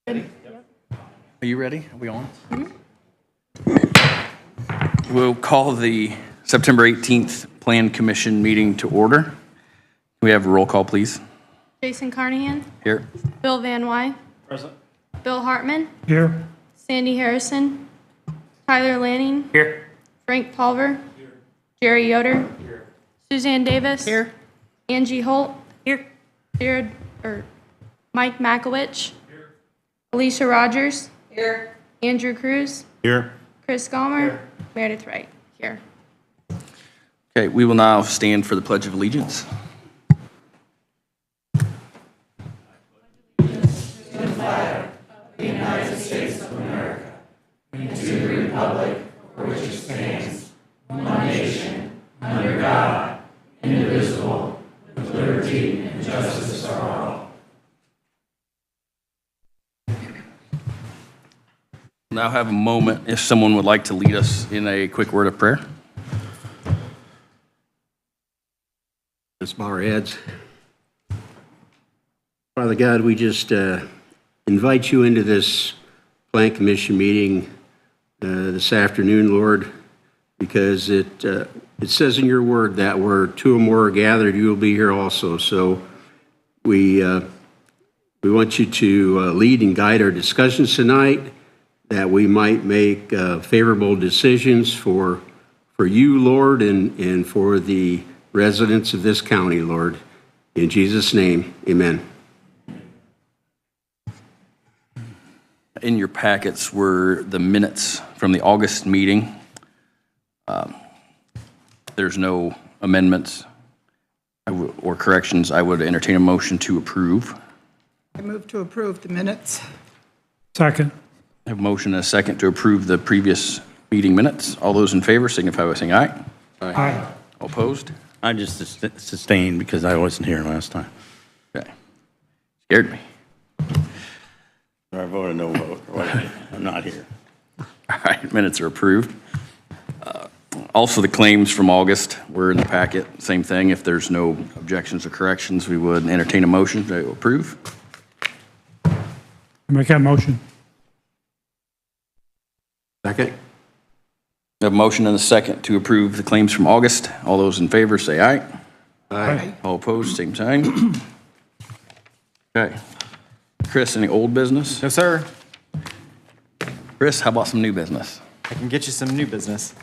Are you ready? Are we on? We'll call the September 18th Plan Commission meeting to order. Can we have a roll call, please? Jason Carnahan. Here. Bill Van Wy. Present. Bill Hartman. Here. Sandy Harrison. Tyler Lanning. Here. Frank Pulver. Here. Jerry Yoder. Here. Suzanne Davis. Here. Angie Holt. Here. Mike Makowicz. Here. Alicia Rogers. Here. Andrew Cruz. Here. Chris Gallmer. Meredith Wright. Here. Okay, we will now stand for the Pledge of Allegiance. Now have a moment if someone would like to lead us in a quick word of prayer. Let's bow our heads. Father God, we just invite you into this Plan Commission meeting this afternoon, Lord, because it says in your word that where two or more are gathered, you will be here also. So we want you to lead and guide our discussions tonight, that we might make favorable decisions for you, Lord, and for the residents of this county, Lord. In Jesus' name, amen. In your packets were the minutes from the August meeting. There's no amendments or corrections. I would entertain a motion to approve. I move to approve the minutes. Second. I have a motion and a second to approve the previous meeting minutes. All those in favor signify by saying aye. Aye. All opposed? I just sustained because I wasn't here last time. Okay. Scared me. I voted no vote. I'm not here. All right, minutes are approved. Also, the claims from August were in the packet. Same thing. If there's no objections or corrections, we would entertain a motion to approve. Make that motion. Second? We have a motion and a second to approve the claims from August. All those in favor say aye. Aye. All opposed, same sign. Okay. Chris, any old business? No, sir. Chris, how about some new business? I can get you some new business.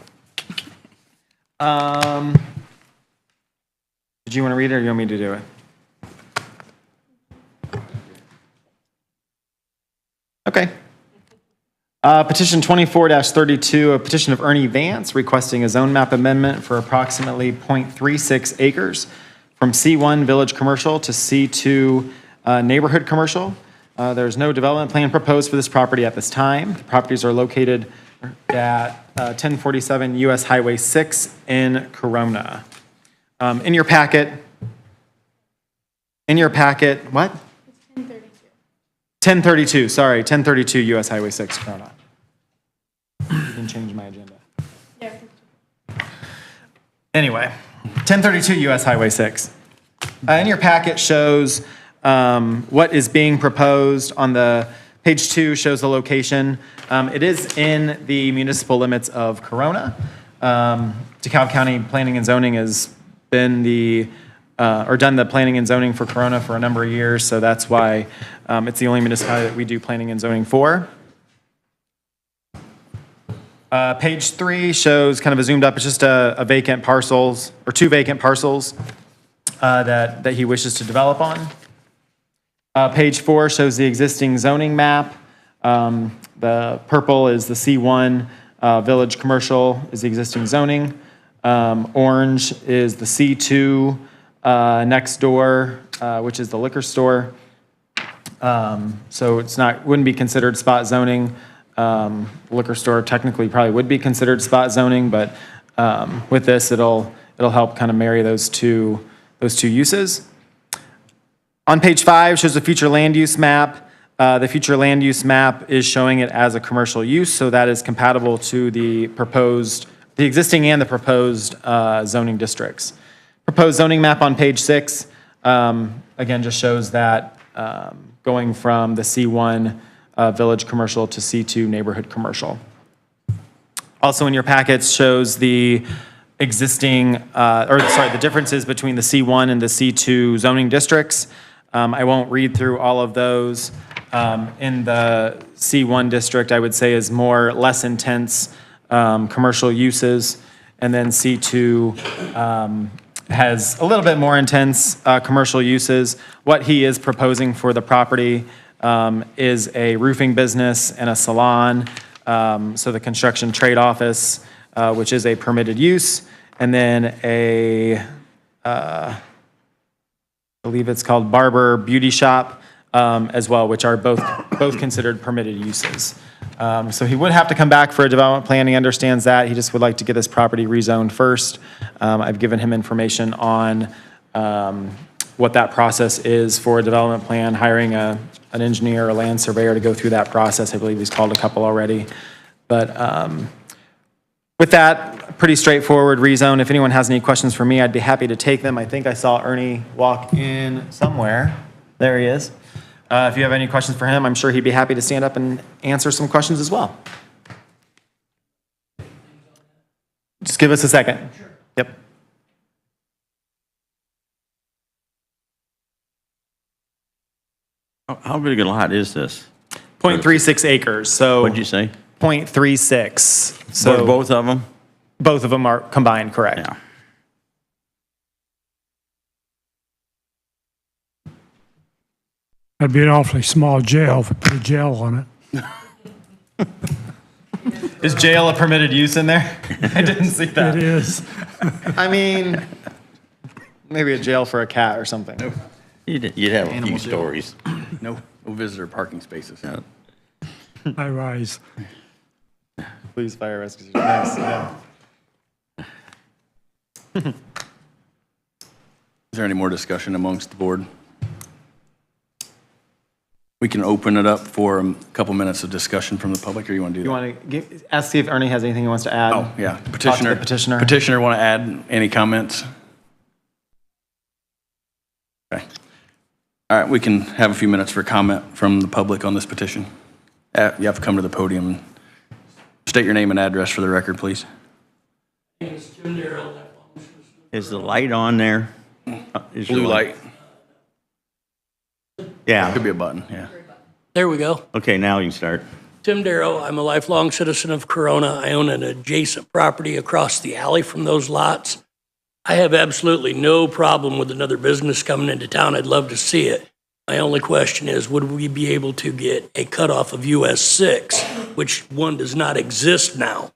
Did you want to read it or you want me to do it? Okay. Petition 24-32, a petition of Ernie Vance requesting a zone map amendment for approximately 0.36 acres from C1 Village Commercial to C2 Neighborhood Commercial. There's no development plan proposed for this property at this time. The properties are located at 1047 US Highway 6 in Corona. In your packet, what? 1032, sorry, 1032 US Highway 6, Corona. You can change my agenda. Anyway, 1032 US Highway 6. In your packet shows what is being proposed. On the page 2 shows the location. It is in the municipal limits of Corona. DeKalb County Planning and Zoning has been done the planning and zoning for Corona for a number of years, so that's why it's the only municipality that we do planning and zoning for. Page 3 shows kind of a zoomed up, it's just a vacant parcels, or 2 vacant parcels that he wishes to develop on. Page 4 shows the existing zoning map. The purple is the C1 Village Commercial is the existing zoning. Orange is the C2 next door, which is the liquor store. So wouldn't be considered spot zoning. Liquor store technically probably would be considered spot zoning, but with this, it'll help kind of marry those two uses. On page 5 shows the future land use map. The future land use map is showing it as a commercial use, so that is compatible to the existing and the proposed zoning districts. Proposed zoning map on page 6, again, just shows that going from the C1 village commercial to C2 neighborhood commercial. Also in your packets shows the existing, the differences between the C1 and the C2 zoning districts. I won't read through all of those. In the C1 district, I would say is less intense commercial uses. And then C2 has a little bit more intense commercial uses. What he is proposing for the property is a roofing business and a salon. So the construction trade office, which is a permitted use, and then I believe it's called barber beauty shop as well, which are both considered permitted uses. So he would have to come back for a development plan. He understands that. He just would like to get this property rezoned first. I've given him information on what that process is for a development plan, hiring an engineer or land surveyor to go through that process. I believe he's called a couple already. But with that, pretty straightforward rezone. If anyone has any questions for me, I'd be happy to take them. I think I saw Ernie walk in somewhere. There he is. If you have any questions for him, I'm sure he'd be happy to stand up and answer some questions as well. Just give us a second. Sure. Yep. How big a lot is this? 0.36 acres, so. What'd you say? 0.36. So Both of them? both of them are combined, correct? Yeah. That'd be an awfully small jail if we put a jail on it. Is jail a permitted use in there? I didn't see that. It is. I mean, maybe a jail for a cat or something. You'd have a Animal few jail. stories. No visitor parking spaces. Yeah. I rise. Please fire rescue. Nice, yeah. Is there any more discussion amongst the board? We can open it up for a couple minutes of discussion from the public, or you want to do that? You want to ask, see if Ernie has anything he wants to add? Oh, yeah. Talk to Petitioner. the petitioner. Petitioner want to add any comments? Okay. All right, we can have a few minutes for comment from the public on this petition. You have to come to the podium and state your name and address for the record, please. Is the light on there? Is Blue your light. Yeah. Could be a button, yeah. There we go. Okay, now you can start. Tim Darrow, I'm a lifelong citizen of Corona. I own an adjacent property across the alley from those lots. I have absolutely no problem with another business coming into town. I'd love to see it. My only question is, would we be able to get a cutoff of US 6, which one does not exist now?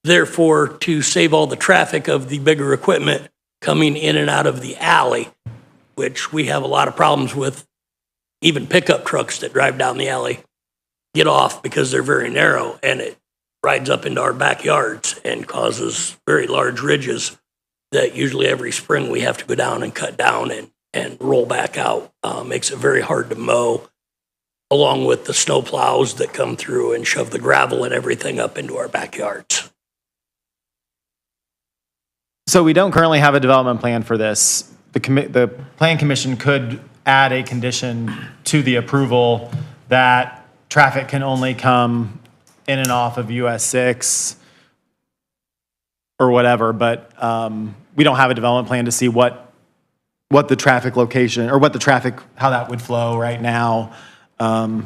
Therefore, to save all the traffic of the bigger equipment coming in and out of the alley, which we have a lot of problems with, even pickup trucks that drive down the alley get off because they're very narrow, and it rides up into our backyards and causes very large ridges that usually every spring we have to go down and cut down and roll back out. Makes it very hard to mow, along with the snow plows that come through and shove the gravel and everything up into our backyards. So we don't currently have a development plan for this. The Plan Commission could add a condition to the approval that traffic can only come in and off of US 6 or whatever, but we don't have a development plan to see what the traffic location, or what the traffic, how that would flow right now. That's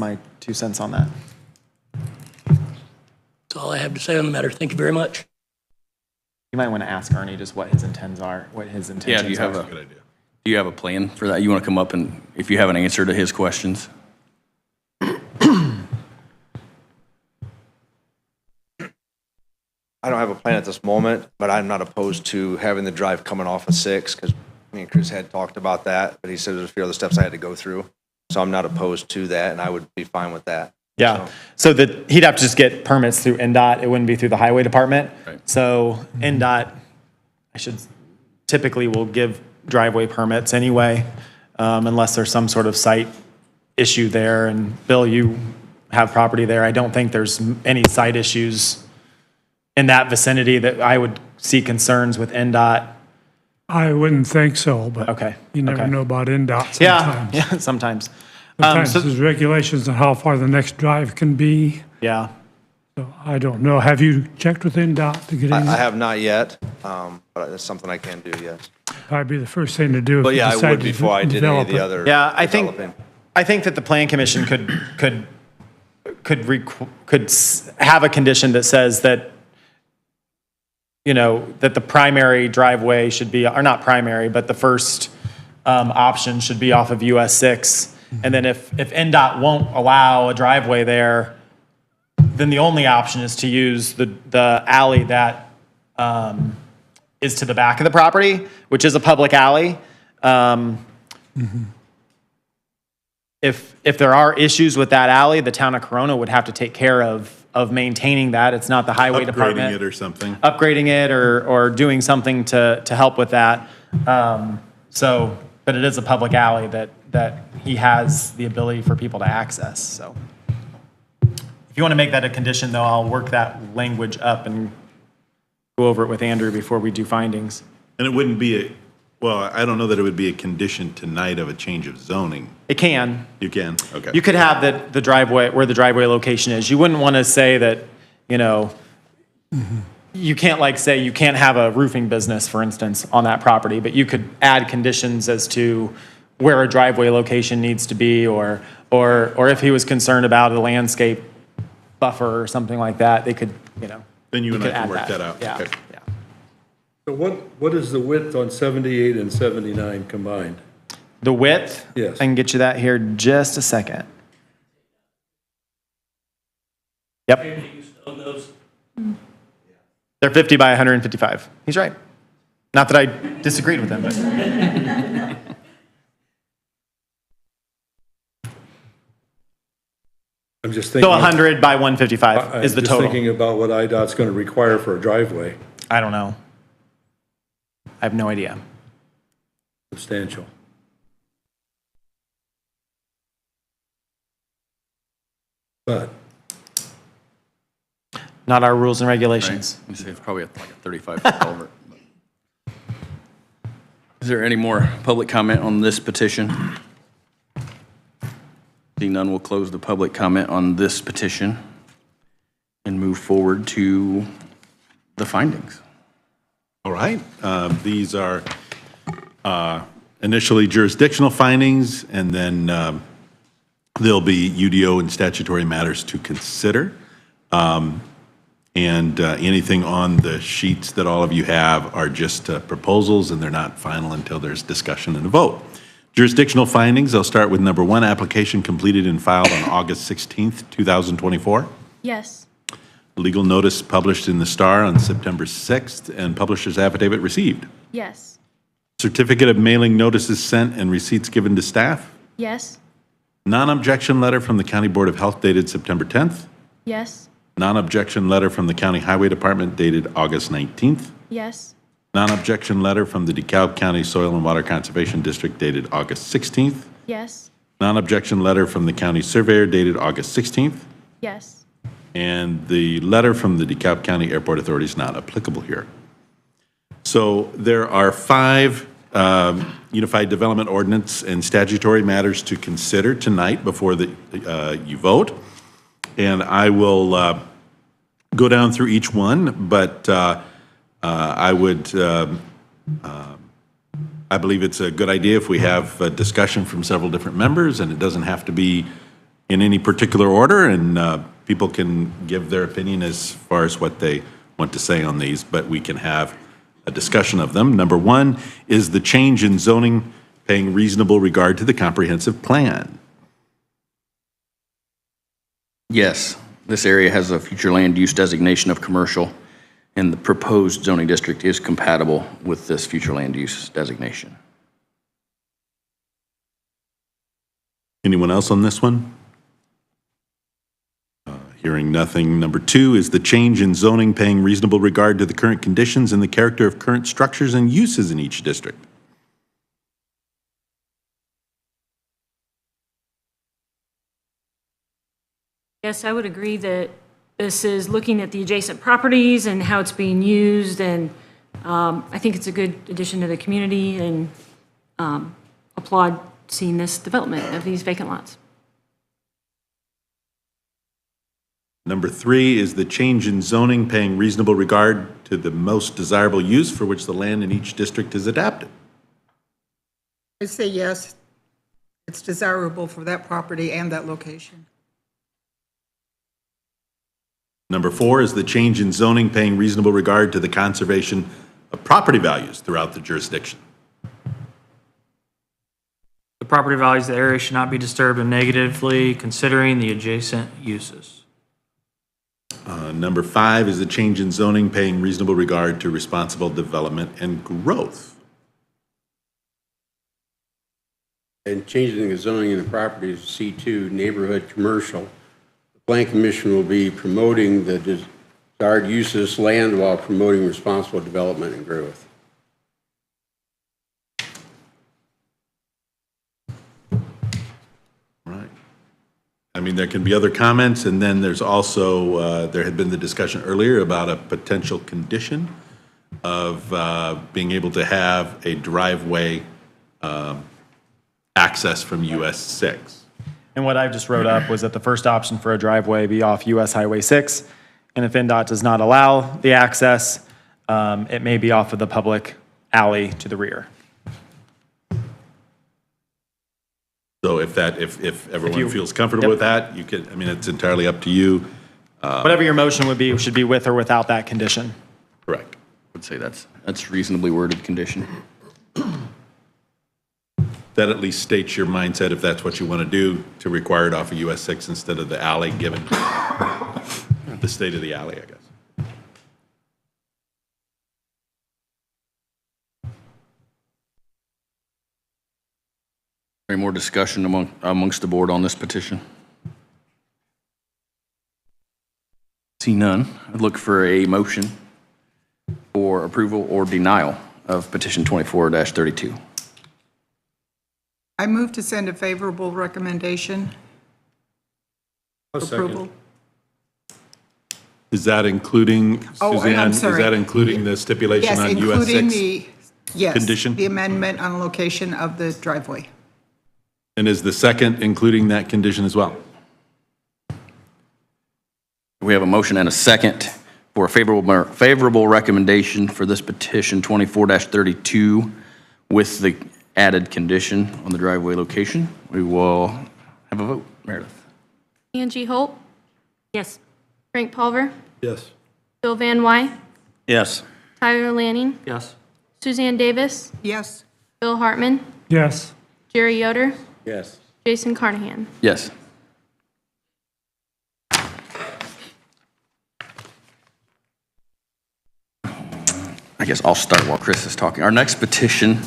my 2 cents on that. That's all I have to say on the matter. Thank you very much. You might want to ask Ernie just what his intents are, what his Yeah, intentions are. do you have a plan for that? You want to come up and, if you have an answer to his questions? I don't have a plan at this moment, but I'm not opposed to having the drive coming off of 6, because me and Chris had talked about that, but he said there's a few other steps I had to go through. So I'm not opposed to that, and I would be fine with that. Yeah, so he'd have to just get permits through NDOT, it wouldn't be through the highway department. Right. So NDOT, typically will give driveway permits anyway, unless there's some sort of site issue there. And Bill, you have property there. I don't think there's any site issues in that vicinity that I would see concerns with NDOT I wouldn't think so, but. Okay, You never okay. know about NDOT Yeah, sometimes. yeah, sometimes. Sometimes so- there's regulations on how far the next drive can be, Yeah. so I don't know. Have you checked with NDOT to get in? I have not yet, but that's something I can do, yes. Probably be the first thing to do. if But you yeah, I decide would to before I did any of develop the it. other Yeah, I think that the plan commission could have a condition that says that, that the primary driveway should be, or not primary, but the first option should be off of US 6. And then if NDOT won't allow a driveway there, then the only option is to use the alley that is to the back of the property, which is a public alley. If there are issues with that alley, the town of Corona would have to take care of maintaining that. It's not the highway department. Upgrading it or something. Upgrading it or doing something to help with that. But it is a public alley that he has the ability for people to access, so. If you want to make that a condition, though, I'll work that language up and go over it with Andrew before we do findings. And it wouldn't be I don't know that it would be a condition tonight of a change of zoning. It can. You can? Okay. You could have the driveway, where the driveway location is. You wouldn't want to say that, you can't say you can't have a roofing business, for instance, on that property, but you could add conditions as to where a driveway location needs to be, or if he was concerned about a landscape buffer or something like that, they could, Then you and I could can add work that out. Yeah, Okay. yeah. So what is the width on 78 and 79 combined? The width? Yes. I can get you that here just a second. Yep. They're 50 by 155. He's right. Not that I disagreed with him, but. I'm just thinking. So 100 by 155 is the I'm just total. thinking about what IDOT's going to require for a driveway, I don't know. I have no idea. substantial. But Not our rules and regulations. We say it's probably like a 35-foot culvert. Is there any more public comment on this petition? Seeing none, we'll close the public comment on this petition and move forward to the findings. All right. These are initially jurisdictional findings, and then there'll be UDO and statutory matters to consider. And anything on the sheets that all of you have are just proposals, and they're not final until there's discussion and a vote. Jurisdictional findings, I'll start with number 1, application completed and filed on August 16th, 2024. Yes. Legal notice published in the Star on September 6th, and publisher's affidavit received. Yes. Certificate of mailing notices sent and receipts given to staff. Yes. Non-objection letter from the County Board of Health dated September 10th. Yes. Non-objection letter from the County Highway Department dated August 19th. Yes. Non-objection letter from the DeKalb County Soil and Water Conservation District dated August 16th. Yes. Non-objection letter from the County Surveyor dated August 16th. Yes. And the letter from the DeKalb County Airport Authority is not applicable here. So there are 5 Unified Development Ordinance and statutory matters to consider tonight before you vote. And I will go down through each one, but I believe it's a good idea if we have a discussion from several different members, and it doesn't have to be in any particular order, and people can give their opinion as far as what they want to say on these, but we can have a discussion of them. Number 1 is the change in zoning paying reasonable regard to the comprehensive plan. Yes, this area has a future land use designation of commercial, and the proposed zoning district is compatible with this future land use designation. Anyone else on this one? Hearing nothing. Number 2 is the change in zoning paying reasonable regard to the current conditions and the character of current structures and uses in each district. Yes, I would agree that this is looking at the adjacent properties and how it's being used and I think it's a good addition to the community and applaud seeing this development of these vacant lots. Number 3 is the change in zoning paying reasonable regard to the most desirable use for which the land in each district is adapted. I say yes. It's desirable for that property and that location. Number 4 is the change in zoning paying reasonable regard to the conservation of property values throughout the jurisdiction. The property values of the area should not be disturbed negatively considering the adjacent uses. Number 5 is the change in zoning paying reasonable regard to responsible development and growth. And changing the zoning in the property is C2, neighborhood commercial. The Plan Commission will be promoting the desired use of this land while promoting responsible development and growth. Right. I mean, there can be other comments, and then there's also, there had been the discussion earlier about a potential condition of being able to have a driveway access from US 6. And what I just wrote up was that the first option for a driveway be off US Highway 6, and if NDOT does not allow the access, it may be off of the public alley to the rear. So if everyone feels comfortable with that, you could, I mean, it's entirely up to you. Whatever your motion would be, should be with or without that condition. Correct. I would say that's reasonably worded condition. That at least states your mindset if that's what you want to do, to require it off of US 6 instead of the alley, given the state of the alley, I guess. Any more discussion amongst the board on this petition? See none. I'd look for a motion for approval or denial of petition 24-32. I move to send a favorable recommendation for approval. Is that including, Oh, Suzanne, I'm is sorry. that including the stipulation Yes, on US including 6? yes, condition? the amendment on location of the driveway. And is the second including that condition as well? We have a motion and a second for a favorable recommendation for this petition 24-32 with the added condition on the driveway location. We will have a vote. Meredith? Angie Holt, Yes. Frank Pulver, Yes. Bill Van Wy, Yes. Tyler Lanning, Yes. Suzanne Davis, Yes. Bill Hartman, Yes. Jerry Yoder, Yes. Jason Carnahan. Yes. I guess I'll start while Chris is talking. Our next petition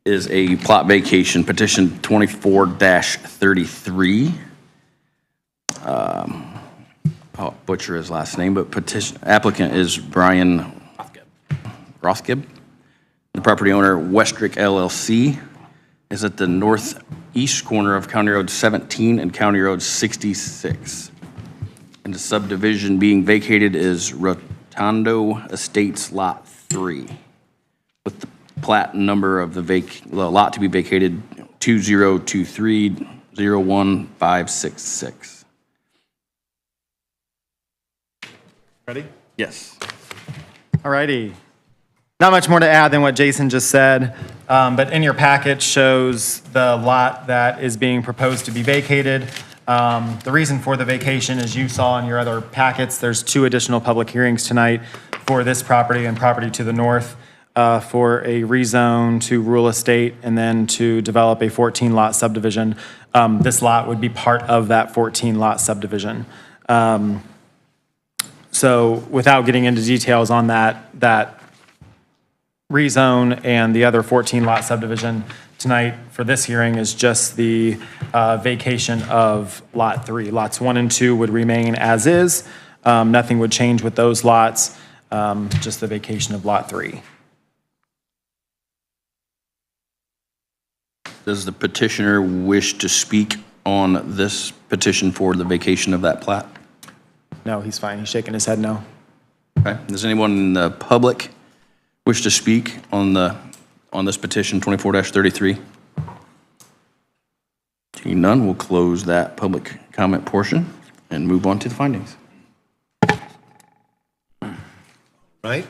is a plot vacation, petition 24-33. I'll butcher his last name, but applicant is Brian Rothgib. The property owner, Westrick LLC, is at the northeast corner of County Road 17 and County Road 66. And the subdivision being vacated is Rotondo Estates Lot 3, with the plat number of the lot to be vacated 202301566. Ready? Yes. All righty. Not much more to add than what Jason just said, but in your packet shows the lot that is being proposed to be vacated. The reason for the vacation, as you saw in your other packets, there's 2 additional public hearings tonight for this property and property to the north for a rezone to rural estate and then to develop a 14-lot subdivision. This lot would be part of that 14-lot subdivision. So without getting into details on that rezone and the other 14-lot subdivision, tonight for this hearing is just the vacation of Lot 3. Lots 1 and 2 would remain as is. Nothing would change with those lots, just the vacation of Lot 3. Does the petitioner wish to speak on this petition for the vacation of that plat? No, he's fine. He's shaking his head no. Okay. Does anyone in the public wish to speak on this petition 24-33? Seeing none, we'll close that public comment portion and move on to the findings. Right?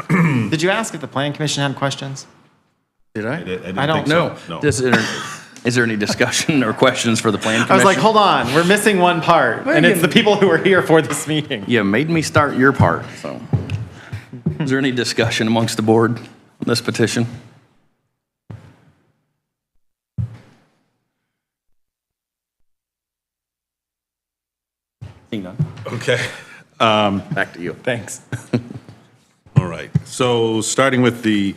Did you ask if the plan commission had questions? Did I? I don't No. No. Is there any discussion or questions for the plan commission? I was like, hold on, we're missing one part, and it's the people who are here for this meeting. You made me start your part, so. Is there any discussion amongst the board on this petition? Seeing none. Okay. Back to you. Thanks. All right. So starting with the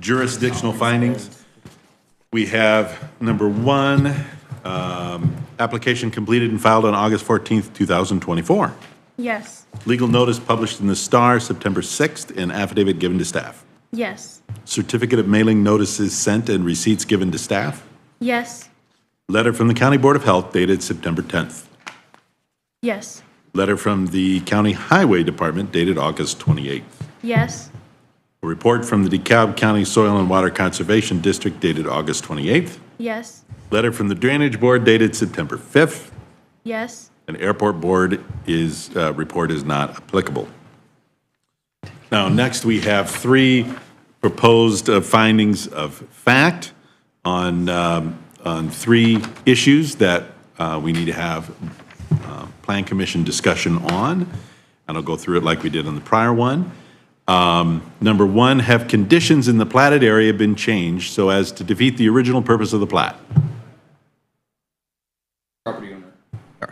jurisdictional findings, we have number one, application completed and filed on August 14th, 2024. Yes. Legal notice published in the Star September 6th and affidavit given to staff. Yes. Certificate of mailing notices sent and receipts given to staff. Yes. Letter from the County Board of Health dated September 10th. Yes. Letter from the County Highway Department dated August 28th. Yes. A report from the DeKalb County Soil and Water Conservation District dated August 28th. Yes. Letter from the Drainage Board dated September 5th. Yes. An Airport Board report is not applicable. Now, next we have three proposed findings of fact on three issues that we need to have Plan Commission discussion on, and I'll go through it like we did on the prior one. Number one, have conditions in the platted area been changed so as to defeat the original purpose of the plat? Property owner.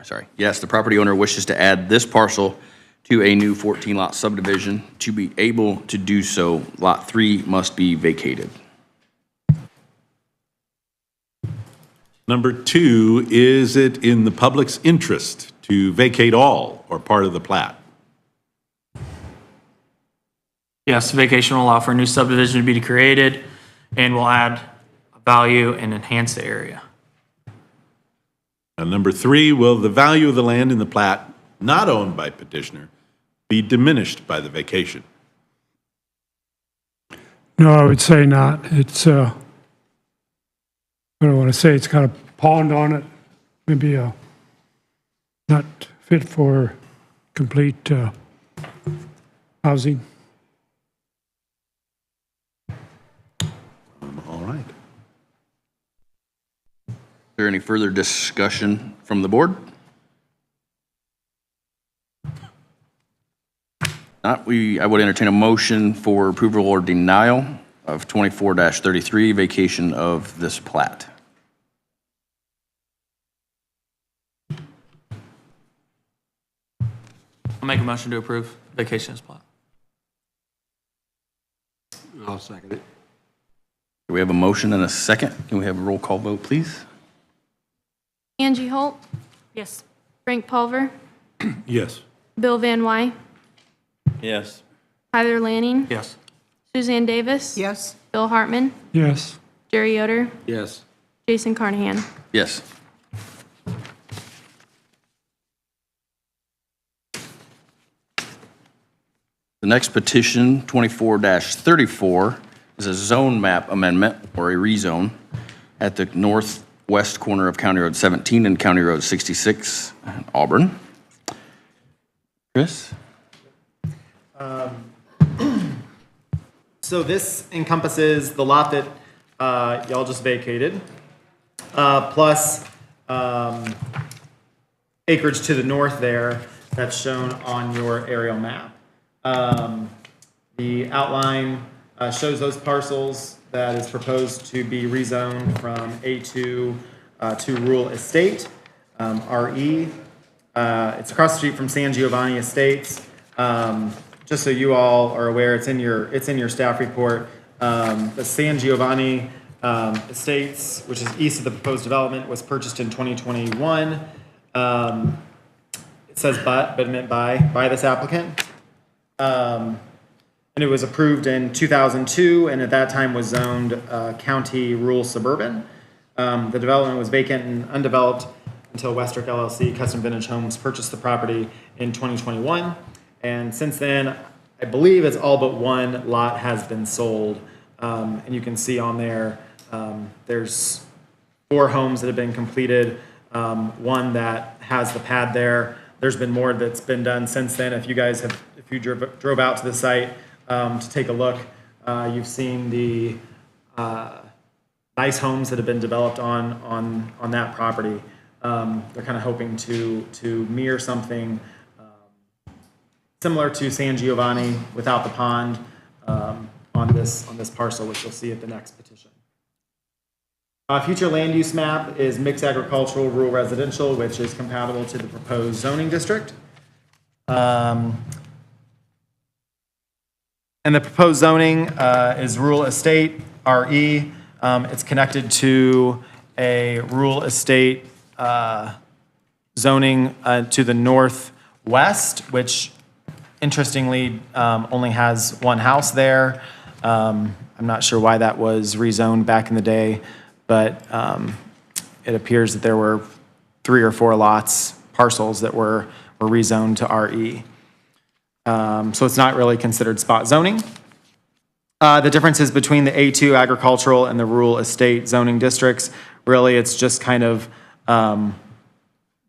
Sorry. Yes, the property owner wishes to add this parcel to a new 14-lot subdivision. To be able to do so, Lot 3 must be vacated. Number two, is it in the public's interest to vacate all or part of the plat? Yes, vacation will allow for a new subdivision to be created and will add value and enhance the area. And number three, will the value of the land in the plat not owned by petitioner be diminished by the vacation? No, I would say not. It's, I don't want to say it's got a pond on it, maybe not fit for complete housing. All right. Is there any further discussion from the board? Not, I would entertain a motion for approval or denial of 24-33, vacation of this plat. I'll make a motion to approve vacation as plot. I'll second it. Do we have a motion and a second? Can we have a roll call vote, please? Angie Holt, Yes. Frank Pulver, Yes. Bill Van Wy, Yes. Tyler Lanning, Yes. Suzanne Davis, Yes. Bill Hartman, Yes. Jerry Yoder, Yes. Jason Carnahan. Yes. The next petition, 24-34, is a zone map amendment or a rezone at the northwest corner of County Road 17 and County Road 66 in Auburn. Chris? So this encompasses the lot that y'all just vacated, plus acreage to the north there that's shown on your aerial map. The outline shows those parcels that is proposed to be rezoned from A2 to rural estate, RE. It's across the street from San Giovanni Estates. Just so you all are aware, it's in your staff report. The San Giovanni Estates, which is east of the proposed development, was purchased in 2021. It says but it meant by this applicant. And it was approved in 2002, and at that time was zoned county rural suburban. The development was vacant and undeveloped until Westrick LLC Custom Vintage Homes purchased the property in 2021. And since then, I believe it's all but one lot has been sold. And you can see on there, there's 4 homes that have been completed, one that has the pad there. There's been more that's been done since then. If you drove out to the site to take a look, you've seen the nice homes that have been developed on that property. They're kind of hoping to mirror something similar to San Giovanni without the pond on this parcel, which you'll see at the next petition. Future land use map is mixed agricultural, rural residential, which is compatible to the proposed zoning district. And the proposed zoning is rural estate, RE. It's connected to a rural estate zoning to the northwest, which interestingly only has one house there. I'm not sure why that was rezoned back in the day, but it appears that there were 3 or 4 parcels that were rezoned to RE. So it's not really considered spot zoning. The differences between the A2 agricultural and the rural estate zoning districts, really it's just kind of, the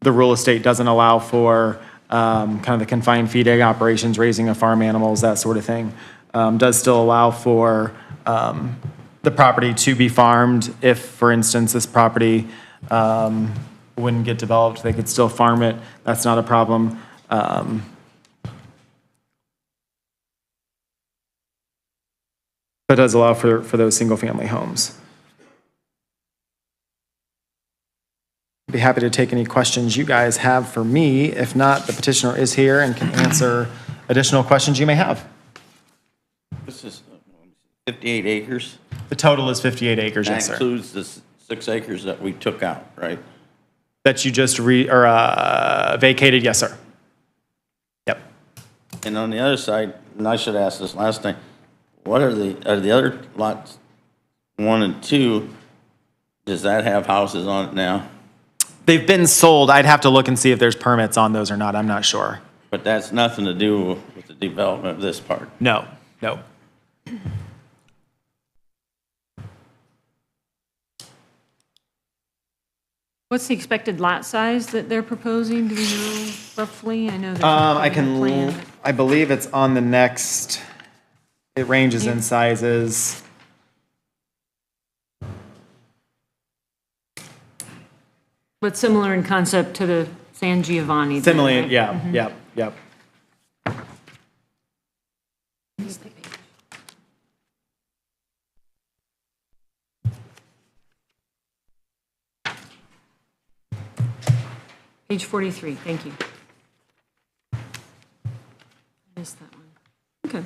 rural estate doesn't allow for kind of the confined feeding operations, raising of farm animals, that sort of thing. Does still allow for the property to be farmed. If, for instance, this property wouldn't get developed, they could still farm it. That's not a problem. But does allow for those single-family homes. I'd be happy to take any questions you guys have for me. If not, the petitioner is here and can answer additional questions you may have. This is 58 acres? The total is 58 acres, yes, sir. That includes the 6 acres that we took out, right? That you just vacated, yes, sir. Yep. And on the other side, and I should ask this last time, what are the other lots 1 and 2, does that have houses on it now? They've been sold. I'd have to look and see if there's permits on those or not. I'm not sure. But that's nothing to do with the development of this part. No, no. What's the expected lot size that they're proposing? Do we know roughly? I know there's I believe it's on the next, it ranges in sizes. But similar in concept to the San Giovanni. Similarly, right? yeah, yep, yep. Page 43, thank you. Missed that one. Okay.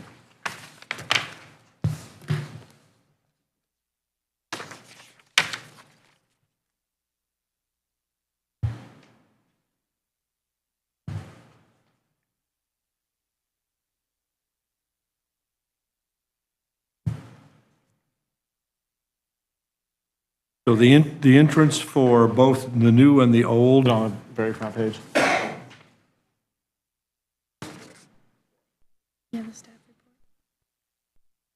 So the entrance for both the new and the old, On the very front page.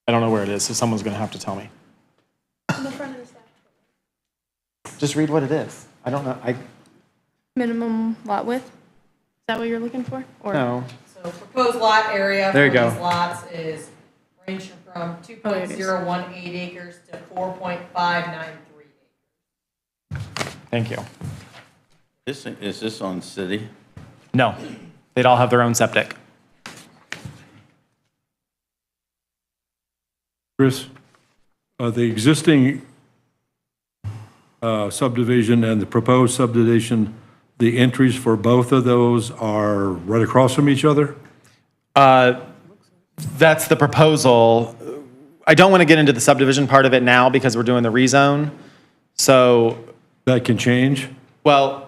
I don't know where it is, so someone's gonna have to tell me. On the front of the staff. Just read what it is. I don't know, Minimum lot width? Is that what you're looking for? Or no. So proposed lot area There for you go. these lots is ranging from 2.018 acres to 4.593 acres. Thank you. Is this on city? No, they'd all have their own septic. Chris, the existing subdivision and the proposed subdivision, the entries for both of those are right across from each other? That's the proposal. I don't want to get into the subdivision part of it now because we're doing the rezone. So, That can change? well,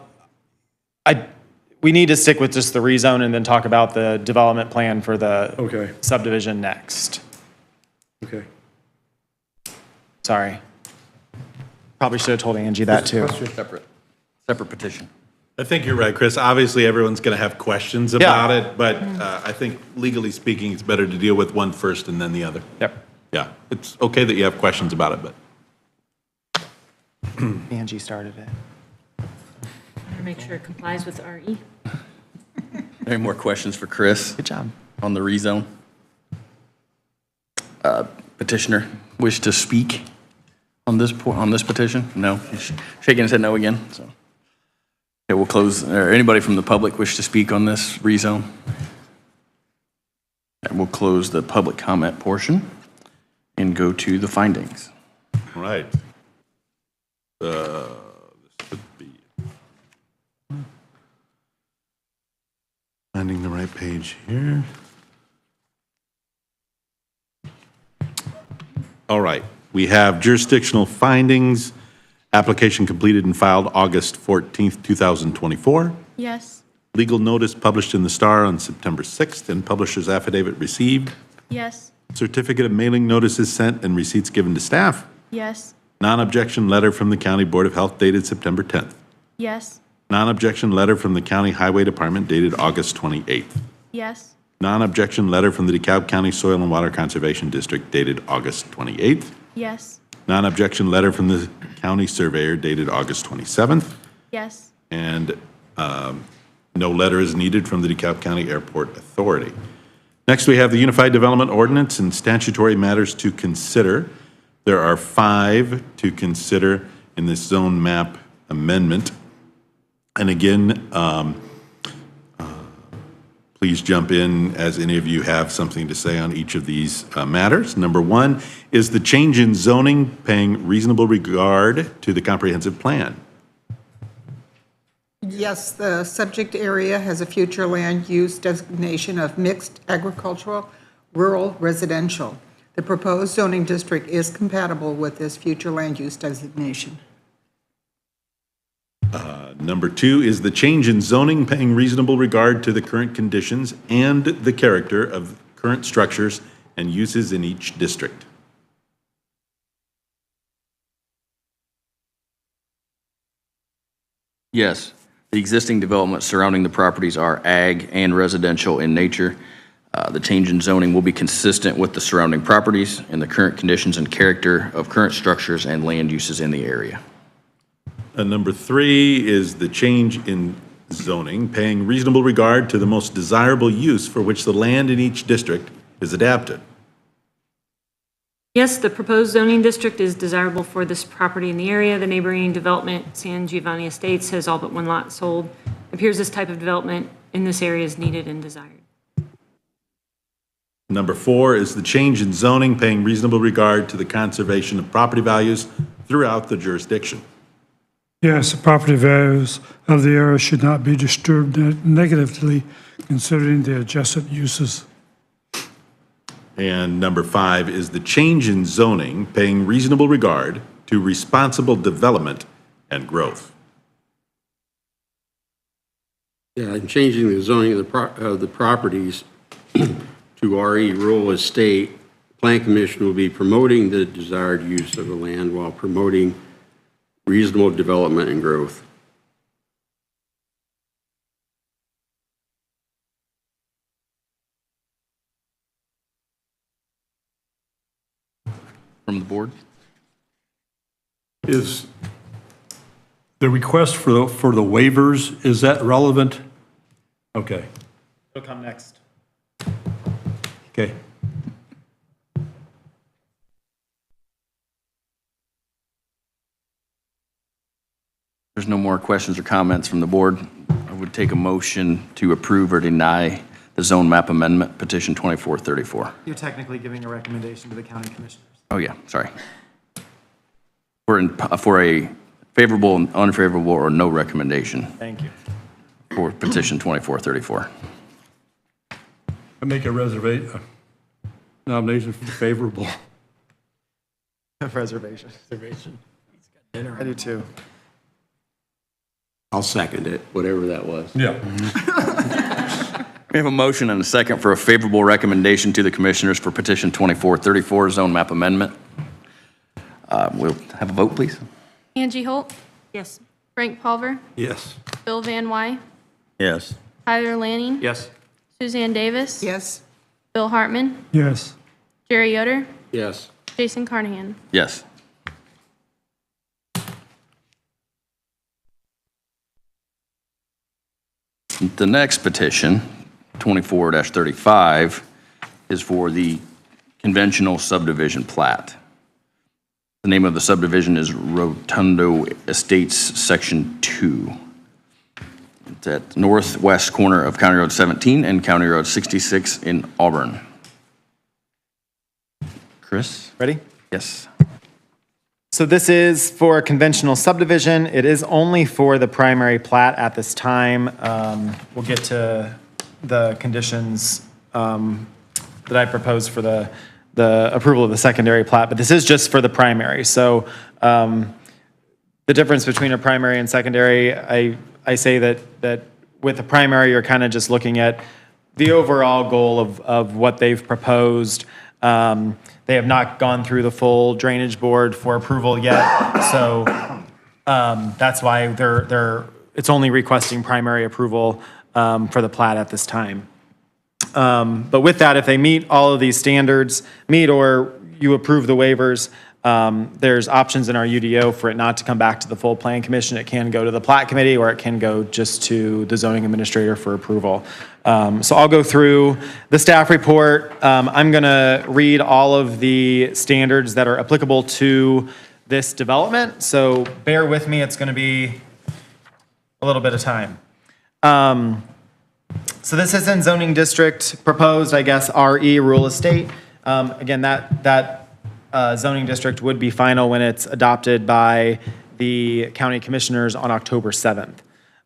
we need to stick with just the rezone and then talk about the development plan for the Okay, subdivision next. okay. Sorry. Probably should have told Angie that too. Separate petition. I think you're right, Chris. Obviously, everyone's going to have questions about it, but I think legally speaking, it's better to deal with one first and then the other. Yep. Yeah, it's okay that you have questions about it, but. Angie started it. Make sure it complies with RE. Any more questions for Chris? Good job. On the rezone? Petitioner wish to speak on this, on this petition? No? He's shaking his head no again, so. Okay, we'll close, or anybody from the public wish to speak on this rezone? And we'll close the public comment portion and go to the findings. All right. This should be finding the right page here. All right, we have jurisdictional findings, application completed and filed August 14th, 2024. Yes. Legal notice published in the Star on September 6th and publisher's affidavit received. Yes. Certificate of mailing notices sent and receipts given to staff. Yes. Non-objection letter from the County Board of Health dated September 10th. Yes. Non-objection letter from the County Highway Department dated August 28th. Yes. Non-objection letter from the DeKalb County Soil and Water Conservation District dated August 28th. Yes. Non-objection letter from the county surveyor dated August 27th. Yes. And no letter is needed from the DeKalb County Airport Authority. Next, we have the Unified Development Ordinance and statutory matters to consider. There are 5 to consider in this zone map amendment. And again, please jump in as any of you have something to say on each of these matters. Number 1 is the change in zoning paying reasonable regard to the comprehensive plan. Yes, the subject area has a future land use designation of mixed agricultural, rural, residential. The proposed zoning district is compatible with this future land use designation. Number 2 is the change in zoning paying reasonable regard to the current conditions and the character of current structures and uses in each district. Yes. The existing developments surrounding the properties are ag and residential in nature. The change in zoning will be consistent with the surrounding properties and the current conditions and character of current structures and land uses in the area. Number 3 is the change in zoning paying reasonable regard to the most desirable use for which the land in each district is adapted. Yes, the proposed zoning district is desirable for this property in the area. The neighboring development, San Giovanni Estates, has all but one lot sold. It appears this type of development in this area is needed and desired. Number 4 is the change in zoning paying reasonable regard to the conservation of property values throughout the jurisdiction. Yes, the property values of the area should not be disturbed negatively considering the adjacent uses. And number 5 is the change in zoning paying reasonable regard to responsible development and growth. Yeah, and changing the zoning of the properties to RE rural estate, the Plan Commission will be promoting the desired use of the land while promoting reasonable development and growth. From the board? Is the request for the waivers, is that relevant? Okay, It'll come next. okay. There's no more questions or comments from the board. I would take a motion to approve or deny the zone map amendment petition 2434. You're technically giving a recommendation to the county commissioners. Oh, yeah, sorry. For a favorable, unfavorable, or no recommendation Thank you. for petition 2434. I make a nomination for favorable. Reservation. I do too. I'll second it, whatever that was. Yeah. We have a motion and a second for a favorable recommendation to the commissioners for petition 2434 zone map amendment. We'll have a vote, please. Angie Holt, Yes. Frank Pulver, Yes. Bill Van Wy, Yes. Tyler Lanning, Yes. Suzanne Davis, Yes. Bill Hartman, Yes. Jerry Yoder, Yes. Jason Carnahan. Yes. The next petition, 24-35, is for the conventional subdivision plat. The name of the subdivision is Rotundo Estates, Section 2. It's at the northwest corner of County Road 17 and County Road 66 in Auburn. Chris? Ready? Yes. So this is for a conventional subdivision. It is only for the primary plat at this time. We'll get to the conditions that I proposed for the approval of the secondary plat, but this is just for the primary. So the difference between a primary and secondary, I say that with the primary, you're kind of just looking at the overall goal of what they've proposed. They have not gone through the full drainage board for approval yet, so that's why it's only requesting primary approval for the plat at this time. But with that, if they meet all of these standards, or you approve the waivers, there's options in our UDO for it not to come back to the full plan commission. It can go to the plat committee, or it can go just to the zoning administrator for approval. So I'll go through the staff report. I'm going to read all of the standards that are applicable to this development. So bear with me. It's going to be a little bit of time. So this is in zoning district proposed, I guess, RE rural estate. Again, that zoning district would be final when it's adopted by the county commissioners on October 7th.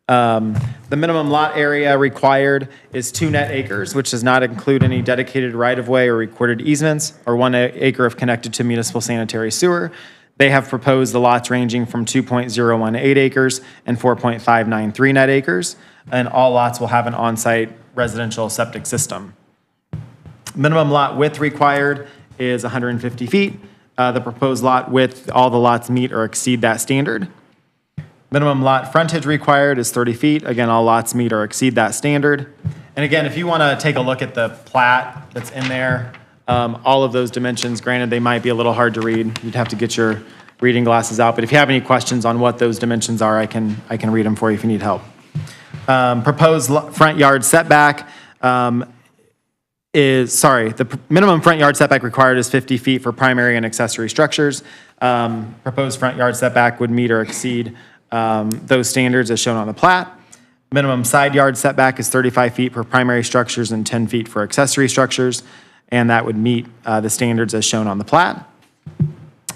The minimum lot area required is 2 net acres, which does not include any dedicated right-of-way or recorded easements, or 1 acre if connected to municipal sanitary sewer. They have proposed the lots ranging from 2.018 acres and 4.593 net acres, and all lots will have an on-site residential septic system. Minimum lot width required is 150 feet. The proposed lot width, all the lots meet or exceed that standard. Minimum lot frontage required is 30 feet. Again, all lots meet or exceed that standard. And again, if you want to take a look at the plat that's in there, all of those dimensions, granted, they might be a little hard to read. You'd have to get your reading glasses out. But if you have any questions on what those dimensions are, I can read them for you if you need help. Proposed front yard setback the minimum front yard setback required is 50 feet for primary and accessory structures. Proposed front yard setback would meet or exceed those standards as shown on the plat. Minimum side yard setback is 35 feet for primary structures and 10 feet for accessory structures, and that would meet the standards as shown on the plat.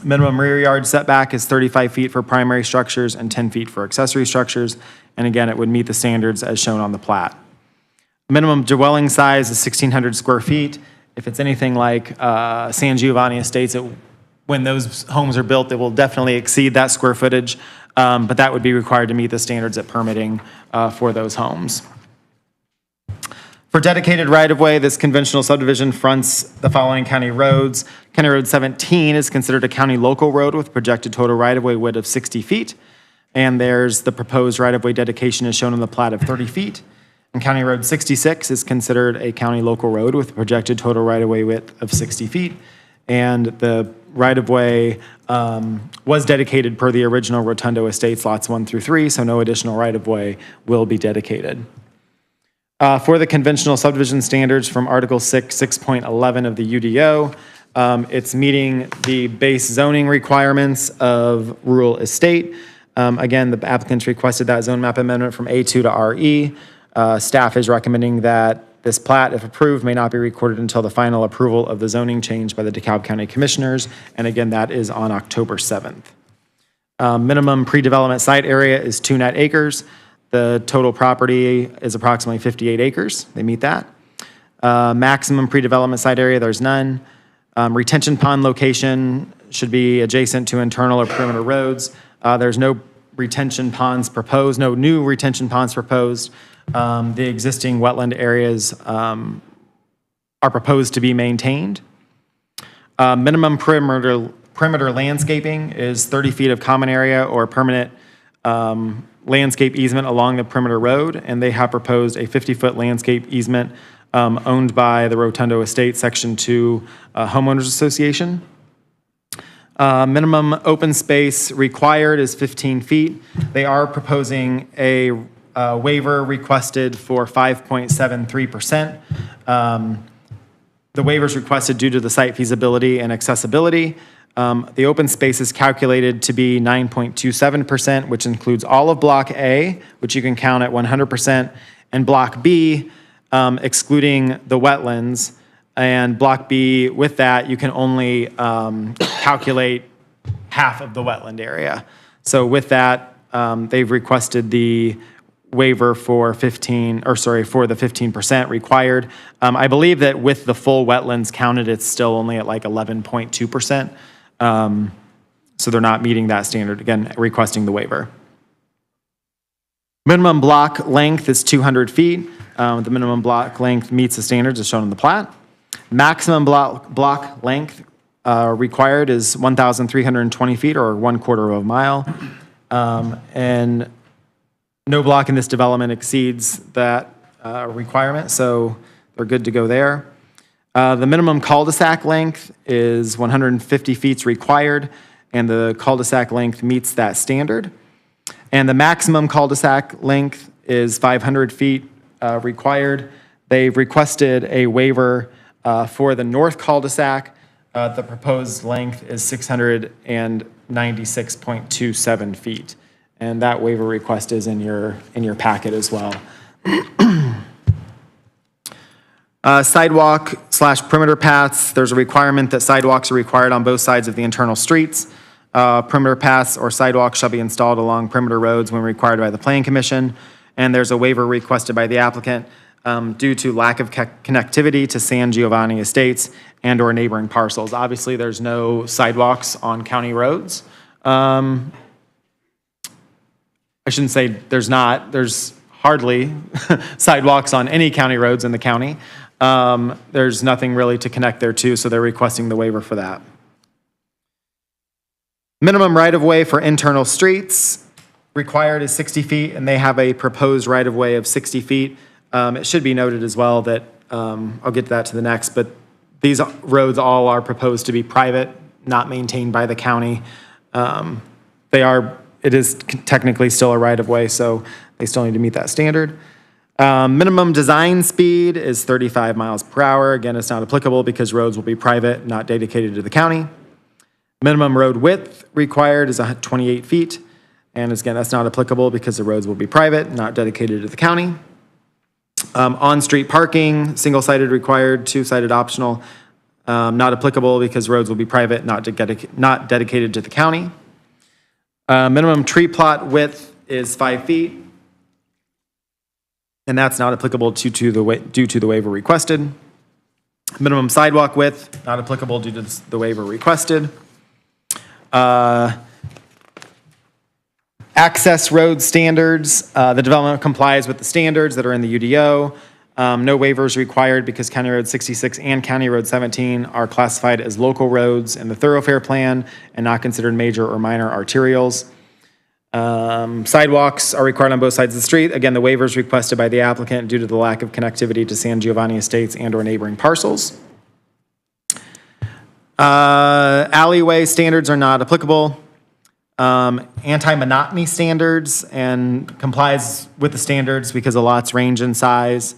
Minimum rear yard setback is 35 feet for primary structures and 10 feet for accessory structures, and again, it would meet the standards as shown on the plat. Minimum dwelling size is 1,600 square feet. If it's anything like San Giovanni Estates, when those homes are built, it will definitely exceed that square footage, but that would be required to meet the standards at permitting for those homes. For dedicated right-of-way, this conventional subdivision fronts the following county roads. County Road 17 is considered a county local road with projected total right-of-way width of 60 feet. And there's the proposed right-of-way dedication as shown on the plat of 30 feet. And County Road 66 is considered a county local road with projected total right-of-way width of 60 feet. And the right-of-way was dedicated per the original Rotundo Estates lots 1 through 3, so no additional right-of-way will be dedicated. For the conventional subdivision standards from Article 6.11 of the UDO, it's meeting the base zoning requirements of rural estate. Again, the applicants requested that zone map amendment from A2 to RE. Staff is recommending that this plat, if approved, may not be recorded until the final approval of the zoning change by the DeKalb County Commissioners. And again, that is on October 7th. Minimum pre-development site area is 2 net acres. The total property is approximately 58 acres. They meet that. Maximum pre-development site area, there's none. Retention pond location should be adjacent to internal or perimeter roads. There's no retention ponds proposed, no new retention ponds proposed. The existing wetland areas are proposed to be maintained. Minimum perimeter landscaping is 30 feet of common area or permanent landscape easement along the perimeter road, and they have proposed a 50-foot landscape easement owned by the Rotundo Estate Section 2 Homeowners Association. Minimum open space required is 15 feet. They are proposing a waiver requested for 5.73%. The waiver is requested due to the site feasibility and accessibility. The open space is calculated to be 9.27%, which includes all of Block A, which you can count at 100%, and Block B, excluding the wetlands. And Block B, with that, you can only calculate half of the wetland area. So with that, they've requested the waiver for for the 15% required. I believe that with the full wetlands counted, it's still only at like 11.2%. So they're not meeting that standard, again, requesting the waiver. Minimum block length is 200 feet. The minimum block length meets the standards as shown in the plat. Maximum block length required is 1,320 feet or 1/4 of a mile. And no block in this development exceeds that requirement, so they're good to go there. The minimum cul-de-sac length is 150 feet required, and the cul-de-sac length meets that standard. And the maximum cul-de-sac length is 500 feet required. They've requested a waiver for the north cul-de-sac. The proposed length is 696.27 feet. And that waiver request is in your packet as well. Sidewalk/perimeter paths, there's a requirement that sidewalks are required on both sides of the internal streets. Perimeter paths or sidewalks shall be installed along perimeter roads when required by the Plan Commission. And there's a waiver requested by the applicant due to lack of connectivity to San Giovanni Estates and/or neighboring parcels. Obviously, there's no sidewalks on county roads. I shouldn't say there's not. There's hardly sidewalks on any county roads in the county. There's nothing really to connect there to, so they're requesting the waiver for that. Minimum right-of-way for internal streets required is 60 feet, and they have a proposed right-of-way of 60 feet. It should be noted as well that, I'll get to that to the next, but these roads all are proposed to be private, not maintained by the county. It is technically still a right-of-way, so they still need to meet that standard. Minimum design speed is 35 miles per hour. Again, it's not applicable because roads will be private, not dedicated to the county. Minimum road width required is 28 feet. And again, that's not applicable because the roads will be private, not dedicated to the county. On-street parking, single-sided required, two-sided optional, not applicable because roads will be private, not dedicated to the county. Minimum tree plot width is 5 feet, and that's not applicable due to the waiver requested. Minimum sidewalk width, not applicable due to the waiver requested. Access road standards, the development complies with the standards that are in the UDO. No waivers required because County Road 66 and County Road 17 are classified as local roads in the thoroughfare plan and not considered major or minor arterials. Sidewalks are required on both sides of the street. Again, the waivers requested by the applicant due to the lack of connectivity to San Giovanni Estates and/or neighboring parcels. Alleyway standards are not applicable. Anti-monotony standards and complies with the standards because the lots range in size.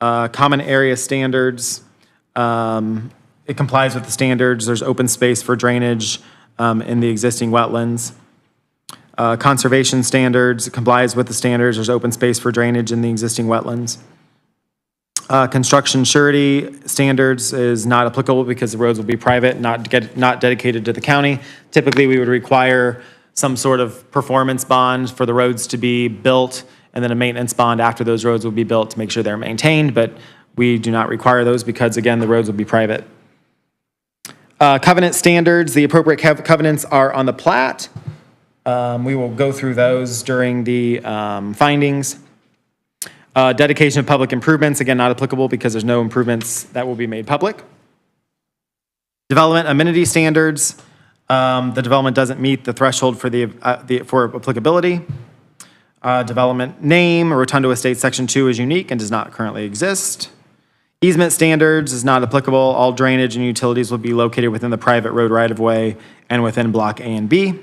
Common area standards, it complies with the standards. There's open space for drainage in the existing wetlands. Conservation standards, complies with the standards. There's open space for drainage in the existing wetlands. Construction surety standards is not applicable because the roads will be private, not dedicated to the county. Typically, we would require some sort of performance bond for the roads to be built, and then a maintenance bond after those roads will be built to make sure they're maintained, but we do not require those because, again, the roads will be private. Covenant standards, the appropriate covenants are on the plat. We will go through those during the findings. Dedication of public improvements, again, not applicable because there's no improvements that will be made public. Development amenity standards, The development doesn't meet the threshold for for applicability. Development name, Rotundo Estates Section 2 is unique and does not currently exist. Easement standards is not applicable. All drainage and utilities will be located within the private road right-of-way and within Block A and B.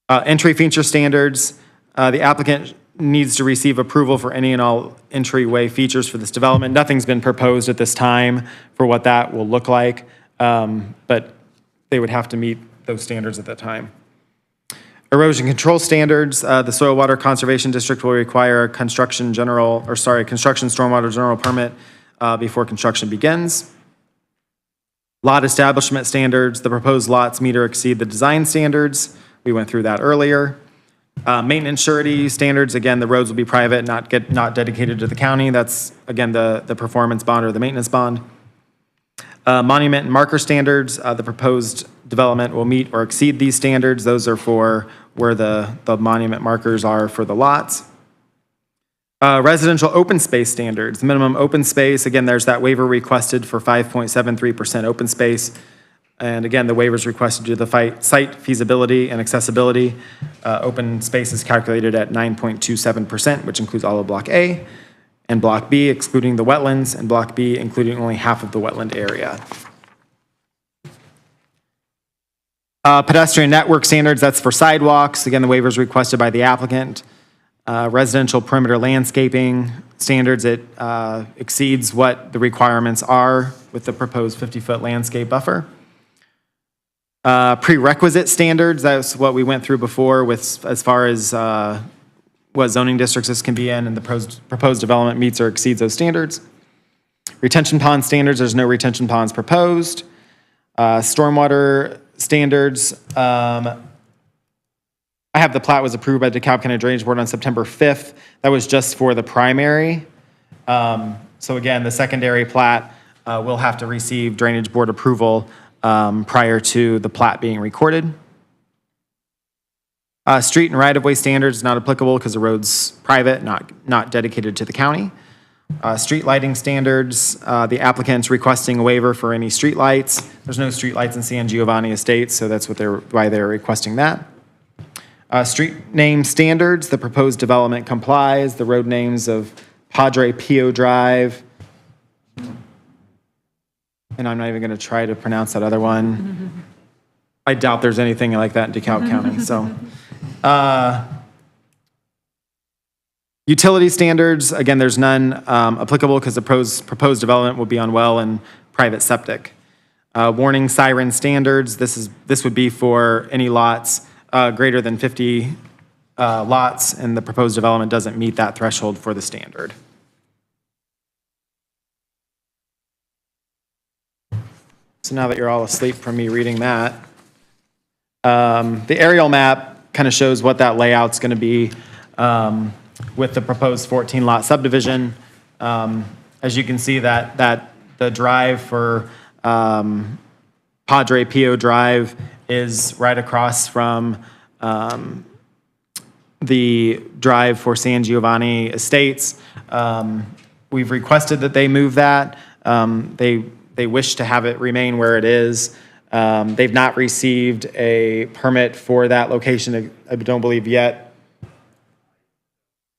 Entry feature standards, the applicant needs to receive approval for any and all entryway features for this development. Nothing's been proposed at this time for what that will look like, but they would have to meet those standards at that time. Erosion control standards, the Soil Water Conservation District will require a construction stormwater general permit before construction begins. Lot establishment standards, the proposed lots meet or exceed the design standards. We went through that earlier. Maintenance surety standards, again, the roads will be private, not dedicated to the county. That's, again, the performance bond or the maintenance bond. Monument and marker standards, the proposed development will meet or exceed these standards. Those are for where the monument markers are for the lots. Residential open space standards, minimum open space, again, there's that waiver requested for 5.73% open space. And again, the waivers requested due to the site feasibility and accessibility. Open space is calculated at 9.27%, which includes all of Block A, and Block B excluding the wetlands, and Block B including only half of the wetland area. Pedestrian network standards, that's for sidewalks. Again, the waiver is requested by the applicant. Residential perimeter landscaping standards, it exceeds what the requirements are with the proposed 50-foot landscape buffer. Prerequisite standards, that's what we went through before with as far as what zoning districts this can be in, and the proposed development meets or exceeds those standards. Retention pond standards, there's no retention ponds proposed. Stormwater standards, I have the plat was approved by DeKalb County Drainage Board on September 5th. That was just for the primary. So again, the secondary plat will have to receive Drainage Board approval prior to the plat being recorded. Street and right-of-way standards not applicable because the road's private, not dedicated to the county. Street lighting standards, the applicant's requesting a waiver for any street lights. There's no street lights in San Giovanni Estates, so that's why they're requesting that. Street name standards, the proposed development complies. The road names of Padre Pio Drive, and I'm not even going to try to pronounce that other one. I doubt there's anything like that in DeKalb County. So, utility standards, again, there's none applicable because the proposed development will be on well and private septic. Warning siren standards, this would be for any lots greater than 50 lots, and the proposed development doesn't meet that threshold for the standard. So now that you're all asleep from me reading that, the aerial map kind of shows what that layout's going to be with the proposed 14-lot subdivision. As you can see, that the drive for Padre Pio Drive is right across from the drive for San Giovanni Estates. We've requested that they move that. They wish to have it remain where it is. They've not received a permit for that location, I don't believe yet.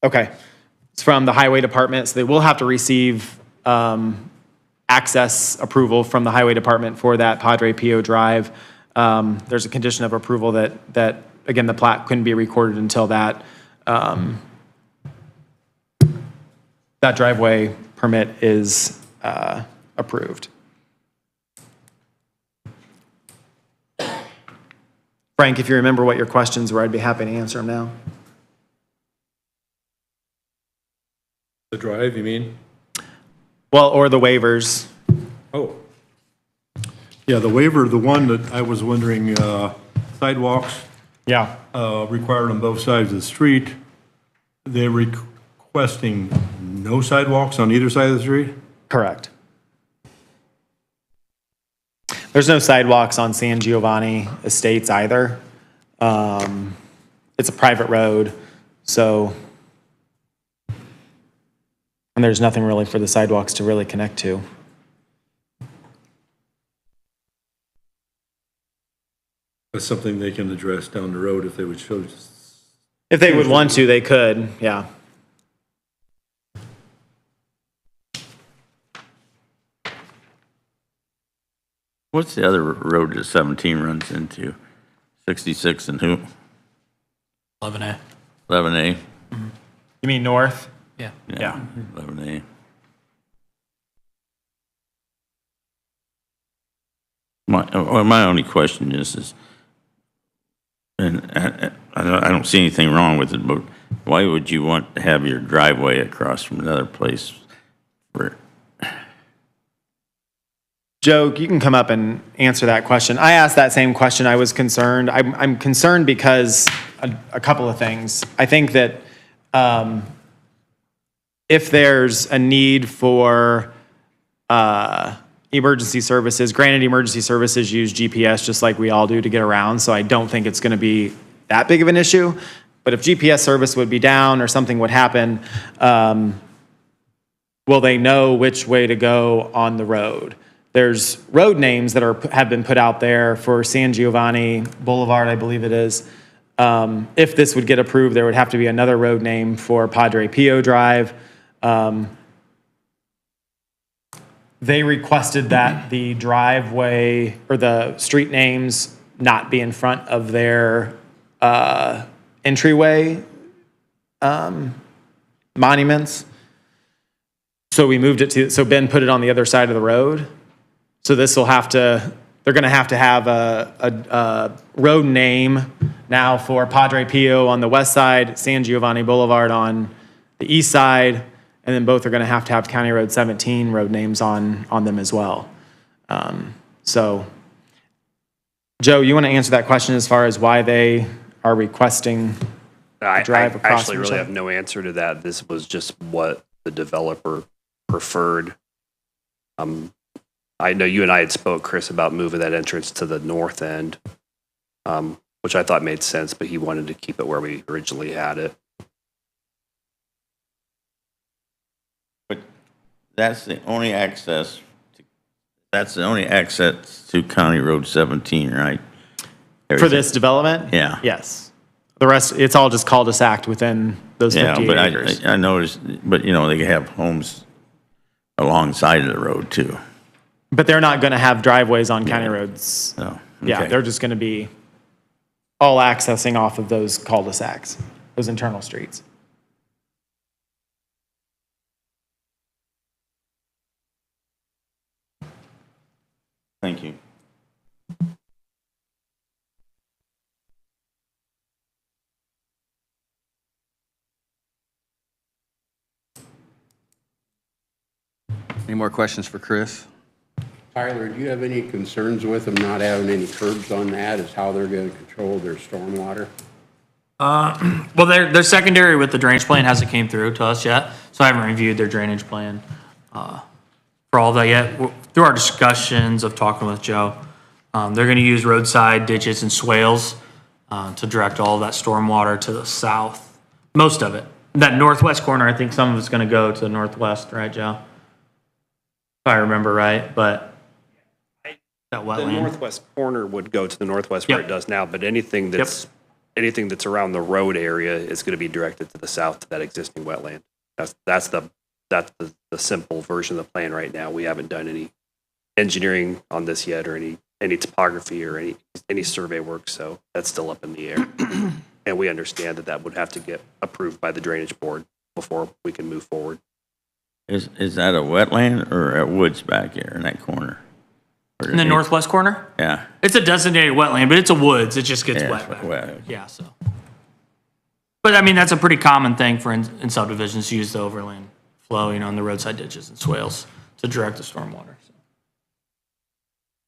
Okay, it's from the highway department, so they will have to receive access approval from the highway department for that Padre Pio Drive. There's a condition of approval that again, the plat couldn't be recorded until that that driveway permit is approved. Frank, if you remember what your questions were, I'd be happy to answer them now. The drive, you mean? Well, or the waivers. Oh. Yeah, the waiver, the one that I was wondering, sidewalks. Yeah. Required on both sides of the street. They're requesting no sidewalks on either side of the street? Correct. There's no sidewalks on San Giovanni Estates either. It's a private road, so, and there's nothing really for the sidewalks to really connect to. That's something they can address down the road if they would show. If they would want to, they could, yeah. What's the other road that 17 runs into? 66 and who? 11A. 11A? You mean north? Yeah. Yeah. 11A. My only question is, and I don't see anything wrong with it, but why would you want to have your driveway across from another place for? Joe, you can come up and answer that question. I asked that same question. I was concerned. I'm concerned because a couple of things. I think that if there's a need for emergency services, granted emergency services use GPS just like we all do to get around, so I don't think it's going to be that big of an issue. But if GPS service would be down or something would happen, will they know which way to go on the road? There's road names that have been put out there for San Giovanni Boulevard, I believe it is. If this would get approved, there would have to be another road name for Padre Pio Drive. They requested that the driveway or the street names not be in front of their entryway monuments. So we moved it so Ben put it on the other side of the road. So this will they're going to have a road name now for Padre Pio on the west side, San Giovanni Boulevard on the east side, and then both are going to have County Road 17 road names on them as well. So, Joe, you want to answer that question as far as why they are requesting a drive across? I actually really have no answer to that. This was just what the developer preferred. I know you and I had spoke, Chris, about moving that entrance to the north end, which I thought made sense, but he wanted to keep it where we originally had it. But that's the only access to County Road 17, right? For this development? Yeah. Yes. The rest, it's all just cul-de-sac within those 58 acres. I noticed, but they have homes alongside of the road too. But they're not going to have driveways on county roads. Oh, okay. Yeah, they're just going to be all accessing off of those cul-de-sacs, those internal streets. Thank you. Any more questions for Chris? Tyler, do you have any concerns with them not having any curbs on that, as how they're going to control their stormwater? Well, their secondary with the drainage plan hasn't came through to us yet, so I haven't reviewed their drainage plan for all that yet. Through our discussions of talking with Joe, they're going to use roadside ditches and swales to direct all of that stormwater to the south, most of it. That northwest corner, I think some of it's going to go to the northwest, right, Joe? If I remember right, but that wetland. The northwest corner would go to the northwest where it does now, but anything that's around the road area is going to be directed to the south to that existing wetland. That's the simple version of the plan right now. We haven't done any engineering on this yet, or any topography or any survey work, so that's still up in the air. And we understand that would have to get approved by the drainage board before we can move forward. Is that a wetland or a woods back here in that corner? In the northwest corner? Yeah. It's a designated wetland, but it's a woods. It just gets wet back wet. there. Yeah, so. But I mean, that's a pretty common thing for in subdivisions to use the overland flow, on the roadside ditches and swales to direct the stormwater. So.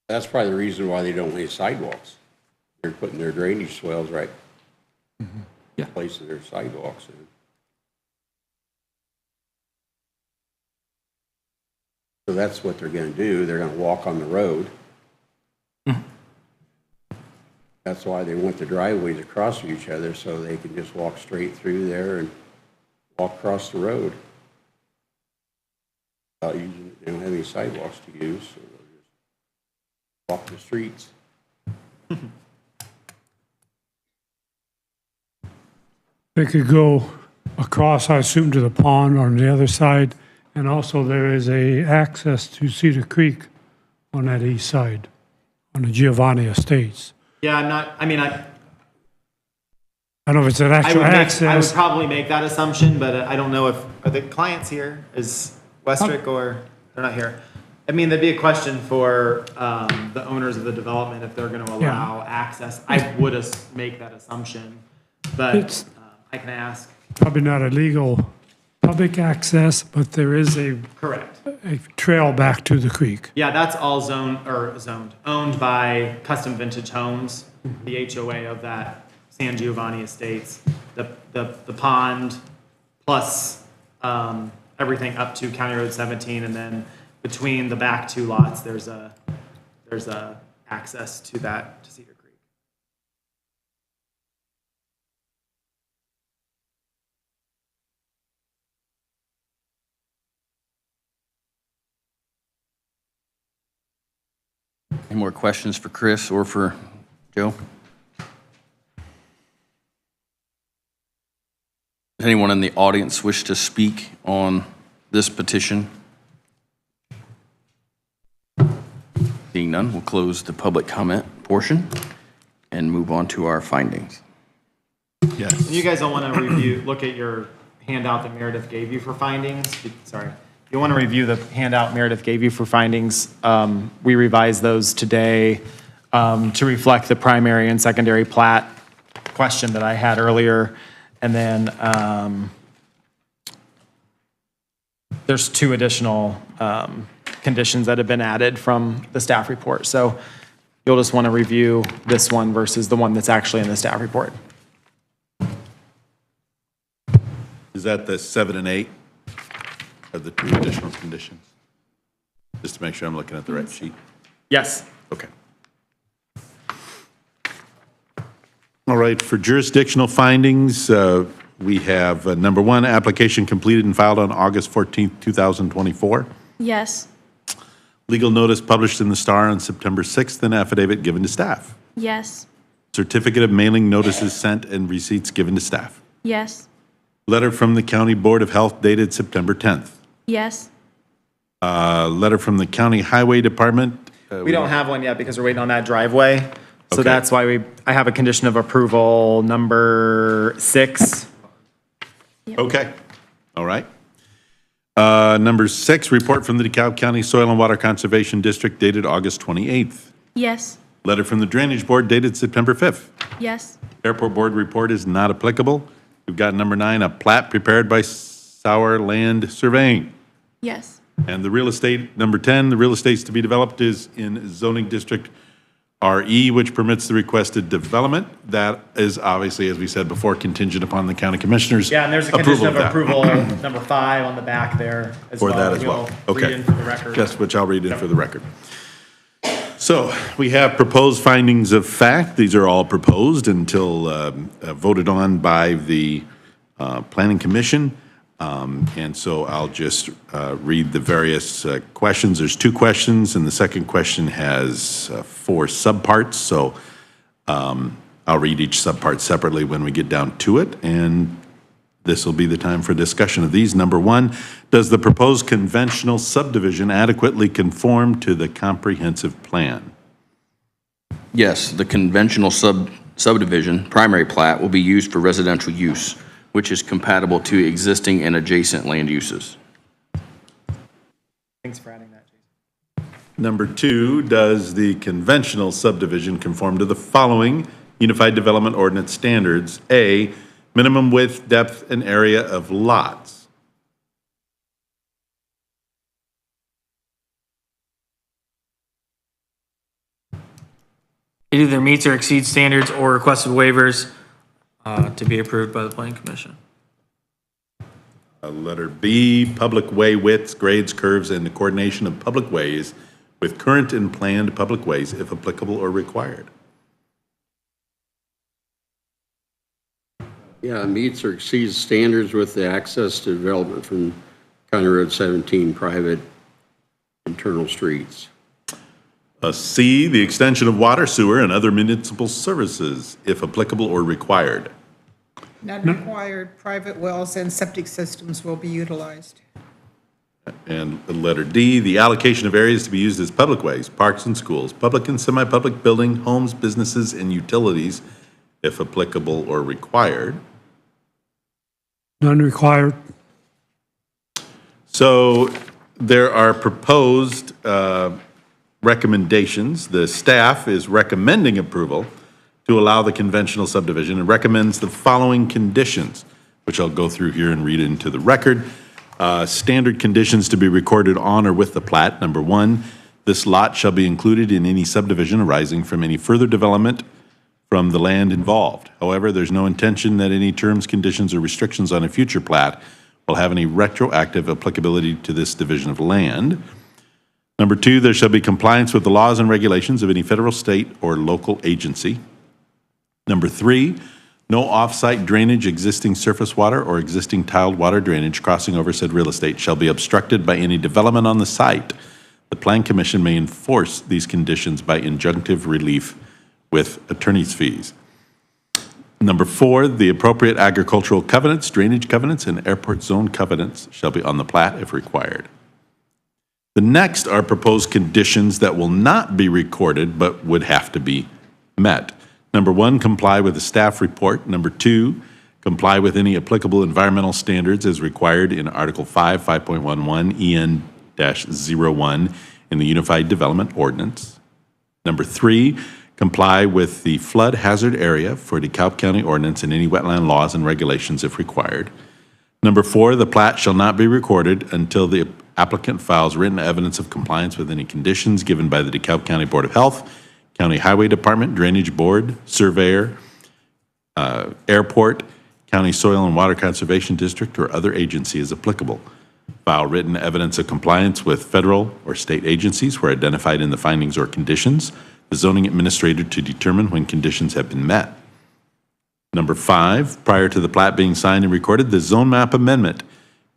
That's probably the reason why they don't lay sidewalks. They're putting their drainage swales right in place of their sidewalks. So that's what they're going to do. They're going to walk on the road. That's why they want the driveways across from each other, so they can just walk straight through there and walk across the road. They don't have any sidewalks to use, so they'll just walk the streets. They could go across, I assume, to the pond on the other side. And also there is a access to Cedar Creek on that east side, on the Giovanni Estates. Yeah, I'm not, I mean, I don't know if it's an I actual would make, I would access. probably make that assumption, but I don't know if, are the clients here? Is Westrick or, they're not here? I mean, there'd be a question for the owners of the development if they're going to allow access. I would make that assumption, but It's I can ask. probably not a legal public access, but there is a Correct. trail back to the creek. Yeah, that's all owned by Custom Vintage Homes, the HOA of that San Giovanni Estates. The pond plus everything up to County Road 17, and then between the back two lots, there's a access to that, to Cedar Creek. Any more questions for Chris or for Joe? Does anyone in the audience wish to speak on this petition? Seeing none, we'll close the public comment portion and move on to our findings. Yes. And you guys don't want to look at your handout that Meredith gave you for findings. Sorry. You want to review the handout Meredith gave you for findings. We revised those today to reflect the primary and secondary plat question that I had earlier. And then there's two additional conditions that have been added from the staff report. So you'll just want to review this one versus the one that's actually in the staff report. Is that the 7 and 8 of the 2 additional conditions? Just to make sure I'm looking at the right sheet. Yes. Okay. All right, for jurisdictional findings, we have number 1, application completed and filed on August 14th, 2024. Yes. Legal notice published in the Star on September 6th and affidavit given to staff. Yes. Certificate of mailing notices sent and receipts given to staff. Yes. Letter from the County Board of Health dated September 10th. Yes. Letter from the County Highway Department. We don't have one yet because we're waiting on that driveway. So Okay. that's why I have a condition of approval number 6. Okay, all right. Number 6, report from the DeKalb County Soil and Water Conservation District dated August 28th. Yes. Letter from the Drainage Board dated September 5th. Yes. Airport Board report is not applicable. We've got number 9, a plat prepared by Sauer Land Surveying. Yes. And the real estate, number 10, the real estates to be developed is in zoning district RE, which permits the requested development. That is obviously, as we said before, contingent upon the county commissioners' Yeah, and there's a condition of that. approval number 5 on the back there as well. For that as well. We'll read Okay. in for the record. Yes, which I'll read in for the record. So we have proposed findings of fact. These are all proposed until voted on by the Planning Commission. And so I'll just read the various questions. There's 2 questions, and the second question has 4 subparts. So I'll read each subpart separately when we get down to it, and this will be the time for discussion of these. Number 1, does the proposed conventional subdivision adequately conform to the comprehensive plan? Yes, the conventional subdivision, primary plat, will be used for residential use, which is compatible to existing and adjacent land uses. Thanks for adding that, Jason. Number 2, does the conventional subdivision conform to the following Unified Development Ordinance standards? A, minimum width, depth, and area of lots. It either meets or exceeds standards or requested waivers to be approved by the planning commission. Letter B, public way widths, grades, curves, and the coordination of public ways with current and planned public ways, if applicable or required. Yeah, meets or exceeds standards with the access to development from County Road 17 private internal streets. C, the extension of water, sewer, and other municipal services, if applicable or required. None required. Private wells and septic systems will be utilized. And letter D, the allocation of areas to be used as public ways, parks and schools, public and semi-public building, homes, businesses, and utilities, if applicable or required. None required. So there are proposed recommendations. The staff is recommending approval to allow the conventional subdivision and recommends the following conditions, which I'll go through here and read into the record. Standard conditions to be recorded on or with the plat. Number one, this lot shall be included in any subdivision arising from any further development from the land involved. However, there's no intention that any terms, conditions, or restrictions on a future plat will have any retroactive applicability to this division of land. Number two, there shall be compliance with the laws and regulations of any federal, state, or local agency. Number three, no off-site drainage, existing surface water, or existing tiled water drainage crossing over said real estate shall be obstructed by any development on the site. The Plan Commission may enforce these conditions by injunctive relief with attorney's fees. Number four, the appropriate agricultural covenants, drainage covenants, and airport zone covenants shall be on the plat if required. The next are proposed conditions that will not be recorded but would have to be met. Number one, comply with the staff report. Number two, comply with any applicable environmental standards as required in Article 5, 5.11 EN-01 in the Unified Development Ordinance. Number three, comply with the flood hazard area for DeKalb County ordinance and any wetland laws and regulations if required. Number four, the plat shall not be recorded until the applicant files written evidence of compliance with any conditions given by the DeKalb County Board of Health, County Highway Department, Drainage Board, Surveyor, Airport, County Soil and Water Conservation District, or other agency as applicable. File written evidence of compliance with federal or state agencies where identified in the findings or conditions. The zoning administrator to determine when conditions have been met. Number five, prior to the plat being signed and recorded, the zone map amendment,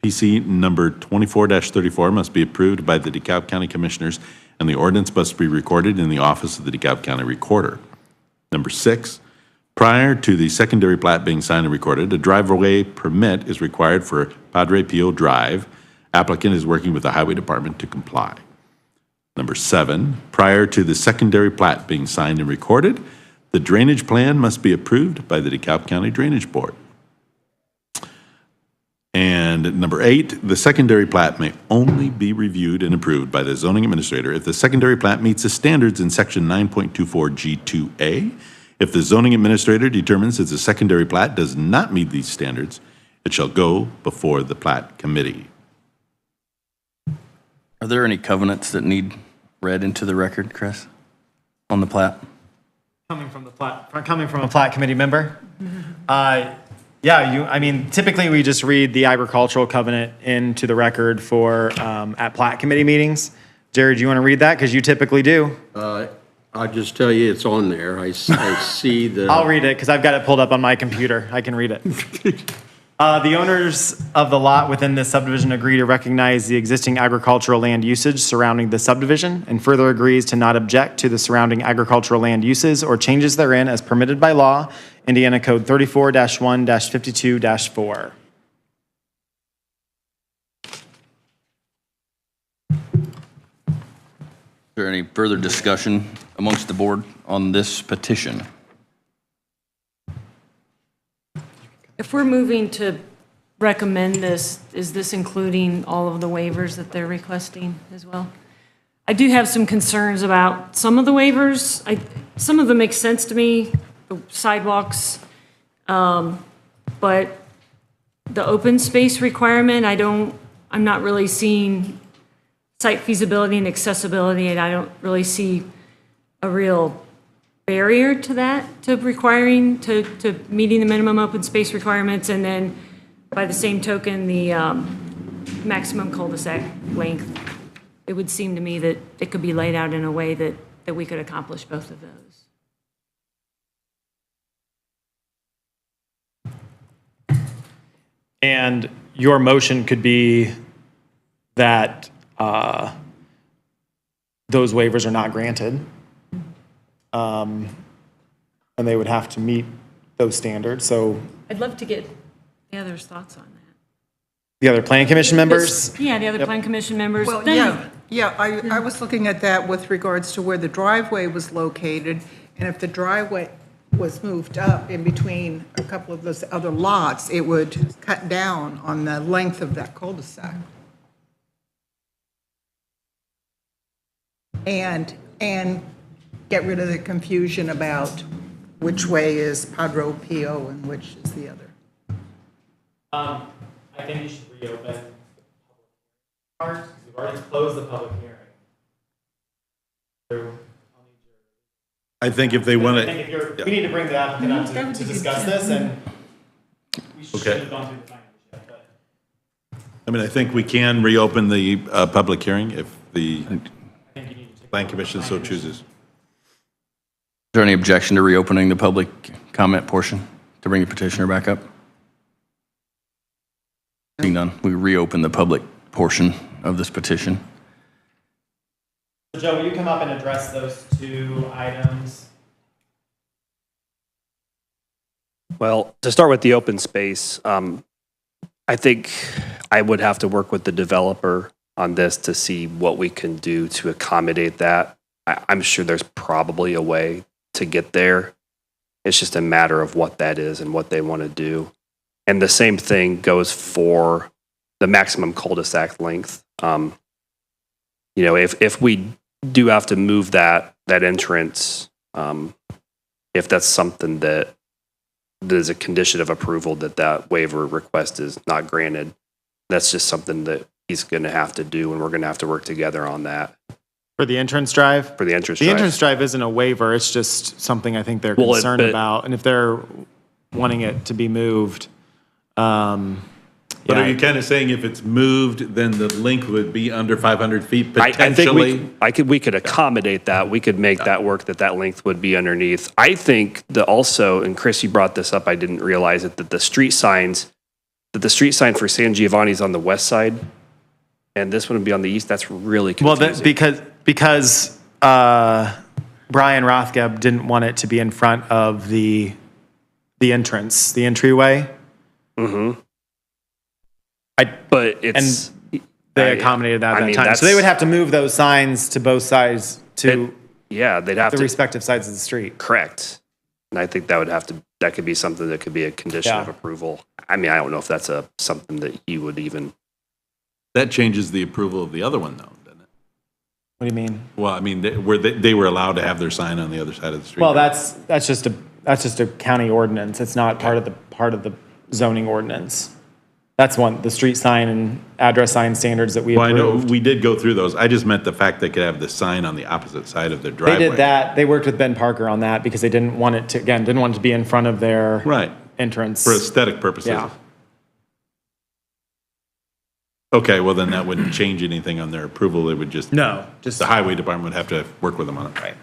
PC number 24-34, must be approved by the DeKalb County Commissioners, and the ordinance must be recorded in the office of the DeKalb County Recorder. Number six, prior to the secondary plat being signed and recorded, a driveway permit is required for Padre Pio Drive. Applicant is working with the Highway Department to comply. Number seven, prior to the secondary plat being signed and recorded, the drainage plan must be approved by the DeKalb County Drainage Board. And number eight, the secondary plat may only be reviewed and approved by the zoning administrator if the secondary plat meets the standards in section 9.24 G2A. If the zoning administrator determines that the secondary plat does not meet these standards, it shall go before the plat committee. Are there any covenants that need read into the record, Chris, on the plat? Coming from a plat committee member? Yeah, I mean, typically we just read the agricultural covenant into the record for, at plat committee meetings. Jerry, do you want to read that? Because you typically do. I'll just tell you, it's on there. I see the. I'll read it because I've got it pulled up on my computer. I can read it. The owners of the lot within this subdivision agree to recognize the existing agricultural land usage surrounding the subdivision and further agrees to not object to the surrounding agricultural land uses or changes therein as permitted by law, Indiana Code 34-1-52-4. Is there any further discussion amongst the board on this petition? If we're moving to recommend this, is this including all of the waivers that they're requesting as well? I do have some concerns about some of the waivers. Some of them make sense to me, the sidewalks, but the open space requirement, I'm not really seeing site feasibility and accessibility, and I don't really see a real barrier to that, to requiring, to meeting the minimum open space requirements, and then by the same token, the maximum cul-de-sac length. It would seem to me that it could be laid out in a way that we could accomplish both of those. And your motion could be that those waivers are not granted. And they would have to meet those standards, so I'd love to get the others' thoughts on that. the other plan commission members, Yeah, the other plan commission members. Well, then- I was looking at that with regards to where the driveway was located, and if the driveway was moved up in between a couple of those other lots, it would cut down on the length of that cul-de-sac. And get rid of the confusion about which way is Padre Pio and which is the other. I think you should reopen the public part, because we've already closed the public hearing. I think if they want I think if you're, we need to bring the applicant up to discuss this, and we should Okay. have gone through the findings yet, but. I mean, I think we can reopen the public hearing if the Plan Commission so chooses. Is there any objection to reopening the public comment portion to bring the petitioner back up? Seeing none, we reopen the public portion of this petition. So Joe, will you come up and address those two items? Well, to start with the open space, I think I would have to work with the developer on this to see what we can do to accommodate that. I'm sure there's probably a way to get there. It's just a matter of what that is and what they want to do. And the same thing goes for the maximum cul-de-sac length. If we do have to move that entrance, if that's something that is a condition of approval that waiver request is not granted, that's just something that he's going to have to do, and we're going to have to work together on that. For the entrance drive? For the entrance The drive. entrance drive isn't a waiver, it's just something I think they're Well, concerned but- about, and if they're wanting it to be moved, But are you kind of saying if it's moved, then the length would be under 500 feet potentially? I think we could accommodate that. We could make that work, that length would be underneath. I think that also, and Chris, you brought this up, I didn't realize it, that the street sign for San Giovanni's on the west side, and this one would be on the east. That's really Well, confusing. because Brian Rothgeb didn't want it to be in front of the entrance, the entryway. Mm-hmm. But it's... They accommodated that I at that mean, time. So they would have to move those signs to both sides to Yeah, they'd have the to... respective sides of the street. Correct. And I think that could be something that could be a condition of Yeah. approval. I mean, I don't know if that's something that he would even... That changes the approval of the other one, though, doesn't it? What do you mean? Well, I mean, they were allowed to have their sign on the other side of the street. Well, that's just a county ordinance. It's not part of the zoning ordinance. That's the street sign and address sign standards that we Well, I know, approved. we did go through those. I just meant the fact they could have the sign on the opposite side of their They driveway. did that. They worked with Ben Parker on that because they didn't want it to be in front of their Right, entrance. for aesthetic purposes. Yeah. Okay, well, then that wouldn't change anything on their approval. It would just, No, the highway department would have to work with them on it. Right.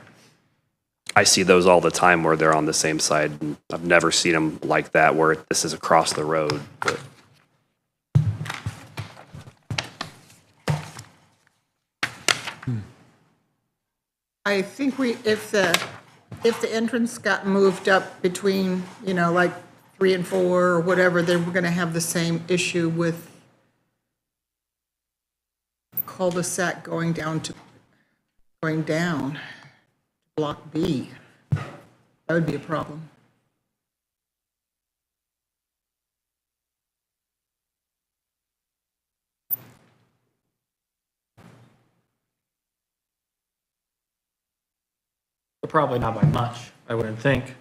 I see those all the time where they're on the same side. And I've never seen them like that where this is across the road. But I think if the entrance got moved up between, like 3 and 4 or whatever, then we're going to have the same issue with cul-de-sac going down Block B. That would be a problem. Probably not by much, I wouldn't think.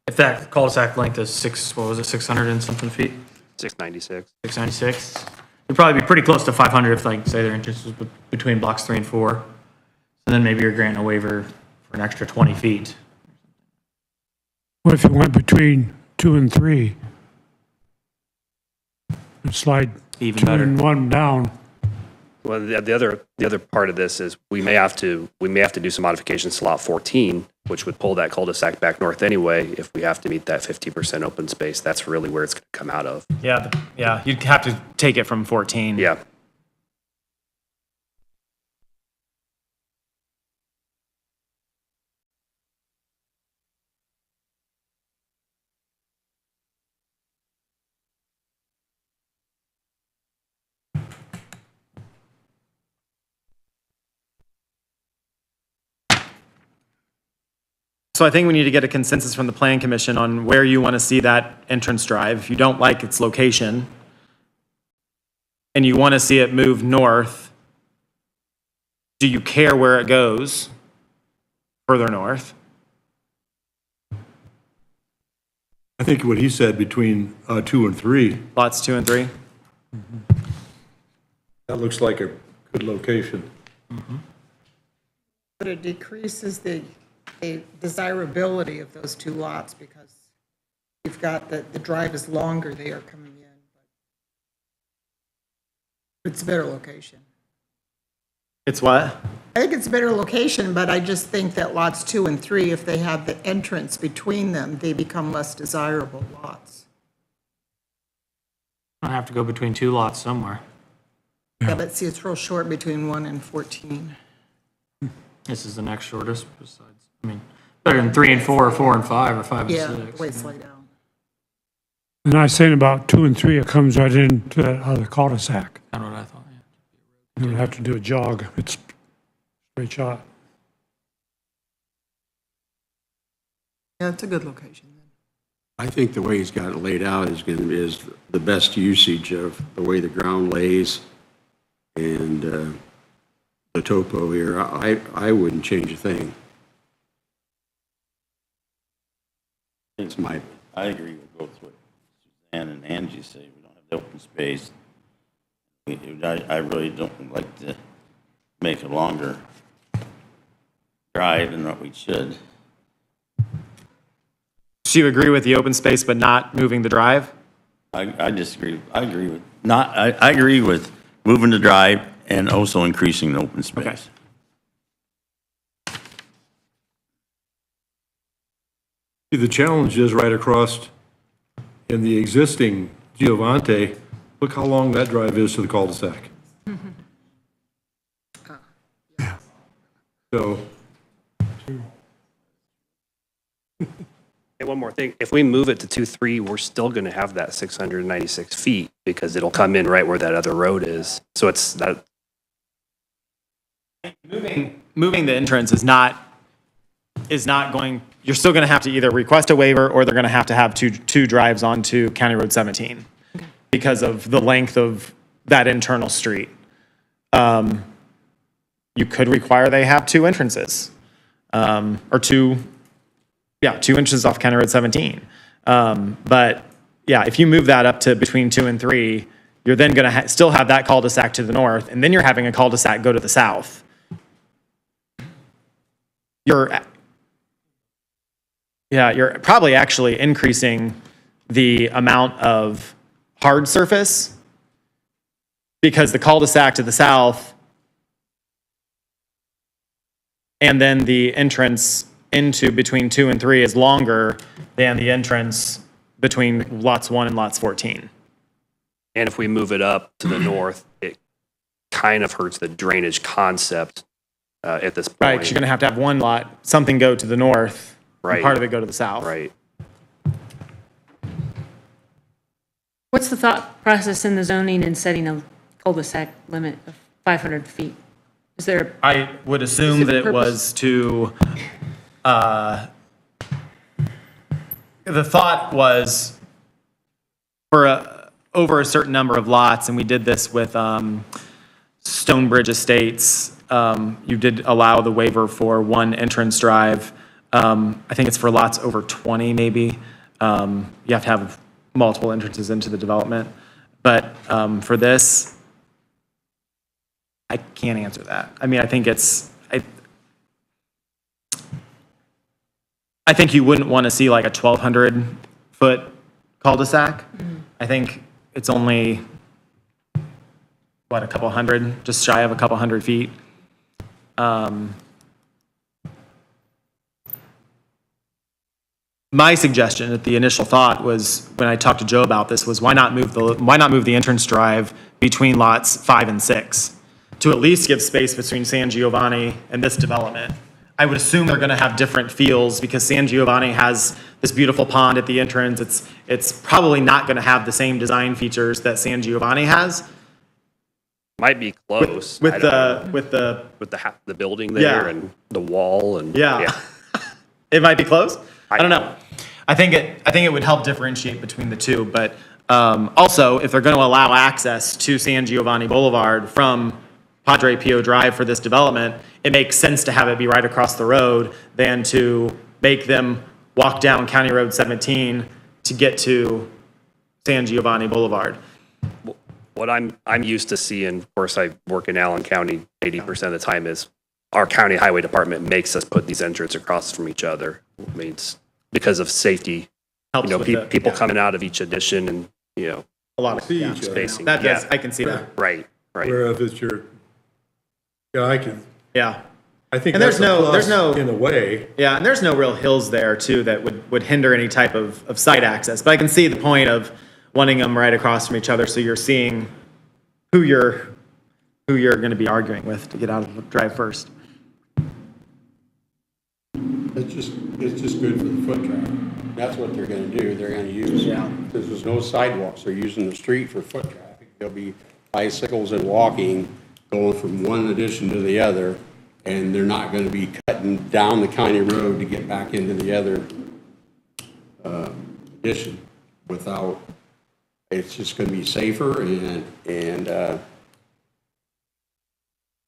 If that cul-de-sac length is 600 and something feet? 696. 696? It'd probably be pretty close to 500 if, like, say their entrance was between blocks 3 and 4. So then maybe you're granting a waiver for an extra 20 feet. What if you went between 2 and 3? And slide Even 2 better. and 1 down. Well, the other part of this is we may have to do some modifications to lot 14, which would pull that cul-de-sac back north anyway if we have to meet that 50% open space. That's really where it's going to come out of. Yeah, you'd have to take it from 14. Yeah. So I think we need to get a consensus from the plan commission on where you want to see that entrance drive. If you don't like its location and you want to see it move north, do you care where it goes further north? I think what he said between 2 and 3, Lots 2 and 3? that looks like a good location. But it decreases the desirability of those two lots because you've got the drive is longer they are coming in. But it's a better location. It's what? I think it's a better location, but I just think that lots 2 and 3, if they have the entrance between them, they become less desirable lots. I have to go between 2 lots somewhere. Yeah, but see, it's real short between 1 and 14. This is the next shortest besides, I mean, better than 3 and 4 or 4 and 5 or 5 and 6. Yeah, the way it's laid out. And I was saying about 2 and 3, it comes right into that other cul-de-sac. That's what I thought, yeah. You don't have to do a jog. It's straight shot. Yeah, it's a good location. I think the way he's got it laid out is the best usage of the way the ground lays and the topo here. I wouldn't change a thing. It's my, I agree with both what Suzanne and Angie say. We don't have the open space. I really don't like to make a longer drive than what we should. So you agree with the open space but not moving the drive? I disagree. I agree with not. I agree with moving the drive and also increasing the open space. See, the challenge is right across in the existing Giovante, look how long that drive is to the cul-de-sac. So, And one more thing, if we move it to 2-3, we're still going to have that 696 feet because it'll come in right where that other road is. So it's that. Moving the entrance is not going, you're still going to have to either request a waiver or they're going to have two drives onto County Road 17 because of the length of that internal street. You could require they have 2 entrances or 2 inches off County Road 17. But yeah, if you move that up to between 2 and 3, you're then going to still have that cul-de-sac to the north, and then you're having a cul-de-sac go to the south. You're probably actually increasing the amount of hard surface because the cul-de-sac to the south and then the entrance into between 2 and 3 is longer than the entrance between lots 1 and lots 14. And if we move it up to the north, it kind of hurts the drainage concept at this point. Right, 'cause you're going to have one lot, something go to the north, Right. and part of it go to the south. Right. What's the thought process in the zoning and setting a cul-de-sac limit of 500 feet? Is there, I would assume that it was to, the thought was for over a certain number of lots, and we did this with Stonebridge Estates, you did allow the waiver for one entrance drive. I think it's for lots over 20 maybe. You have to have multiple entrances into the development. But for this, I can't answer that. I mean, I think I think you wouldn't want to see like a 1,200-foot cul-de-sac. I think it's only, what, a couple hundred, just shy of a couple hundred feet. My suggestion at the initial thought was, when I talked to Joe about this, was why not move the entrance drive between lots 5 and 6 to at least give space between San Giovanni and this development. I would assume they're going to have different feels because San Giovanni has this beautiful pond at the entrance. It's probably not going to have the same design features that San Giovanni has. Might be close. With the building there Yeah. and the wall and Yeah. It might be close. I don't know. I think it would help differentiate between the two, but also, if they're going to allow access to San Giovanni Boulevard from Padre Pio Drive for this development, it makes sense to have it be right across the road than to make them walk down County Road 17 to get to San Giovanni Boulevard. What I'm used to seeing, of course, I work in Allen County 80% of the time, is our county highway department makes us put these entrances across from each other. I mean, it's because of safety. Helps with it, people yeah. coming out of each addition and, A lot of See each other. spacing. That does, Yeah. I can see that. Right. Where if it's your, yeah, Yeah. I think And that's there's a no- there's plus no- in a way. Yeah, and there's no real hills there too that would hinder any type of site access. But I can see the point of wanting them right across from each other so you're seeing who you're going to be arguing with to get out of the drive first. It's just good for the foot traffic. That's what they're gonna do. They're gonna use, because there's no sidewalks. They're using the street for foot traffic. There'll be bicycles and walking going from one addition to the other, and they're not gonna be cutting down the county road to get back into the other addition without, it's just gonna be safer and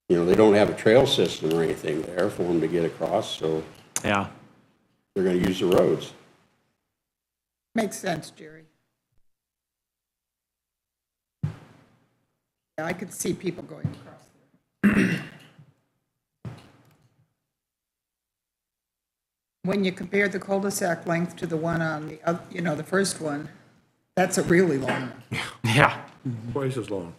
they don't have a trail system or anything there for them to get across, so Yeah. they're gonna use the roads. Makes sense, Jerry. Yeah, I could see people going across there. When you compare the cul-de-sac length to the one on the, the first one, that's a really long one. Yeah. Twice as long.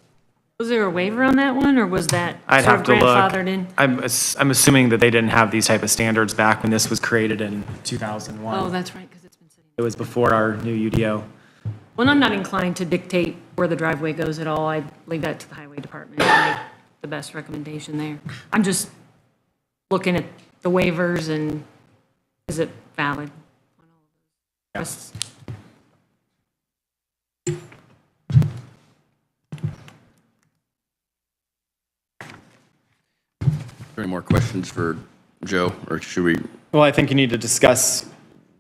Was there a waiver on that one, or was that I'd sort have of to look. grandfathered in? I'm assuming that they didn't have these type of standards back when this was created in 2001. Oh, that's right, because it's been sitting. It was before our new UDO. Well, I'm not inclined to dictate where the driveway goes at all. I'd leave that to the highway department to make the best recommendation there. I'm just looking at the waivers and is it valid? Yes. Any more questions for Joe, or should we? Well, I think you need to discuss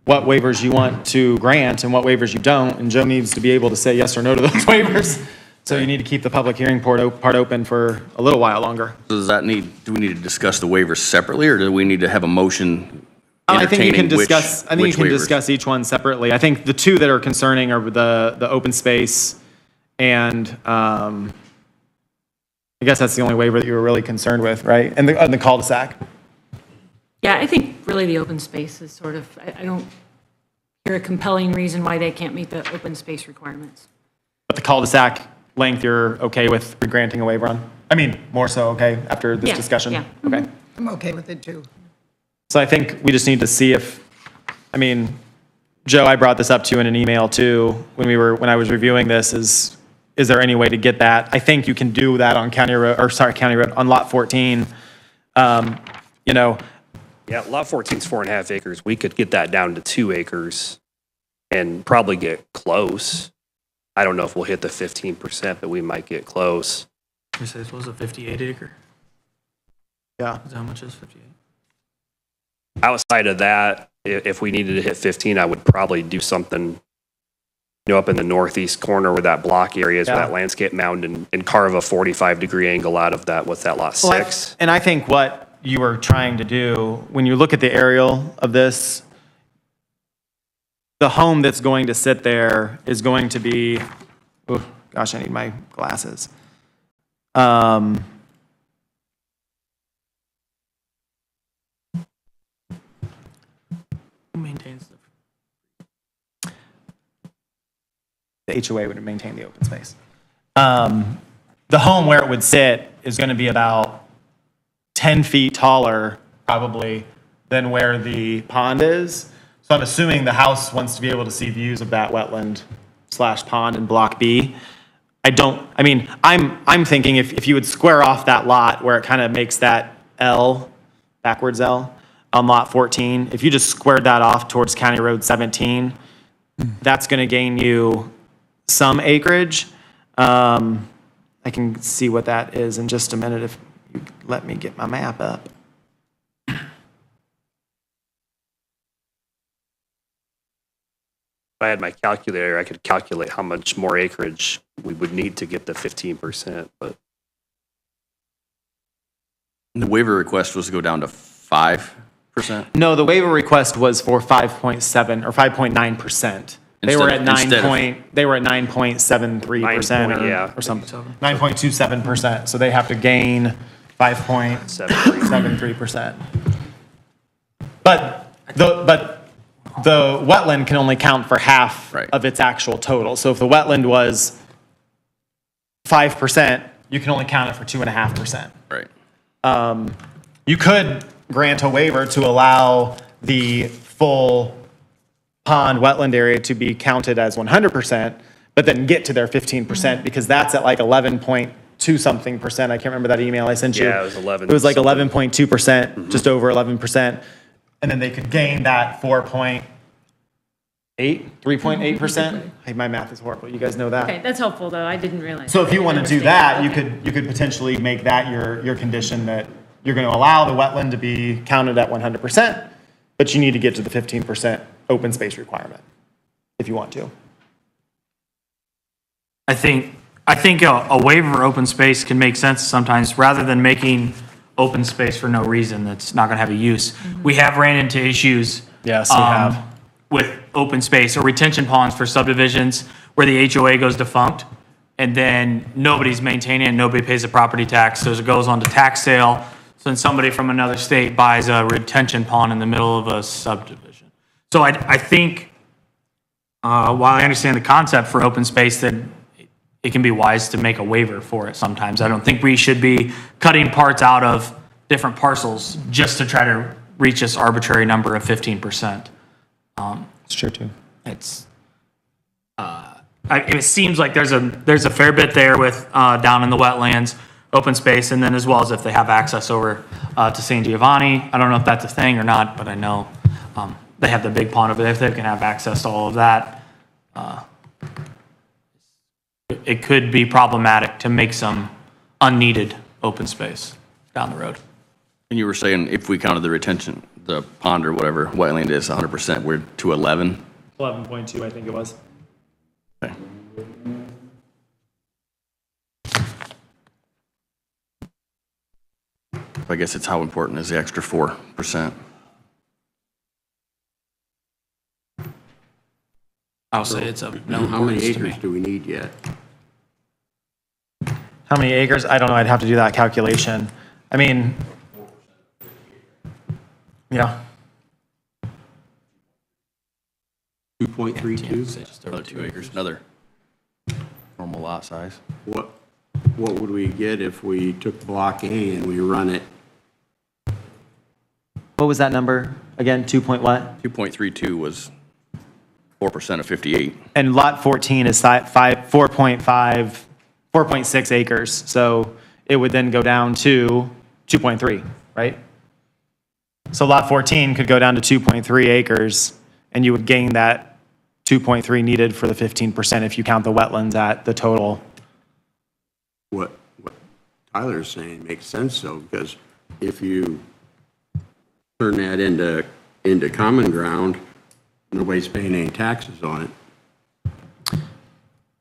what waivers you want to grant and what waivers you don't, and Joe needs to be able to say yes or no to those waivers. So you need to keep the public hearing part open for a little while longer. Do we need to discuss the waivers separately, or do we need to have a motion I think you can entertaining discuss, I think you which can waivers? discuss each one separately. I think the two that are concerning are the open space and, I guess that's the only waiver that you were really concerned with, right? And the cul-de-sac. Yeah, I think really the open space is sort of, I don't hear a compelling reason why they can't meet the open space requirements. But the cul-de-sac length, you're okay with granting a waiver on? I mean, more so, okay, after this Yeah, discussion? yeah. Okay. I'm okay with it, too. So I think we just need to see if, I mean, Joe, I brought this up to you in an email too, when I was reviewing this, is there any way to get that? I think you can do that on County Road, on Lot 14. Yeah, lot 14 is 4.5 acres. We could get that down to 2 acres and probably get close. I don't know if we'll hit the 15%, but we might get close. You say this was a 58 acre? Yeah. Is that how much is 58? Outside of that, if we needed to hit 15, I would probably do something, up in the northeast corner where that block area is, Yeah. where that landscape mound, and carve a 45-degree angle out of that. What's that, lot 6? And I think what you were trying to do, when you look at the aerial of this, the home that's going to sit there is going to be, oh, gosh, I need my glasses. Who maintains The HOA would maintain the open space. The home where it would sit is going to be about 10 feet taller, probably, than where the pond is. So I'm assuming the house wants to be able to see views of that wetland / pond in Block B. I'm thinking if you would square off that lot where it kind of makes that L, backwards L, on Lot 14, if you just squared that off towards County Road 17, that's going to gain you some acreage. I can see what that is in just a minute if you let me get my map up. I had my calculator, I could calculate how much more acreage we would need to get the 15%, but The waiver request was to go down to 5%? No, the waiver request was for 5.7 or 5.9%. They were at Instead of- they were at 9.73% 9 yeah. or something. 9.27%. So they have to gain 5.73%. But the wetland can only count for half Right. of its actual total. So if the wetland was 5%, you can only count it for 2.5%. Right. You could grant a waiver to allow the full pond wetland area to be counted as 100%, but then get to their 15% because that's at like 11.2 something percent. I can't remember that email I sent you. Yeah, it was 11 It was like something. 11.2%, just over 11%. And then they could gain that 3.8%. Hey, my math is horrible. You guys know that. Okay, that's helpful, though. I didn't realize. So if you I want to didn't do that, understand. you could potentially make that your condition that you're going to allow the wetland to be counted at 100%, but you need to get to the 15% open space requirement if you want to. I think a waiver open space can make sense sometimes, rather than making open space for no reason that's not gonna have a use. We have ran into issues. Yes, we have. With open space or retention ponds for subdivisions where the HOA goes defunct and then nobody's maintaining it, nobody pays the property tax, so it goes on to tax sale. So then somebody from another state buys a retention pond in the middle of a subdivision. So I think, while I understand the concept for open space, that it can be wise to make a waiver for it sometimes. I don't think we should be cutting parts out of different parcels just to try to reach this arbitrary number of 15%. It's true too. It seems like there's a fair bit there with down in the wetlands, open space, and then as well as if they have access over to San Giovanni. I don't know if that's a thing or not, but I know they have the big pond over there. If they can have access to all of that, it could be problematic to make some unneeded open space down the road. And you were saying if we counted the retention, the pond or whatever, wetland is 100%, we're to 11? 11.2, I think it was. Okay. I guess it's how important is the extra 4%? I'll say it's of no How many importance to me. acres do we need yet? How many acres? I don't know. I'd have to do that calculation. I mean, yeah. 2.32? Just over 2 acres, another normal lot size. What would we get if we took Block A and we run it? What was that number again? 2 point what? 2.32 was 4% of 58. And lot 14 is 4.6 acres. So it would then go down to 2.3, right? So lot 14 could go down to 2.3 acres and you would gain that 2.3 needed for the 15% if you count the wetlands at the total. What Tyler's saying makes sense though, because if you turn that into common ground, nobody's paying any taxes on it.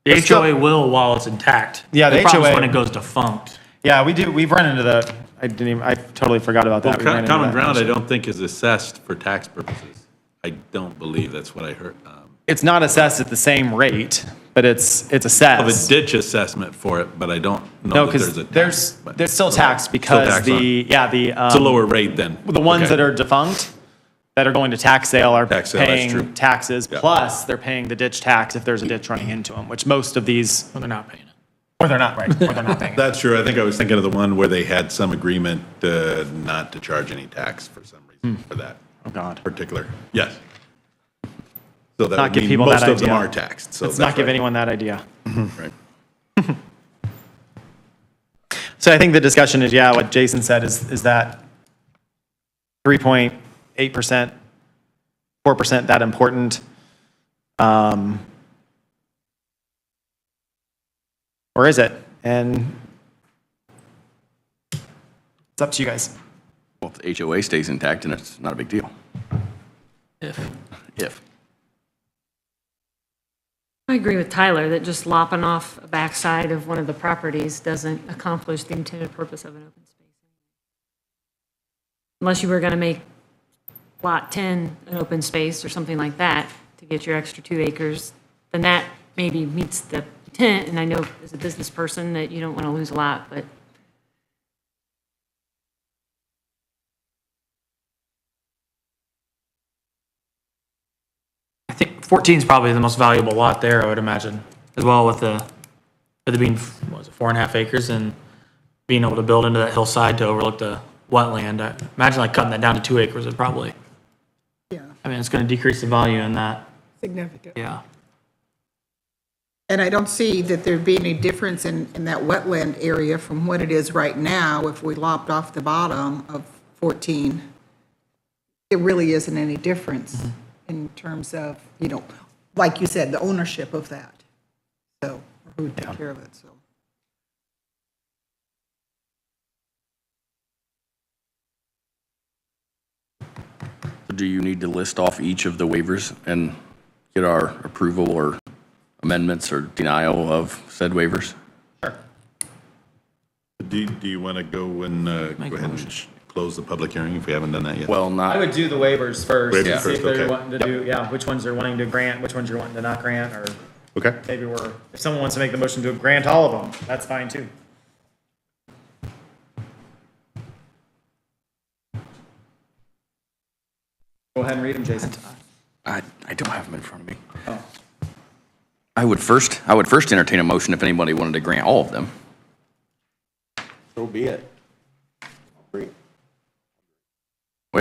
The HOA will while it's intact. Yeah, the problem is HOA when it goes defunct. Yeah, we've run into I totally forgot about that. We ran into Common that. ground, I don't think is assessed for tax purposes. I don't believe that's what I heard. It's not assessed at the same rate, but it's Of a assessed. ditch assessment for it, but I don't No, know that because there's a tax. but- there's still tax because tax on it. It's a lower rate then. the ones Okay. that are defunct, that are going to tax sale are Tax sale, that's true. paying taxes, Yeah. plus they're paying the ditch tax if there's a ditch running into them, which most of these, Well, they're not paying it. or they're not, right, or they're not paying it. That's true. I think I was thinking of the one where they had some agreement not to charge any tax for some reason for that Oh, God. particular. Yes. So that Not would give mean people most that of them idea. are taxed. So Let's that's not give right. anyone that idea. Right. So I think the discussion is, yeah, what Jason said is that 3.8%, 4% that important? Or is it? And it's up to you guys. Well, if the HOA stays intact, and it's not a big deal. If. If. agree with Tyler that just lopping off a backside of one of the properties doesn't accomplish the intended purpose of an open space. Unless you were going to make Lot 10 an open space or something like that to get your extra 2 acres, then that maybe meets the intent. And I know as a business person that you don't want to lose a lot, but I think 14 is probably the most valuable lot there, I would imagine, as well with it being, what was it, 4.5 acres and being able to build into that hillside to overlook the wetland. I imagine like cutting that down to 2 acres would probably, Yeah, I mean, it's going to decrease the value in that. significant. Yeah. And I don't see that there'd be any difference in that wetland area from what it is right now if we lopped off the bottom of 14. It really isn't any difference in terms of, like you said, the ownership of that. So, or who would take care of it, so. Do you need to list off each of the waivers and get our approval or amendments or denial of said waivers? Do you want to go and go ahead and close the public hearing if we haven't done that yet? Well, I not, would do the waivers first, Waivers and see if first, they're okay. wanting to do, which ones they're wanting to grant, which ones you're wanting to not grant, or Okay. maybe if someone wants to make the motion to grant all of them, that's fine too. Go ahead and read them, Jason. I don't have them in front of me. Oh. I would first entertain a motion if anybody wanted to grant all of them. So be it. We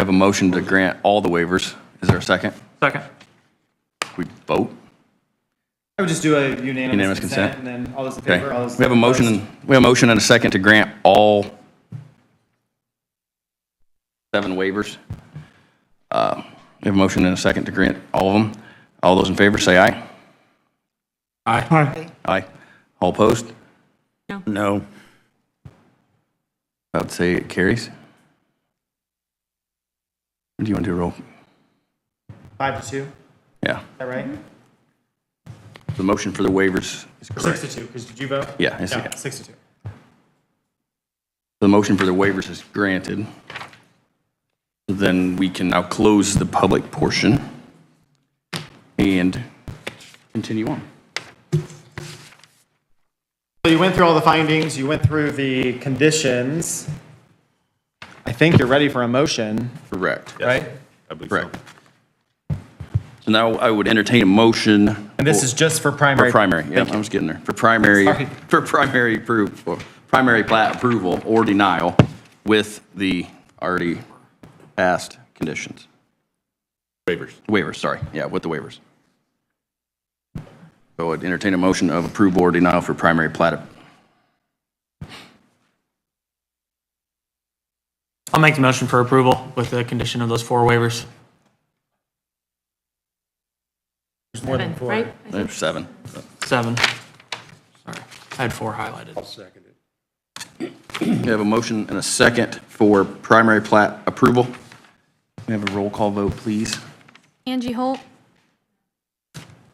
have a motion to grant all the waivers. Is there a second? Second. We vote? I would just do a Unanimous unanimous consent? consent, and then all those in Okay. favor, all those. We have a motion and a second to grant all 7 waivers. We have a motion and a second to grant all of them. All those in favor, say aye. Aye. Aye. All opposed? No. I would say it carries. Do you want to do a roll? 5-2, is Yeah. that right? The motion for the waivers is Or correct. 6-2, because did you vote? Yeah, it's- Yeah, 6-2. The motion for the waivers is granted. Then we can now close the public portion and continue on. So you went through all the findings, you went through the conditions. I think you're ready for a motion, Correct. right? I believe so. Correct. So now I would entertain a motion. And this is just for For primary. primary, yeah, I was getting there. For primary, Sorry. primary plat approval or denial with the already passed conditions. Waivers. Waivers, sorry, yeah, with the waivers. So I'd entertain a motion of approval or denial for primary plat. I'll make the motion for approval with the condition of those 4 waivers. There's more than 7, 4. right? I think. 7. 7. Sorry, I had 4 highlighted. We have a motion and a second for primary plat approval. We have a roll call vote, please. Angie Holt.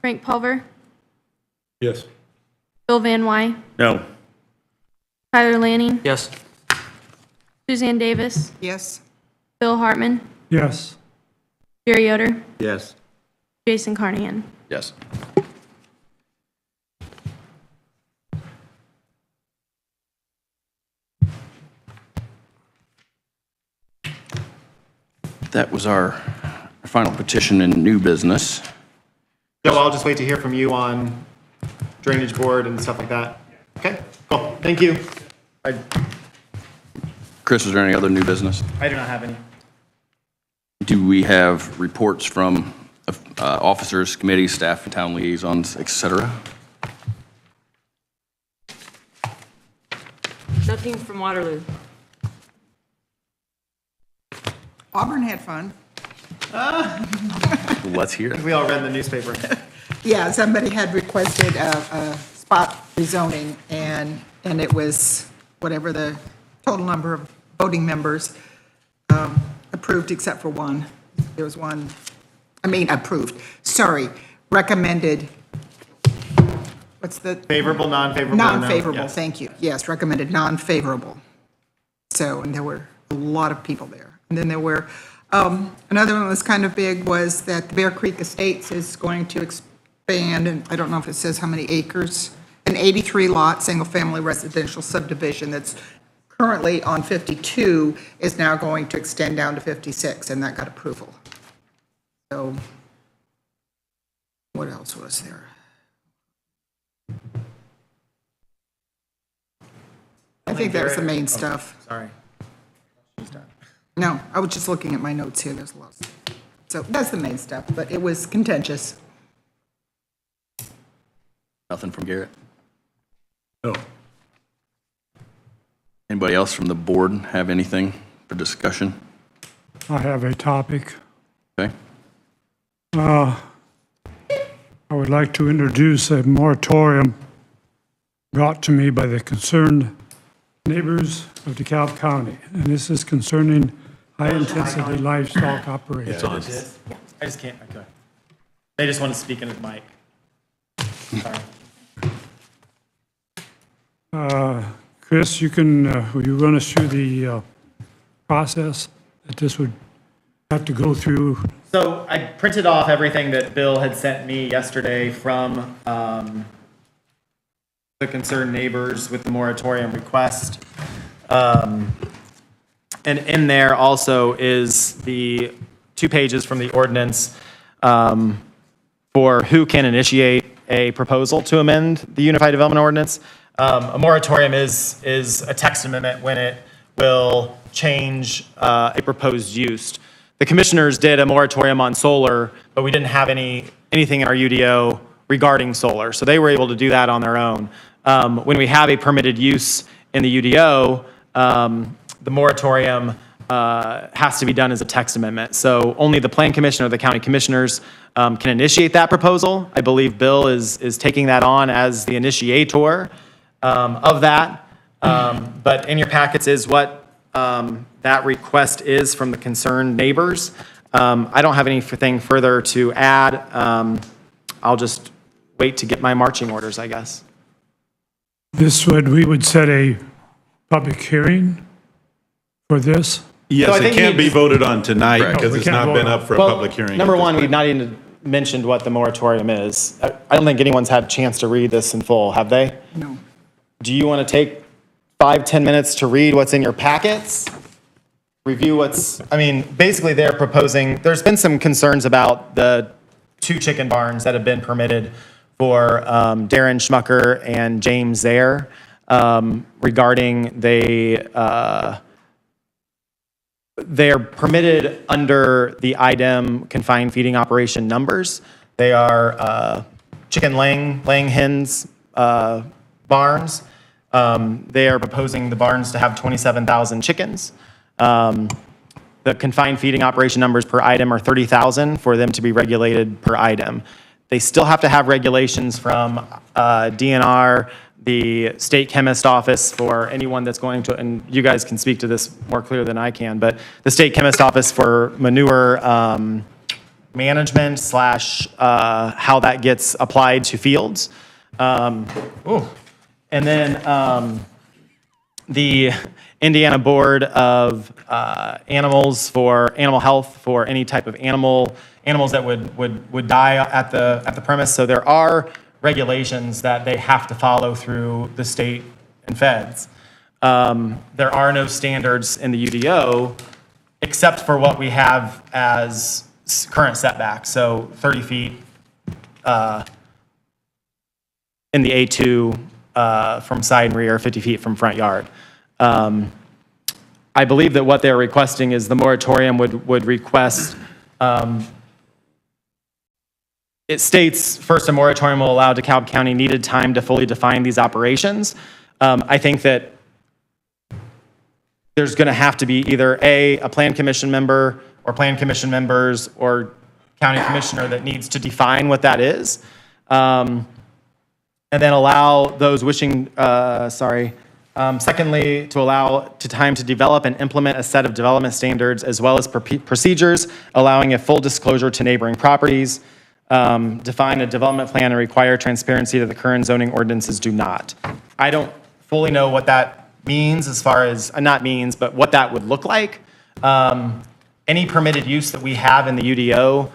Frank Pulver. Yes. Bill Van Wy. No. Tyler Lanning. Yes. Suzanne Davis. Yes, Bill Hartman. Yes. Jerry Yoder. Yes. Jason Carnahan. Yes. That was our final petition in new business. So I'll just wait to hear from you on drainage board and stuff like that. Okay, cool, thank you. Chris, is there any other new business? I do not have any. Do we have reports from officers, committees, staff, and town liaisons, et cetera? Nothing from Waterloo. Auburn had fun. Let's hear it. We all read the newspaper. Yeah, somebody had requested a spot rezoning, and it was whatever the total number of voting members approved except for one. There was one, approved, sorry, recommended what's the? Favorable, non-favorable, or no? Non-favorable, Yes. thank you. Yes, recommended non-favorable. So, and there were a lot of people there. And then there were, another one that was kind of big was that the Bear Creek Estates is going to expand, and I don't know if it says how many acres, an 83-lot, single-family residential subdivision that's currently on 52 is now going to extend down to 56, and that got approval. So, what else was there? I think that was the main stuff. Sorry. She's done. No, I was just looking at my notes here, there's a lot. So that's the main stuff, but it was contentious. Nothing from Garrett? No. Anybody else from the board have anything for discussion? I have a topic. Okay. I would like to introduce a moratorium brought to me by the concerned neighbors of DeKalb County, and this is concerning high-intensity livestock operations. I just can't, okay. They just want to speak into the mic. Sorry. Chris, will you run us through the process that this would have to go through? So I printed off everything that Bill had sent me yesterday from the concerned neighbors with the moratorium request. And in there also is the 2 pages from the ordinance for who can initiate a proposal to amend the Unified Development Ordinance. A moratorium is a text amendment when it will change a proposed use. The commissioners did a moratorium on solar, but we didn't have anything in our UDO regarding solar, so they were able to do that on their own. When we have a permitted use in the UDO, the moratorium has to be done as a text amendment. So only the plan commission or the county commissioners can initiate that proposal. I believe Bill is taking that on as the initiator of that. But in your packets is what that request is from the concerned neighbors. I don't have anything further to add. I'll just wait to get my marching orders, I guess. We would set a public hearing for this? So Yes, I it think can't we- be voted on tonight Right. because we it's can't not vote been on up for a Well, public hearing. Number at this one, point. we've not even mentioned what the moratorium is. I don't think anyone's had a chance to read this in full, have they? No. Do you want to take 5-10 minutes to read what's in your packets? Review basically they're proposing, there's been some concerns about the 2 chicken barns that have been permitted for Darren Schmucker and James Zaire regarding they're permitted under the IDEM confined feeding operation numbers. They are chicken laying hens barns. They are proposing the barns to have 27,000 chickens. The confined feeding operation numbers per item are 30,000 for them to be regulated per item. They still have to have regulations from DNR, the state chemist office for anyone that's going to, and you guys can speak to this more clear than I can, but the state chemist office for manure management / how that gets applied to fields. And then the Indiana Board of Animals for animal health for any type of animals that would die at the premise. So there are regulations that they have to follow through the state and feds. There are no standards in the UDO except for what we have as current setbacks. So 30 feet in the A2 from side and rear, 50 feet from front yard. I believe that what they're requesting is the moratorium would request, it states, first, a moratorium will allow DeKalb County needed time to fully define these operations. I think that there's going to have to be either a plan commission member or plan commission members or county commissioner that needs to define what that is. And then allow those wishing, secondly, to allow time to develop and implement a set of development standards as well as procedures, allowing a full disclosure to neighboring properties. define a development plan and require transparency that the current zoning ordinances do not. I don't fully know what that means as far as, not means, but what that would look like. Any permitted use that we have in the UDO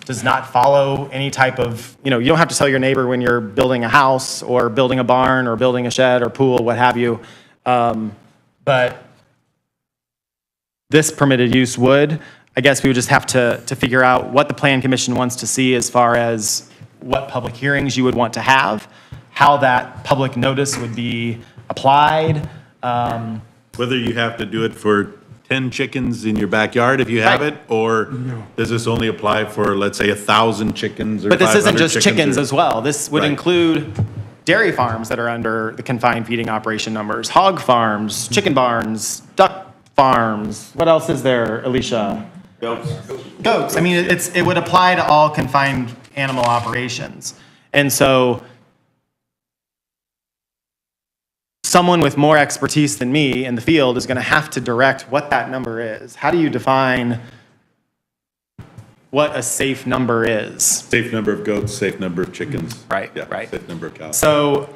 does not follow any type of, you don't have to tell your neighbor when you're building a house or building a barn or building a shed or pool, what have you. But this permitted use would. I guess we would just have to figure out what the Plan Commission wants to see as far as what public hearings you would want to have, how that public notice would be applied. Whether you have to do it for 10 chickens in your backyard if you have Right. it, or does this only apply for, let's say, 1,000 chickens or 500 But this isn't just chickens or- as well. This would Right. include dairy farms that are under the confined feeding operation numbers, hog farms, chicken barns, duck farms. What else is there, Alicia? Goats. I mean, it would apply to all confined animal operations. And so someone with more expertise than me in the field is going to have to direct what that number is. How do you define what a safe number is? Safe number of goats, safe number of chickens. Right, Yeah, right. safe number of cows. So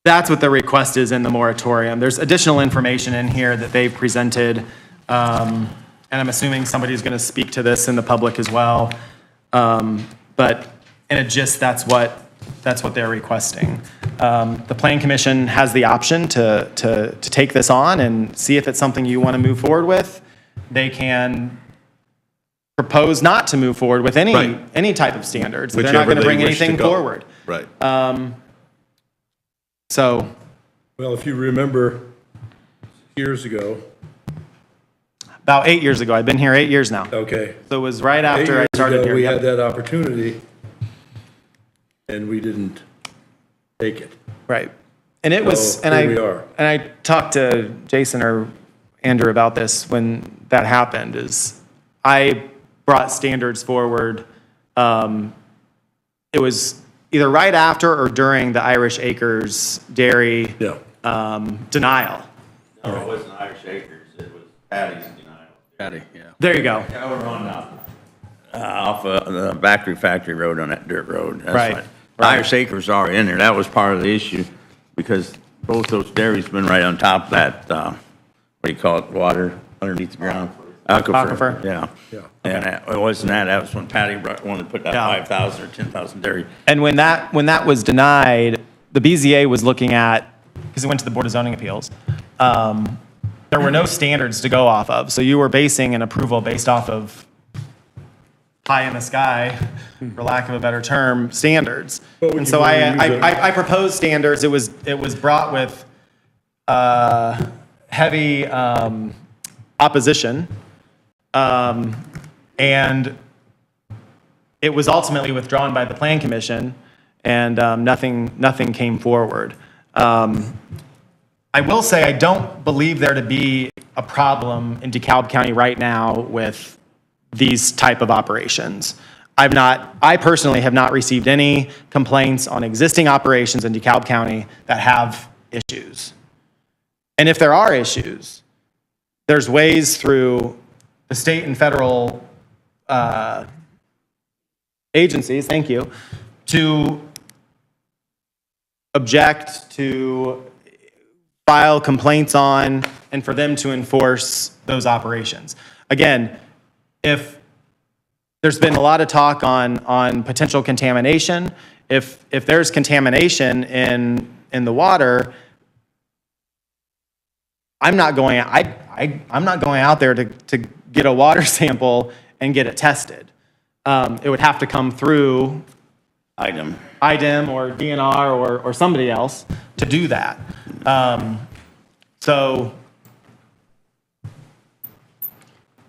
that's what the request is in the moratorium. There's additional information in here that they presented, and I'm assuming somebody's going to speak to this in the public as well. But in a gist, that's what they're requesting. The Plan Commission has the option to take this on and see if it's something you want to move forward with. They can propose not to move forward with Right. any type of standards. They're not Whichever going to they bring wish to anything go. forward. Right. So, Well, if you remember years ago, about 8 years ago, I've been here 8 years now. okay. So it was right 8 after I years started ago, here. we Yep. had that opportunity, and we didn't take it. Right. And it was, So, and here we are. I talked to Jason or Andrew about this when that happened, is I brought standards forward. It was either right after or during the Irish Acres dairy Yeah. denial. No, it wasn't Irish Acres, it was Patty's denial. Patty, yeah. There you go. Yeah, we're on off of the Factory Road on that dirt road. That's Right, right. right. Irish Acres are in there. That was part of the issue because both those dairies been right on top of that, what do you call it, water underneath the ground? Aquifer. Yeah. Yeah. And it wasn't that. That was when Patty wanted to put that Yeah. 5,000 or 10,000 dairy. And when that was denied, the BZA was looking at, because it went to the Board of Zoning Appeals, there were no standards to go off of. So you were basing an approval based off of pie in the sky, for lack of a better term, standards. But would And you so wanna use it- I proposed standards. It was brought with heavy opposition. And it was ultimately withdrawn by the Plan Commission, and nothing came forward. I will say I don't believe there to be a problem in DeKalb County right now with these type of operations. I personally have not received any complaints on existing operations in DeKalb County that have issues. And if there are issues, there's ways through the state and federal agencies, thank you, to object, to file complaints on, and for them to enforce those operations. Again, if there's been a lot of talk on potential contamination, if there's contamination in the water, I'm not going out there to get a water sample and get it tested. It would have to come through IDEM. or DNR or somebody else to do that. So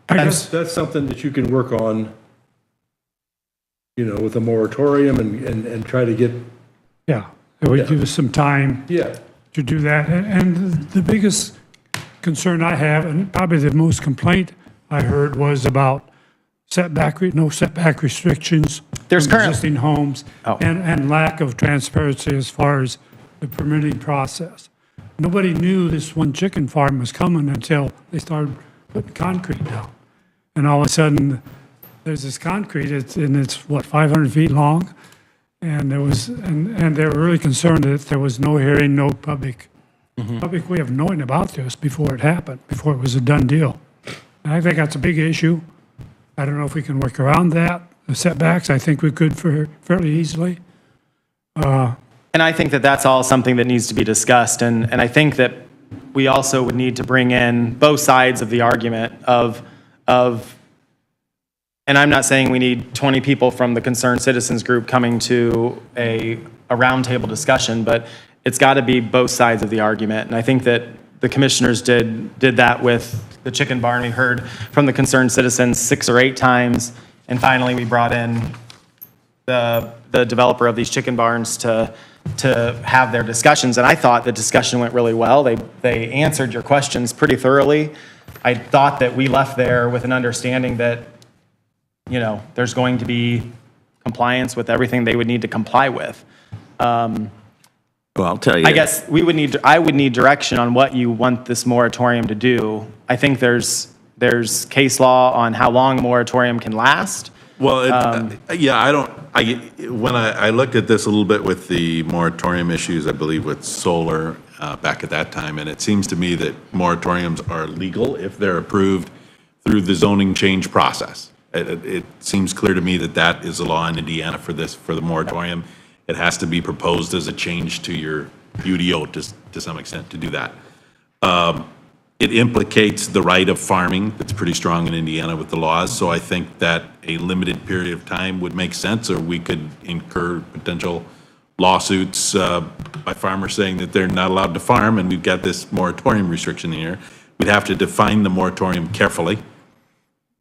I guess that's something that you can work on, with a moratorium and try to get, Yeah, it would give us some time yeah. to do that. And the biggest concern I have, and probably the most complaint I heard, was about no setback restrictions. There's on current- existing homes, Oh. and lack of transparency as far as the permitting process. Nobody knew this one chicken farm was coming until they started putting concrete down. And all of a sudden, there's this concrete, it's what, 500 feet long? And there was, and they were really concerned that there was no hearing, no public way of knowing about this before it happened, before it was a done deal. And I think that's a big issue. I don't know if we can work around that. The setbacks, I think we could fairly easily. And I think that that's all something that needs to be discussed. And I think that we also would need to bring in both sides of the argument of, and I'm not saying we need 20 people from the Concerned Citizens Group coming to a roundtable discussion, but it's got to be both sides of the argument. And I think that the commissioners did that with the chicken barn. We heard from the Concerned Citizens 6 or 8 times. And finally, we brought in the developer of these chicken barns to have their discussions. And I thought the discussion went really well. They answered your questions pretty thoroughly. I thought that we left there with an understanding that, you know, there's going to be compliance with everything they would need to comply with. Well, I'll tell you. I guess I would need direction on what you want this moratorium to do. I think there's case law on how long a moratorium can last. Well, when I looked at this a little bit with the moratorium issues, I believe with solar back at that time, and it seems to me that moratoriums are legal if they're approved through the zoning change process. It seems clear to me that that is the law in Indiana for the moratorium. It has to be proposed as a change to your UDO to some extent to do that. It implicates the right of farming that's pretty strong in Indiana with the laws, so I think that a limited period of time would make sense, or we could incur potential lawsuits by farmers saying that they're not allowed to farm, and we've got this moratorium restriction here. We'd have to define the moratorium carefully,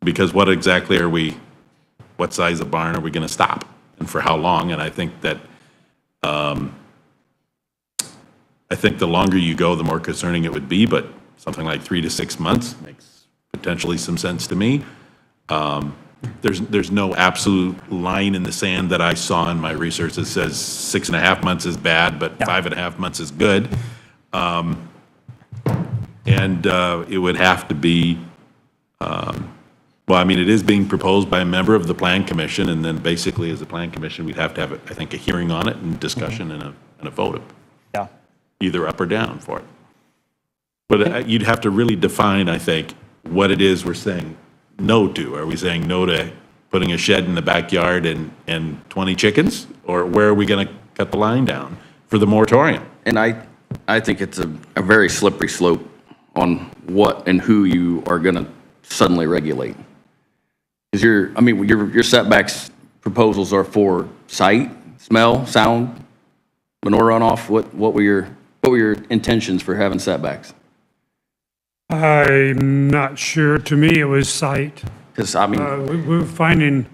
because what size of barn are we going to stop, and for how long? And I think that the longer you go, the more concerning it would be, but something like 3 to 6 months makes potentially some sense to me. There's no absolute line in the sand that I saw in my research that says 6.5 months is bad, but 5.5 months is good. It would have to be, it is being proposed by a member of the Plan Commission, and then basically as a Plan Commission, we'd have to have, I think, a hearing on it and discussion and a vote, either up or down for it. But you'd have to really define, I think, what it is we're saying no to. Are we saying no to putting a shed in the backyard and 20 chickens? Or where are we going to cut the line down for the moratorium? And I think it's a very slippery slope on what and who you are going to suddenly regulate. Because your setbacks proposals are for sight, smell, sound, manure runoff. What were your intentions for having setbacks? I'm not sure. To me, it was sight. Because we're finding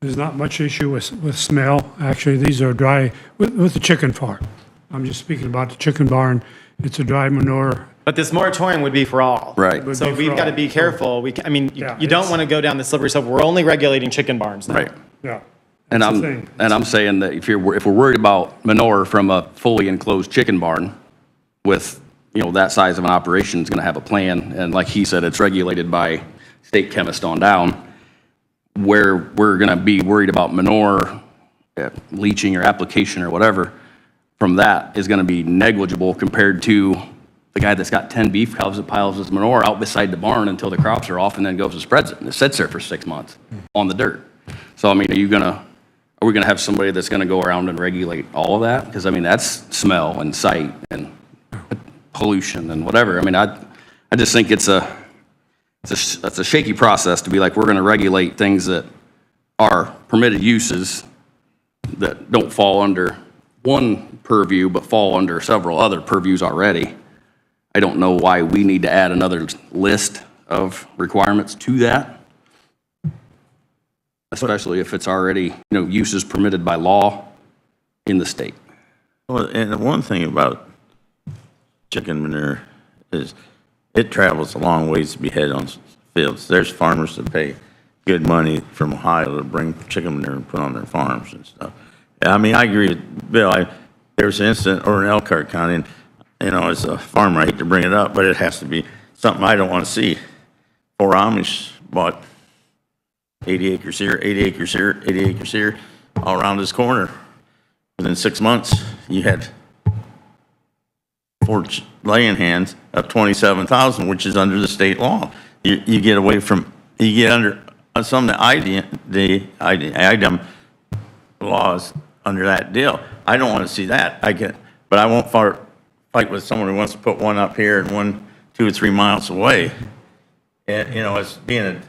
there's not much issue with smell. Actually, these are dry with the chicken farm. I'm just speaking about the chicken barn. It's a dry manure. But this moratorium would be for all. Right. So we've got to be careful. You don't want to go down the slippery slope. We're only regulating chicken barns now. Right. Yeah. And I'm saying that if we're worried about manure from a fully enclosed chicken barn with, that size of an operation is going to have a plan, and like he said, it's regulated by state chemist on down, where we're going to be worried about manure, leaching or application or whatever, from that is going to be negligible compared to the guy that's got 10 beef cows that piles his manure out beside the barn until the crops are off and then goes and spreads it, and it sits there for 6 months on the dirt. So, are we going to have somebody that's going to go around and regulate all of that? Because, that's smell and sight and pollution and whatever. I just think it's a shaky process to be like, we're going to regulate things that are permitted uses that don't fall under one purview, but fall under several other purviews already. I don't know why we need to add another list of requirements to that, especially if it's already, uses permitted by law in the state. Well, and the one thing about chicken manure is it travels a long ways to be headed on fields. There's farmers that pay good money from Ohio to bring chicken manure and put on their farms and stuff. I agree with Bill. There was an incident over in Elkhart County, and, as a farmer, I hate to bring it up, but it has to be something I don't want to see. 4 Amish bought 80 acres here, 80 acres here, 80 acres here, all around this corner. Within 6 months, you had 4 laying hands of 27,000, which is under the state law. You get away from, you get under some of the IDEM laws under that deal. I don't want to see that. But I won't fight with someone who wants to put one up here and one 2 or 3 miles away. And, as being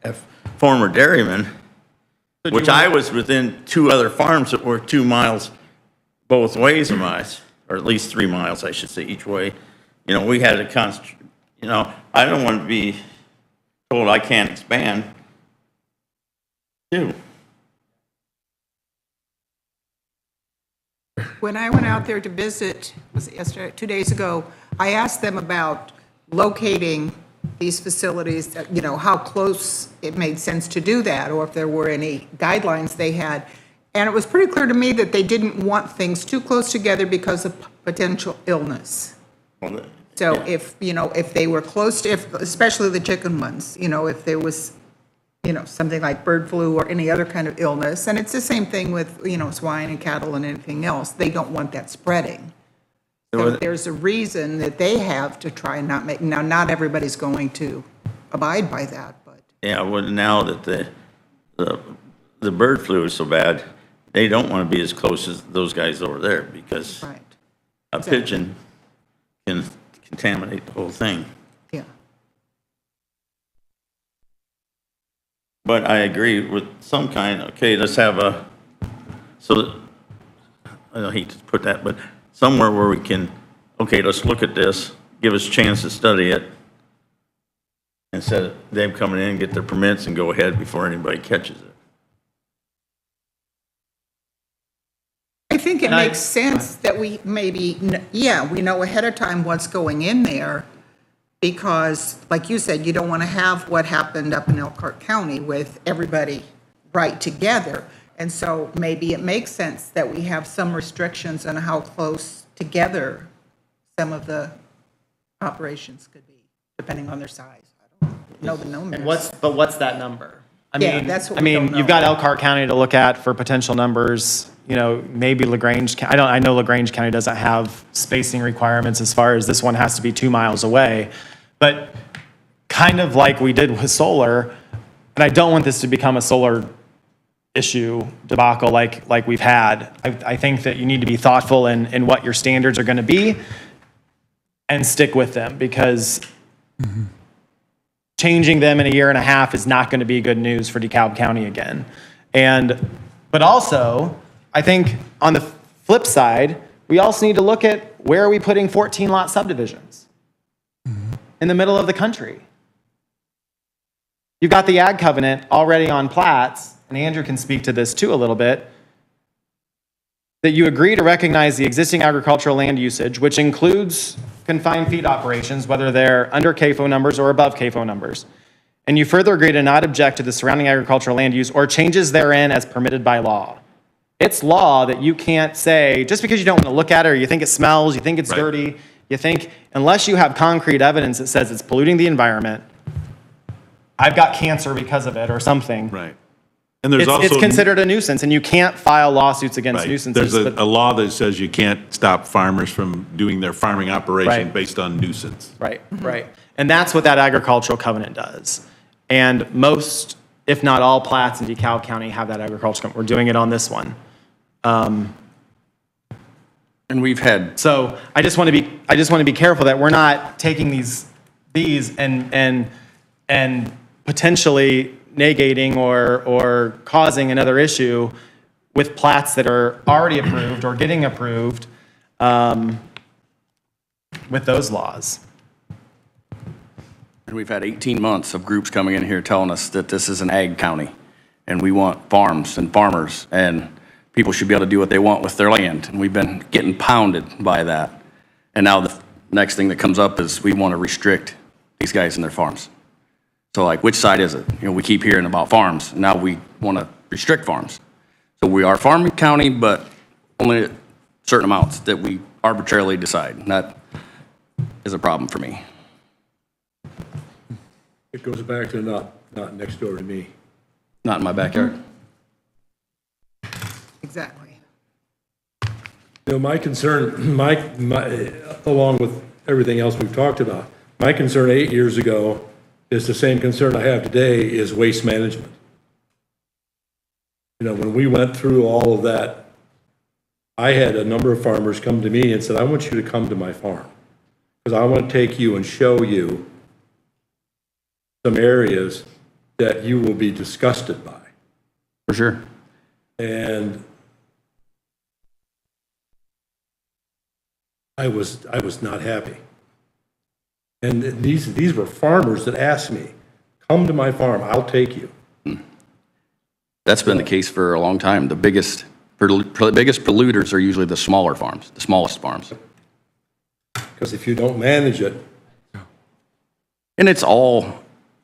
a former dairyman, which I was within 2 other farms that were 2 miles both ways of mine, or at least 3 miles, I should say, each way. We had a I don't want to be told I can't expand, too. When I went out there to visit, was it yesterday, 2 days ago, I asked them about locating these facilities, how close it made sense to do that, or if there were any guidelines they had. And it was pretty clear to me that they didn't want things too close together because of potential illness. So if they were close to, especially the chicken ones, if there was, something like bird flu or any other kind of illness, and it's the same thing with, swine and cattle and anything else, they don't want that spreading. So there's a reason that they have to try and not make, now, not everybody's going to abide by that, but. Yeah, well, now that the bird flu is so bad, they don't want to be as close as those guys over there, because a pigeon can contaminate the whole thing. Yeah. But I agree with some kind, okay, let's have I hate to put that, but somewhere where we can, okay, let's look at this, give us a chance to study it, instead of them coming in and get their permits and go ahead before anybody catches it. I think it makes sense that we maybe, we know ahead of time what's going in there, because, like you said, you don't want to have what happened up in Elkhart County with everybody right together. And so maybe it makes sense that we have some restrictions on how close together some of the operations could be, depending on their size. I don't know the numbers. And what's that number? That's what we don't know. You've got Elkhart County to look at for potential numbers. Maybe LaGrange. I know LaGrange County doesn't have spacing requirements as far as this one has to be 2 miles away, but kind of like we did with solar, and I don't want this to become a solar issue debacle like we've had. I think that you need to be thoughtful in what your standards are going to be and stick with them, because changing them in a year and a half is not going to be good news for DeKalb County again. But also, I think on the flip side, we also need to look at where are we putting 14-lot subdivisions in the middle of the country. You've got the ag covenant already on plats, and Andrew can speak to this too a little bit, that you agree to recognize the existing agricultural land usage, which includes confined feed operations, whether they're under CAFO numbers or above CAFO numbers. And you further agree to not object to the surrounding agricultural land use or changes therein as permitted by law. It's law that you can't say, just because you don't want to look at it, or you think it smells, you think it's dirty, you think, unless you have concrete evidence that says it's polluting the environment, I've got cancer because of it or something. Right. And there's also, it's considered a nuisance, and you can't file lawsuits against nuisances. There's a law that says you can't stop farmers from doing their farming operation based on nuisance. Right. And that's what that agricultural covenant does. And most, if not all, plats in DeKalb County have that agricultural covenant. We're doing it on this one. And we've had. So I just want to be careful that we're not taking these and potentially negating or causing another issue with plats that are already approved or getting approved with those laws. And we've had 18 months of groups coming in here telling us that this is an ag county, and we want farms and farmers, and people should be able to do what they want with their land. And we've been getting pounded by that. And now the next thing that comes up is we want to restrict these guys and their farms. So like, which side is it? We keep hearing about farms. Now we want to restrict farms. So we are farming county, but only certain amounts that we arbitrarily decide. And that is a problem for me. It goes back to not next door to me. Not in my backyard. Exactly. You know, my concern, along with everything else we've talked about, my concern 8 years ago is the same concern I have today, is waste management. You know, when we went through all of that, I had a number of farmers come to me and said, I want you to come to my farm, because I want to take you and show you some areas that you will be disgusted by. For sure. And I was not happy. And these were farmers that asked me, come to my farm, I'll take you. That's been the case for a long time. The biggest polluters are usually the smaller farms, the smallest farms. Because if you don't manage it. And it's all,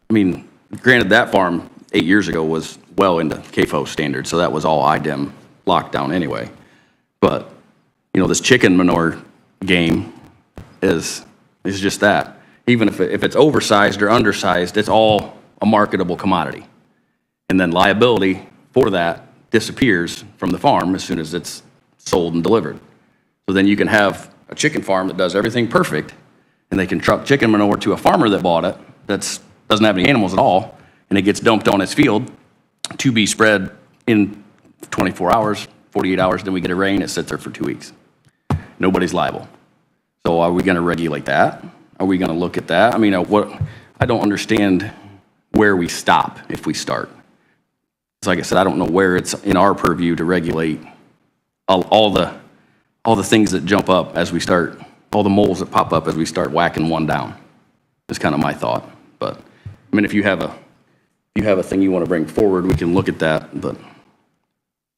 I mean, granted, that farm 8 years ago was well into CAFO standards, so that was all IDEM lockdown anyway. But, you know, this chicken manure game is just that. Even if it's oversized or undersized, it's all a marketable commodity. And then liability for that disappears from the farm as soon as it's sold and delivered. So then you can have a chicken farm that does everything perfect, and they can truck chicken manure to a farmer that bought it that doesn't have any animals at all, and it gets dumped on his field to be spread in 24 hours, 48 hours, then we get a rain, it sits there for 2 weeks. Nobody's liable. So are we gonna regulate that? Are we gonna look at that? I mean, I don't understand where we stop if we start. So like I said, I don't know where it's in our purview to regulate all the things that jump up as we start, all the moles that pop up as we start whacking one down. Is kind of my thought. But I mean, if you have a thing you want to bring forward, we can look at that. But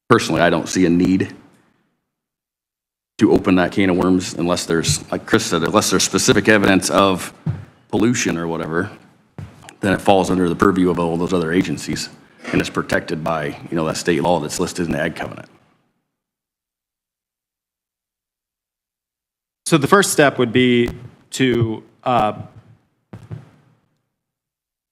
personally, I don't see a need to open that can of worms unless there's, like Chris said, unless there's specific evidence of pollution or whatever, then it falls under the purview of all those other agencies, and it's protected by, you know, that state law that's listed in the Ag Covenant. So the first step would be to,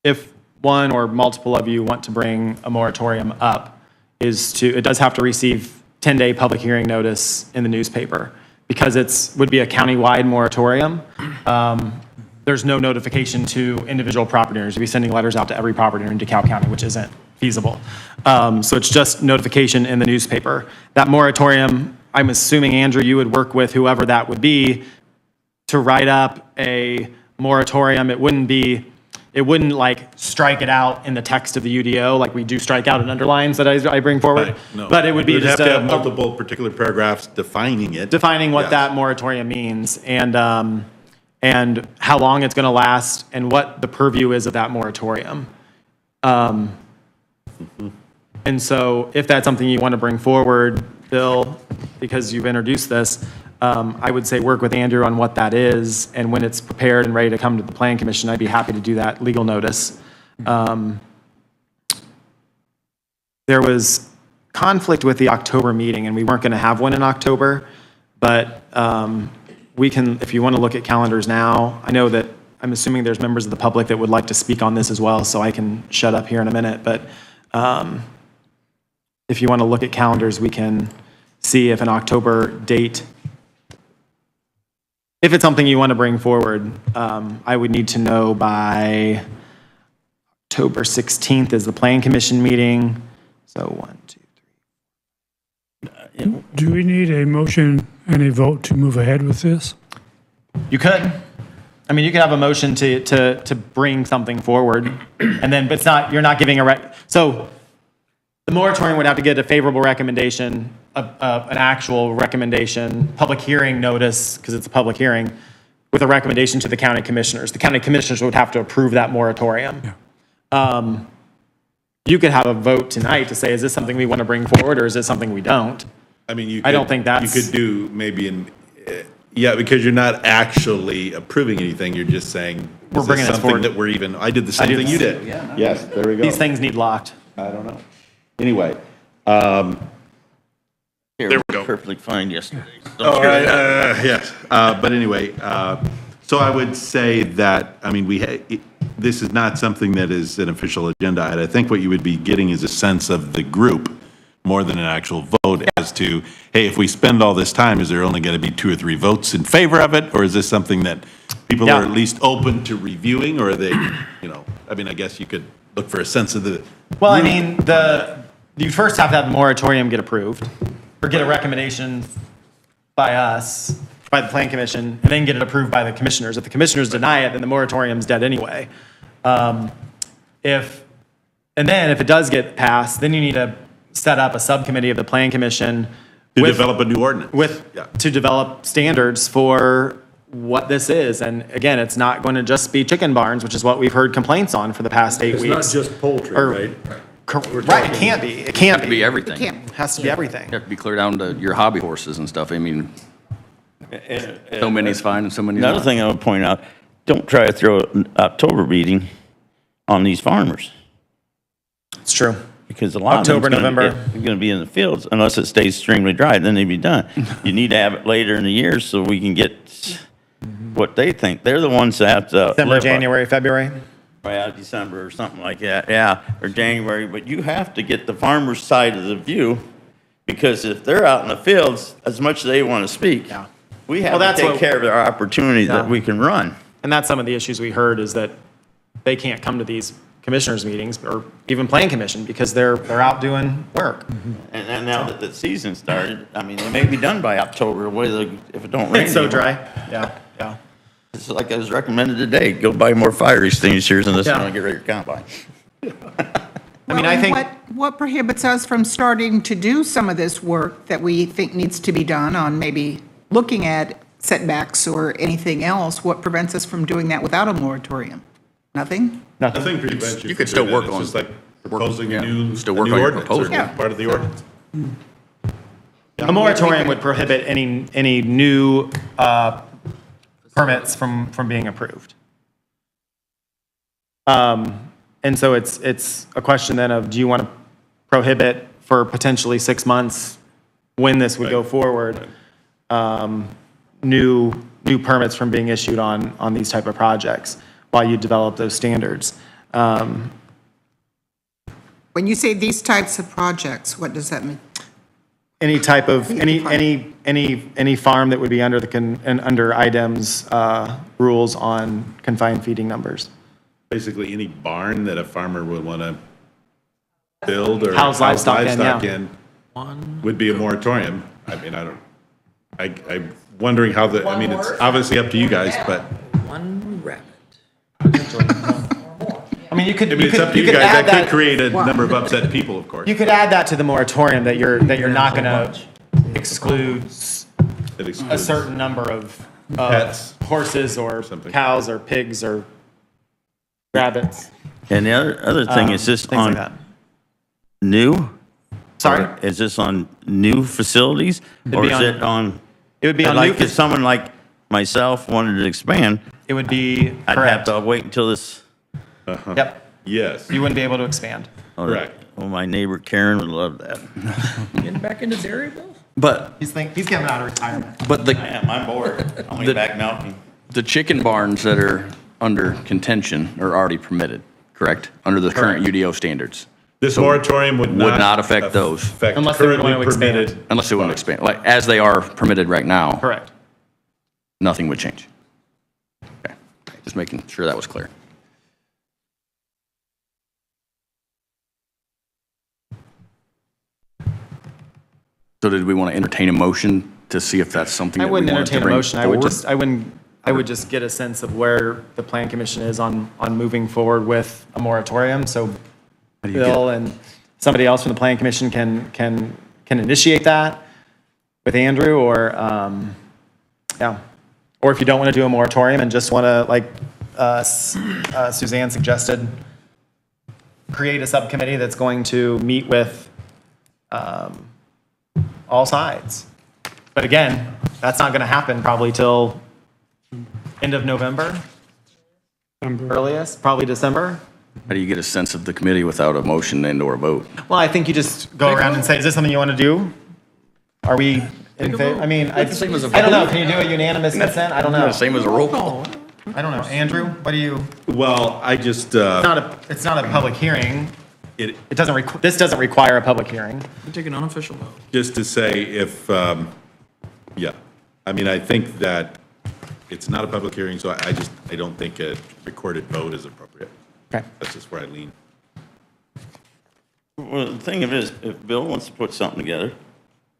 if one or multiple of you want to bring a moratorium up, it does have to receive 10-day public hearing notice in the newspaper. Because would be a county-wide moratorium, there's no notification to individual property owners. We'd be sending letters out to every property owner in DeKalb County, which isn't feasible. So it's just notification in the newspaper. That moratorium, I'm assuming, Andrew, you would work with whoever that would be to write up a moratorium. It wouldn't like strike it out in the text of the UDO like we do strike out in underlines that I bring forward. Right, no. But it would be You'd just have to have multiple particular paragraphs defining it. defining what Yes. that moratorium means and how long it's going to last and what the purview is of that moratorium. And so if that's something you want to bring forward, Bill, because you've introduced this, I would say work with Andrew on what that is, and when it's prepared and ready to come to the Plan Commission, I'd be happy to do that legal notice. There was conflict with the October meeting, and we weren't going to have one in October, but we can, if you want to look at calendars now, I know that I'm assuming there's members of the public that would like to speak on this as well, so I can shut up here in a minute, but if you want to look at calendars, we can see if an October date, if it's something you want to bring forward, I would need to know by October 16th is the Plan Commission meeting. So 1, 2, 3. Do we need a motion and a vote to move ahead with this? You could. I mean, you could have a motion to bring something forward, and then, but it's not, you're not giving so the moratorium would have to get a favorable recommendation, an actual recommendation, public hearing notice, because it's a public hearing, with a recommendation to the county commissioners. The county commissioners would have to approve that moratorium. Yeah. You could have a vote tonight to say, is this something we want to bring forward, or is it something we don't? I mean, I don't think that's. You could do maybe yeah, because you're not actually approving anything, you're just saying, We're bringing this something forward. that we're even, I did the same thing you did. Yeah, no. Yes, there we go. These things need locked. I don't know. Anyway, Here, There we go. Perfectly fine yesterday. all right, yes, but anyway, So I would say that, I mean, this is not something that is an official agenda item. I think what you would be getting is a sense of the group more than an actual vote as to, hey, if we spend all this time, is there only going to be 2 or 3 votes in favor of it? Or is this something that people are at least open to reviewing, or are they, I mean, I guess you could look for a sense of the. Well, I mean, you first have to have the moratorium get approved, or get a recommendation by us, by the plan commission, and then get it approved by the commissioners. If the commissioners deny it, then the moratorium's dead anyway. And then if it does get passed, then you need to set up a subcommittee of the plan commission. To develop a new ordinance. To develop standards for what this is. And again, it's not going to just be chicken barns, which is what we've heard complaints on for the past 8 weeks. It's not just poultry, right? Right, it can't be. It can't be. Be everything. It has to be everything. You have to be clear down to your hobby horses and stuff. I mean, so many's fine and so many's not. Another thing I would point out, don't try to throw an October meeting on these farmers. It's true. Because a lot October, of them November. are going to be in the fields unless it stays extremely dry, then they'd be done. You need to have it later in the year so we can get what they think. They're the ones that have to. December, January, February. Yeah, December or something like that, yeah, or January. But you have to get the farmer's side of the view, because if they're out in the fields, as much as they want to speak, we have to take care of their opportunities that we can run. And that's some of the issues we heard, is that they can't come to these commissioners meetings or even plan commission because they're out doing work. And then now that the season started, I mean, they may be done by October, if it don't rain. It's so anymore. dry. Yeah. It's like I was recommended today, go buy more fire extinguishers and this one, get rid of your combine. I mean, I think. What prohibits us from starting to do some of this work that we think needs to be done on maybe looking at setbacks or anything else? What prevents us from doing that without a moratorium? Nothing? Nothing prevents you. You could still from work doing that. on. It's just like proposing a new work on your ordinance, proposal. or part of the ordinance. A moratorium would prohibit any new permits from being approved. And so it's a question then of, do you want to prohibit for potentially 6 months when this would go forward, new permits from being issued on these type of projects while you develop those standards? When you say these types of projects, what does that mean? Any type of, any farm that would be under under IDEM's rules on confined feeding numbers. Basically, any barn that a farmer would want to build or House livestock in would be a moratorium. I mean, I'm wondering how I mean, it's obviously up to you guys, but. One rabbit. I mean, it's up to you guys. That could create a number of upset people, of course. You could add that to the moratorium, that you're not going to exclude a certain number of pets, horses or cows or pigs or rabbits. And the other thing is this things on like that. new? Sorry? Or is this on new facilities? Or be is on- it on? It would be on new Like if someone like myself wanted to expand, It would be I'd have to wait until this. Yep. Yes. You wouldn't be able to expand. Correct. Well, my neighbor Karen would love that. Getting back into dairy, Bill? But He's coming out of retirement. I'm bored. I'm way back milking. the chicken barns that are under contention are already permitted, correct? Under the current UDO standards. This moratorium would not affect those. affect Unless they would currently want to expand. permitted. Unless they want to expand, like, as they are permitted right now, Correct. nothing would change. Okay, just making sure that was clear. So did we want to entertain a motion to see if that's something I that we wouldn't wanted to entertain a bring motion. I would just get a sense of where the plan commission is on moving forward with a moratorium. So Bill and somebody else from the plan commission can initiate that with Andrew, or or if you don't want to do a moratorium and just want to, like Suzanne suggested, create a subcommittee that's going to meet with all sides. But again, that's not going to happen probably till end of November, earliest, probably December. How do you get a sense of the committee without a motion and or a vote? Well, I think you just go around and say, is this something you want to do? Are we in favor? I mean, I don't know. Can you do a unanimous consent? I don't know. Same as a roll call. I don't know. Andrew, what do you, Well, I just, it's not a public hearing. it, It doesn't, this doesn't require a public hearing. We take an unofficial vote. just to say if, yeah, I mean, I think that it's not a public hearing, so I don't think a recorded vote is appropriate. Okay. That's just where I lean. Well, the thing of it is, if Bill wants to put something together,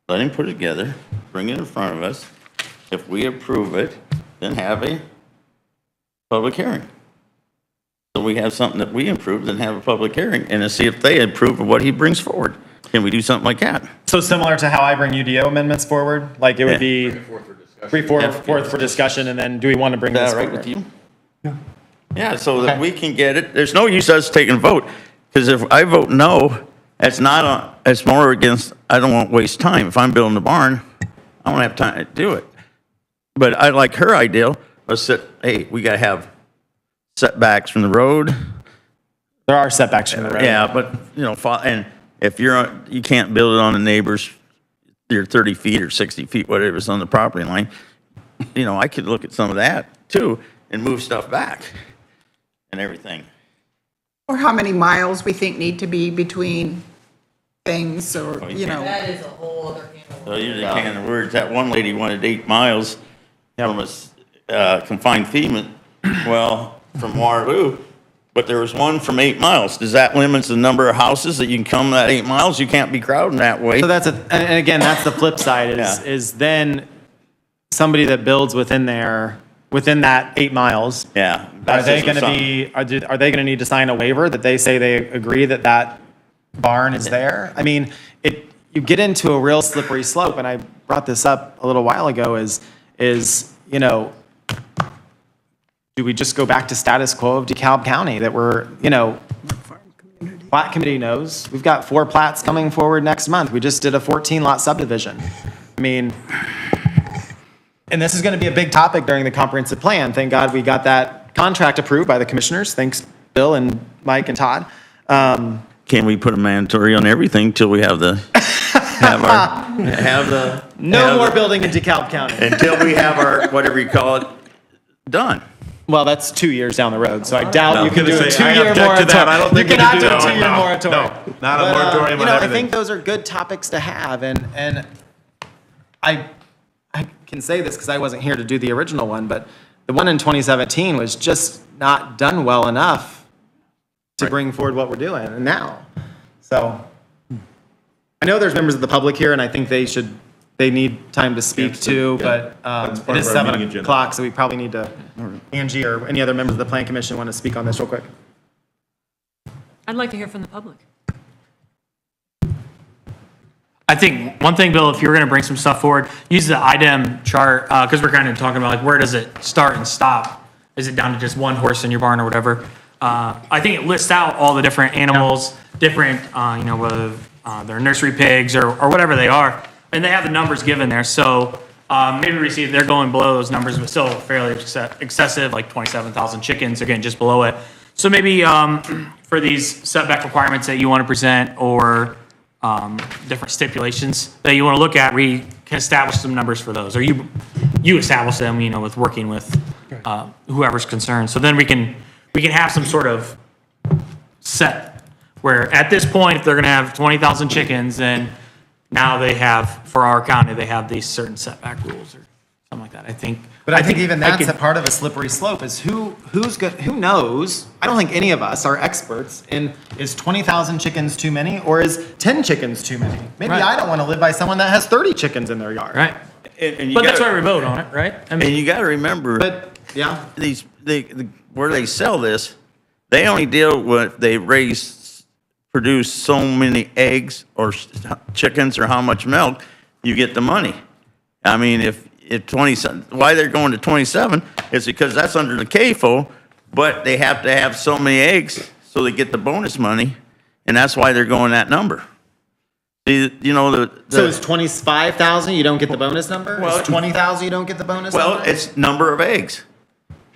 let him put it together, bring it in front of us. If we approve it, then have a public hearing. So we have something that we approve, then have a public hearing, and then see if they approve of what he brings forward. Can we do something like that? So similar to how I bring UDO amendments forward, like it would be fourth for discussion, and then do we want to bring Is this that right forward? with you? Yeah, so that we can get it. There's no use us taking a vote, because if I vote no, it's more against, I don't want to waste time. If I'm building the barn, I don't have time to do it. But I like her idea. Let's say, hey, we got to have setbacks from the road. There are setbacks from the road. Yeah, but, and if you can't build it on the neighbor's, your 30 feet or 60 feet, whatever is on the property line, I could look at some of that too and move stuff back and everything. Or how many miles we think need to be between things, or, That is a whole other can of So worms. usually can of words. That one lady wanted 8 miles from a confined FEMA, from Waterloo, but there was one from 8 miles. Does that limit the number of houses that you can come that 8 miles? You can't be crowding that way. So and again, that's the flip side is then somebody that builds within that 8 miles. Yeah. Are they going to are they going to need to sign a waiver that they say they agree that that barn is there? I mean, you get into a real slippery slope, and I brought this up a little while ago, do we just go back to status quo of DeKalb County that plat committee knows? We've got 4 plats coming forward next month. We just did a 14-lot subdivision. I mean, and this is going to be a big topic during the comprehensive plan. Thank God we got that contract approved by the commissioners. Thanks, Bill and Mike and Todd. Can we put a mandatory on everything till we have No more building in DeKalb County. until we have our, whatever you call it, done? Well, that's 2 years down the road, so I doubt you can gonna do a say, I 2-year object to that. I moratorium. don't think You we can cannot do do a that. 2-year No, moratorium. not a moratorium on I everything. think those are good topics to have, and I can say this because I wasn't here to do the original one, but the one in 2017 was just not done well enough to bring forward what we're doing, and now. So, I know there's members of the public here, and I think they need time to speak too, but That's it part is of our 7 meeting agenda. o'clock, so we probably need to, Angie or any other members of the plan commission want to speak on this real quick. I'd like to hear from the public. I think one thing, Bill, if you're going to bring some stuff forward, use the IDEM chart, because we're kind of talking about like where does it start and stop? Is it down to just one horse in your barn or whatever? I think it lists out all the different animals, different, whether they're nursery pigs or whatever they are, and they have the numbers given there. So maybe we see they're going below those numbers, but still fairly excessive, like 27,000 chickens, again, just below it. So maybe for these setback requirements that you want to present or different stipulations that you want to look at, we can establish some numbers for those, or you establish them, with working with whoever's concerned. So then we can have some sort of set where at this point, if they're going to have 20,000 chickens, then now they have, for our county, they have these certain setback rules or something like that. I think. But I think even that's a part of a slippery slope is who knows? I don't think any of us are experts in, is 20,000 chickens too many or is 10 chickens too many? Maybe Right. I don't want to live by someone that has 30 chickens in their yard. Right. And But that's why we vote on it, right? I And you got to remember, But, yeah. where they sell this, they only deal with, produce so many eggs or chickens or how much milk, you get the money. I mean, if 27, why they're going to 27 is because that's under the CAFO, but they have to have so many eggs so they get the bonus money, and that's why they're going that number. So it's 25,000, you don't get the bonus number? Well, It's 20,000, you don't get the bonus number? Well, it's number of eggs.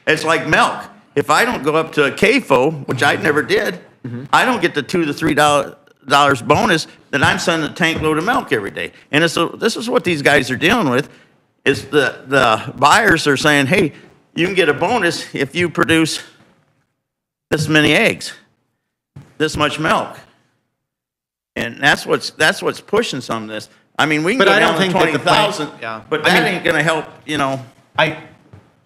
It's like milk. If I don't go up to a CAFO, which I never did, I don't get the $2 to $3 bonus, then I'm sending a tank load of milk every day. And this is what these guys are dealing with, is the buyers are saying, hey, you can get a bonus if you produce this many eggs, this much milk. And that's what's pushing some of this. I mean, we can But go I don't down to think that the plan- 20,000, yeah. but I that mean- ain't gonna help, you know.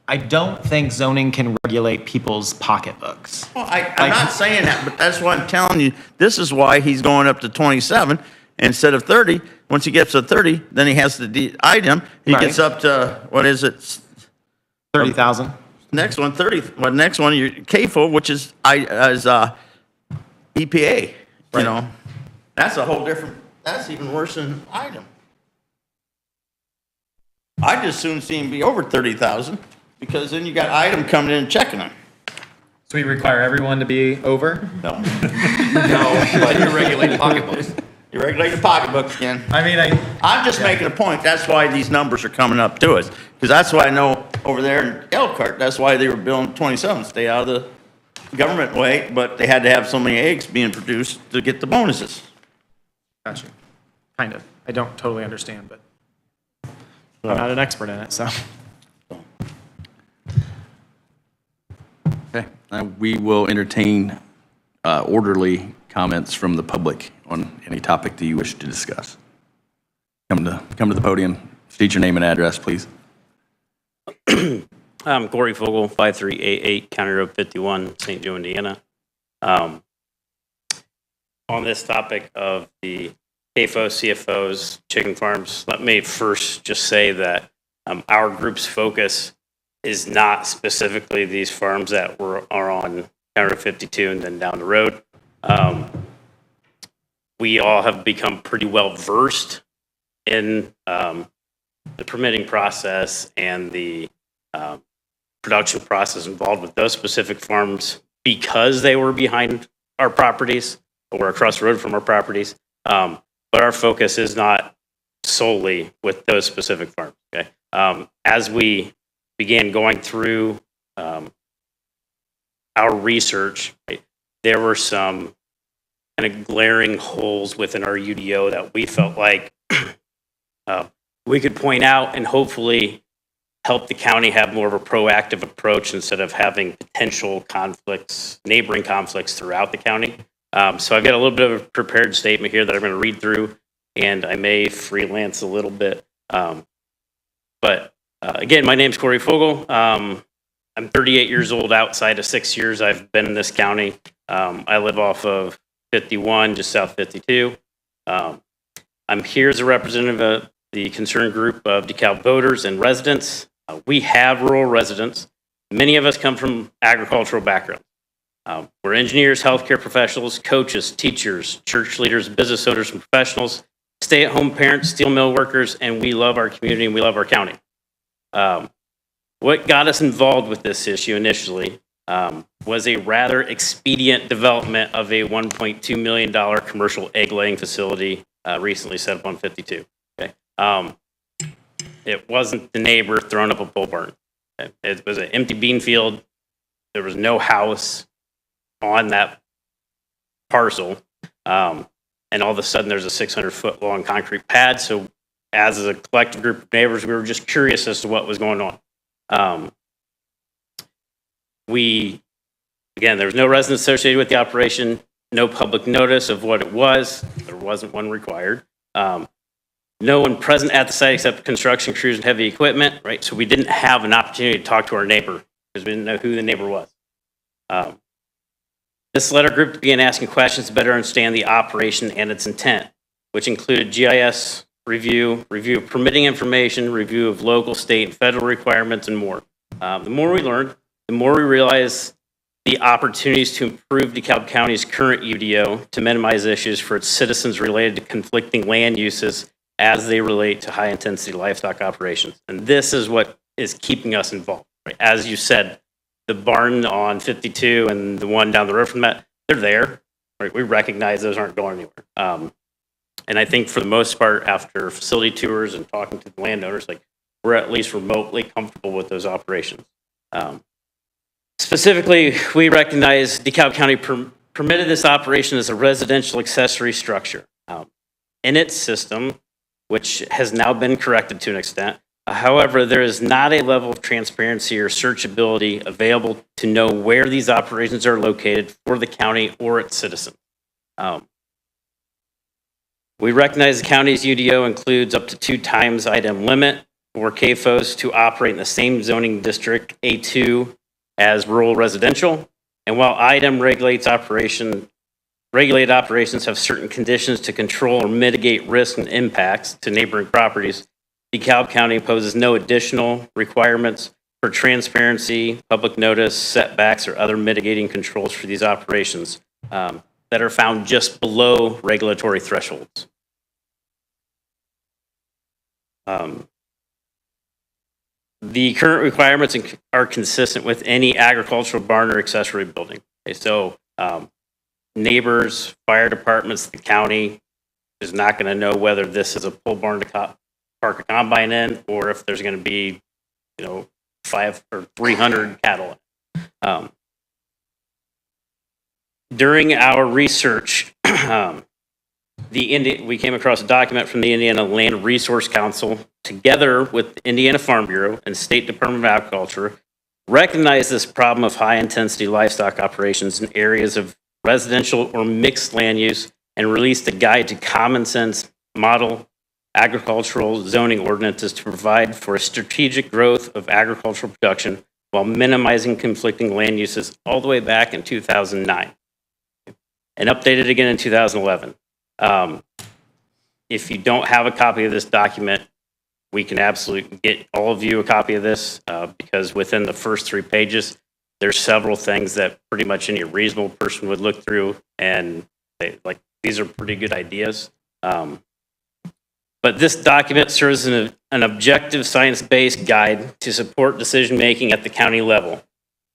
I don't think zoning can regulate people's pocketbooks. Well, I'm not saying that, but that's why I'm telling you, this is why he's going up to 27 instead of 30. Once he gets to 30, then he has the item, he Right. gets up to, what is it? 30,000. Next one, 30, well, next one, your CAFO, which is EPA, you Right. know? That's a whole different, that's even worse than item. I'd just soon see him be over 30,000, because then you got item coming in and checking them. So we require everyone to be over? No. No, but you regulate pocketbooks. You regulate the pocketbooks again. I mean, I'm just making a point, that's why these numbers are coming up to us. Because that's why I know over there in Elkhart, that's why they were billing 27, stay out of the government way, but they had to have so many eggs being produced to get the bonuses. Gotcha. Kind of. I don't totally understand, but I'm not an expert in it, so. Okay, we will entertain orderly comments from the public on any topic that you wish to discuss. Come to the podium, state your name and address, please. I'm Corey Fogel, 5388 County Road 51, St. Joe, Indiana. On this topic of the CAFO, CFOs, chicken farms, let me first just say that our group's focus is not specifically these farms that are on County Road 52 and then down the road. We all have become pretty well versed in the permitting process and the production process involved with those specific farms because they were behind our properties or across the road from our properties. But our focus is not solely with those specific farms. Okay. As we began going through our research, right, there were some kind of glaring holes within our UDO that we felt like we could point out and hopefully help the county have more of a proactive approach instead of having potential conflicts, neighboring conflicts throughout the county. So I've got a little bit of a prepared statement here that I'm going to read through, and I may freelance a little bit. But again, my name's Corey Fogel. I'm 38 years old. Outside of 6 years, I've been in this county. I live off of 51, just south 52. I'm here as a representative of the concerned group of DeKalb voters and residents. We have rural residents. Many of us come from agricultural backgrounds. We're engineers, healthcare professionals, coaches, teachers, church leaders, business owners, and professionals, stay-at-home parents, steel mill workers, and we love our community and we love our county. What got us involved with this issue initially was a rather expedient development of a $1.2 million commercial egg-laying facility recently set up on 52. Okay? It wasn't the neighbor throwing up a pole barn. Okay? It was an empty bean field. There was no house on that parcel. And all of a sudden, there's a 600-foot long concrete pad. So as a collective group of neighbors, we were just curious as to what was going on. There was no residents associated with the operation, no public notice of what it was. There wasn't one required. No one present at the site except construction crews and heavy equipment, right? So we didn't have an opportunity to talk to our neighbor because we didn't know who the neighbor was. This led our group to begin asking questions to better understand the operation and its intent, which included GIS review of permitting information, review of local, state, and federal requirements, and more. The more we learned, the more we realized the opportunities to improve DeKalb County's current UDO to minimize issues for its citizens related to conflicting land uses as they relate to high-intensity livestock operations. And this is what is keeping us involved. Right? As you said, the barn on 52 and the one down the road from that, they're there. Right? We recognize those aren't going anywhere. And I think for the most part, after facility tours and talking to the landowners, like we're at least remotely comfortable with those operations. Specifically, we recognize DeKalb County permitted this operation as a residential accessory structure. In its system, which has now been corrected to an extent, However, there is not a level of transparency or searchability available to know where these operations are located for the county or its citizens. We recognize the county's UDO includes up to 2 times item limit for CAFOs to operate in the same zoning district A2 as rural residential. And while item regulated operations have certain conditions to control or mitigate risks and impacts to neighboring properties, DeKalb County imposes no additional requirements for transparency, public notice, setbacks, or other mitigating controls for these operations that are found just below regulatory thresholds. The current requirements are consistent with any agricultural barn or accessory building. Okay, so neighbors, fire departments, the county is not going to know whether this is a pole barn to park a combine in, or if there's going to be, 500 or 300 cattle. During our research, we came across a document from the Indiana Land Resource Council, together with the Indiana Farm Bureau and State Department of Agriculture, recognized this problem of high-intensity livestock operations in areas of residential or mixed land use, and released a guide to common sense model agricultural zoning ordinances to provide for a strategic growth of agricultural production while minimizing conflicting land uses, all the way back in 2009 and updated again in 2011. If you don't have a copy of this document, we can absolutely get all of you a copy of this because within the first 3 pages, there's several things that pretty much any reasonable person would look through and say, like, these are pretty good ideas. But this document serves as an objective science-based guide to support decision-making at the county level.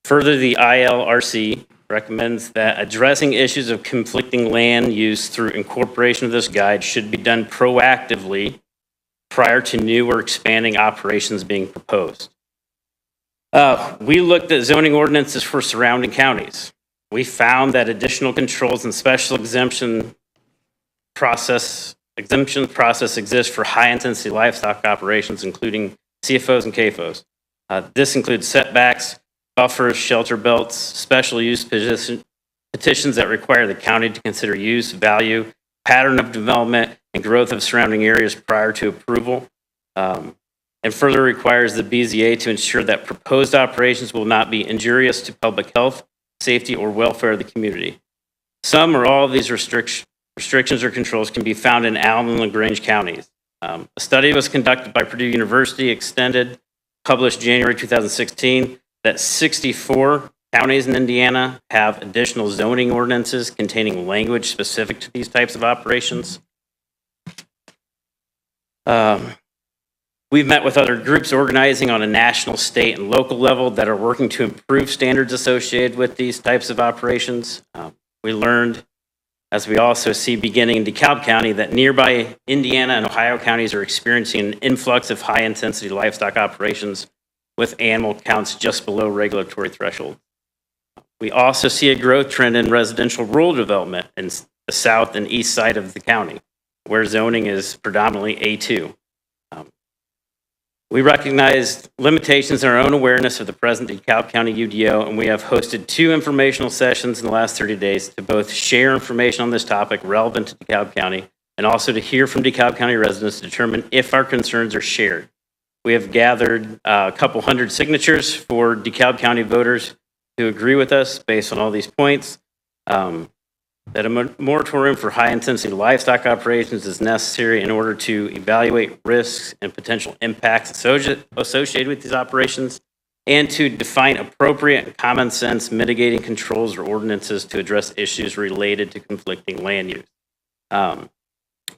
Further, the ILRC recommends that addressing issues of conflicting land use through incorporation of this guide should be done proactively prior to new or expanding operations being proposed. We looked at zoning ordinances for surrounding counties. We found that additional controls and special exemption process exists for high-intensity livestock operations, including CFOs and CAFOs. This includes setbacks, buffers, shelter belts, special use petitions that require the county to consider use, value, pattern of development, and growth of surrounding areas prior to approval, and further requires the BZA to ensure that proposed operations will not be injurious to public health, safety, or welfare of the community. Some or all of these restrictions or controls can be found in Allen and LaGrange counties. A study was conducted by Purdue University, extended, published January 2016, that 64 counties in Indiana have additional zoning ordinances containing language specific to these types of operations. We've met with other groups organizing on a national, state, and local level that are working to improve standards associated with these types of operations. We learned, as we also see beginning in DeKalb County, that nearby Indiana and Ohio counties are experiencing an influx of high-intensity livestock operations with animal counts just below regulatory threshold. We also see a growth trend in residential rural development in the south and east side of the county, where zoning is predominantly A2. We recognize limitations in our own awareness of the present DeKalb County UDO, and we have hosted 2 informational sessions in the last 30 days to both share information on this topic relevant to DeKalb County and also to hear from DeKalb County residents to determine if our concerns are shared. We have gathered a couple hundred signatures for DeKalb County voters who agree with us based on all these points. That a moratorium for high-intensity livestock operations is necessary in order to evaluate risks and potential impacts associated with these operations, and to define appropriate and common-sense mitigating controls or ordinances to address issues related to conflicting land use.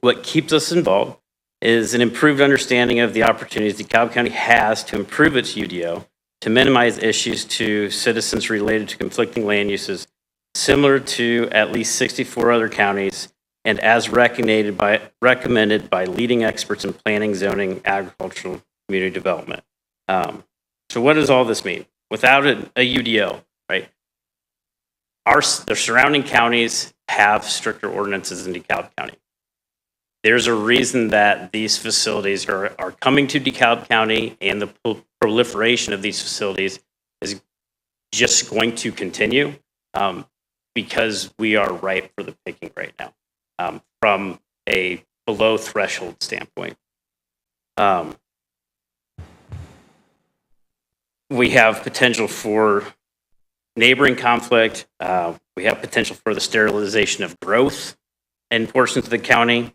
What keeps us involved is an improved understanding of the opportunities DeKalb County has to improve its UDO, to minimize issues to citizens related to conflicting land uses, similar to at least 64 other counties, and as recommended by leading experts in planning, zoning, agricultural, community development. So what does all this mean? Without a UDO, right? The surrounding counties have stricter ordinances in DeKalb County. There's a reason that these facilities are coming to DeKalb County, and the proliferation of these facilities is just going to continue because we are ripe for the picking right now from a below threshold standpoint. We have potential for neighboring conflict. We have potential for the sterilization of growth in portions of the county.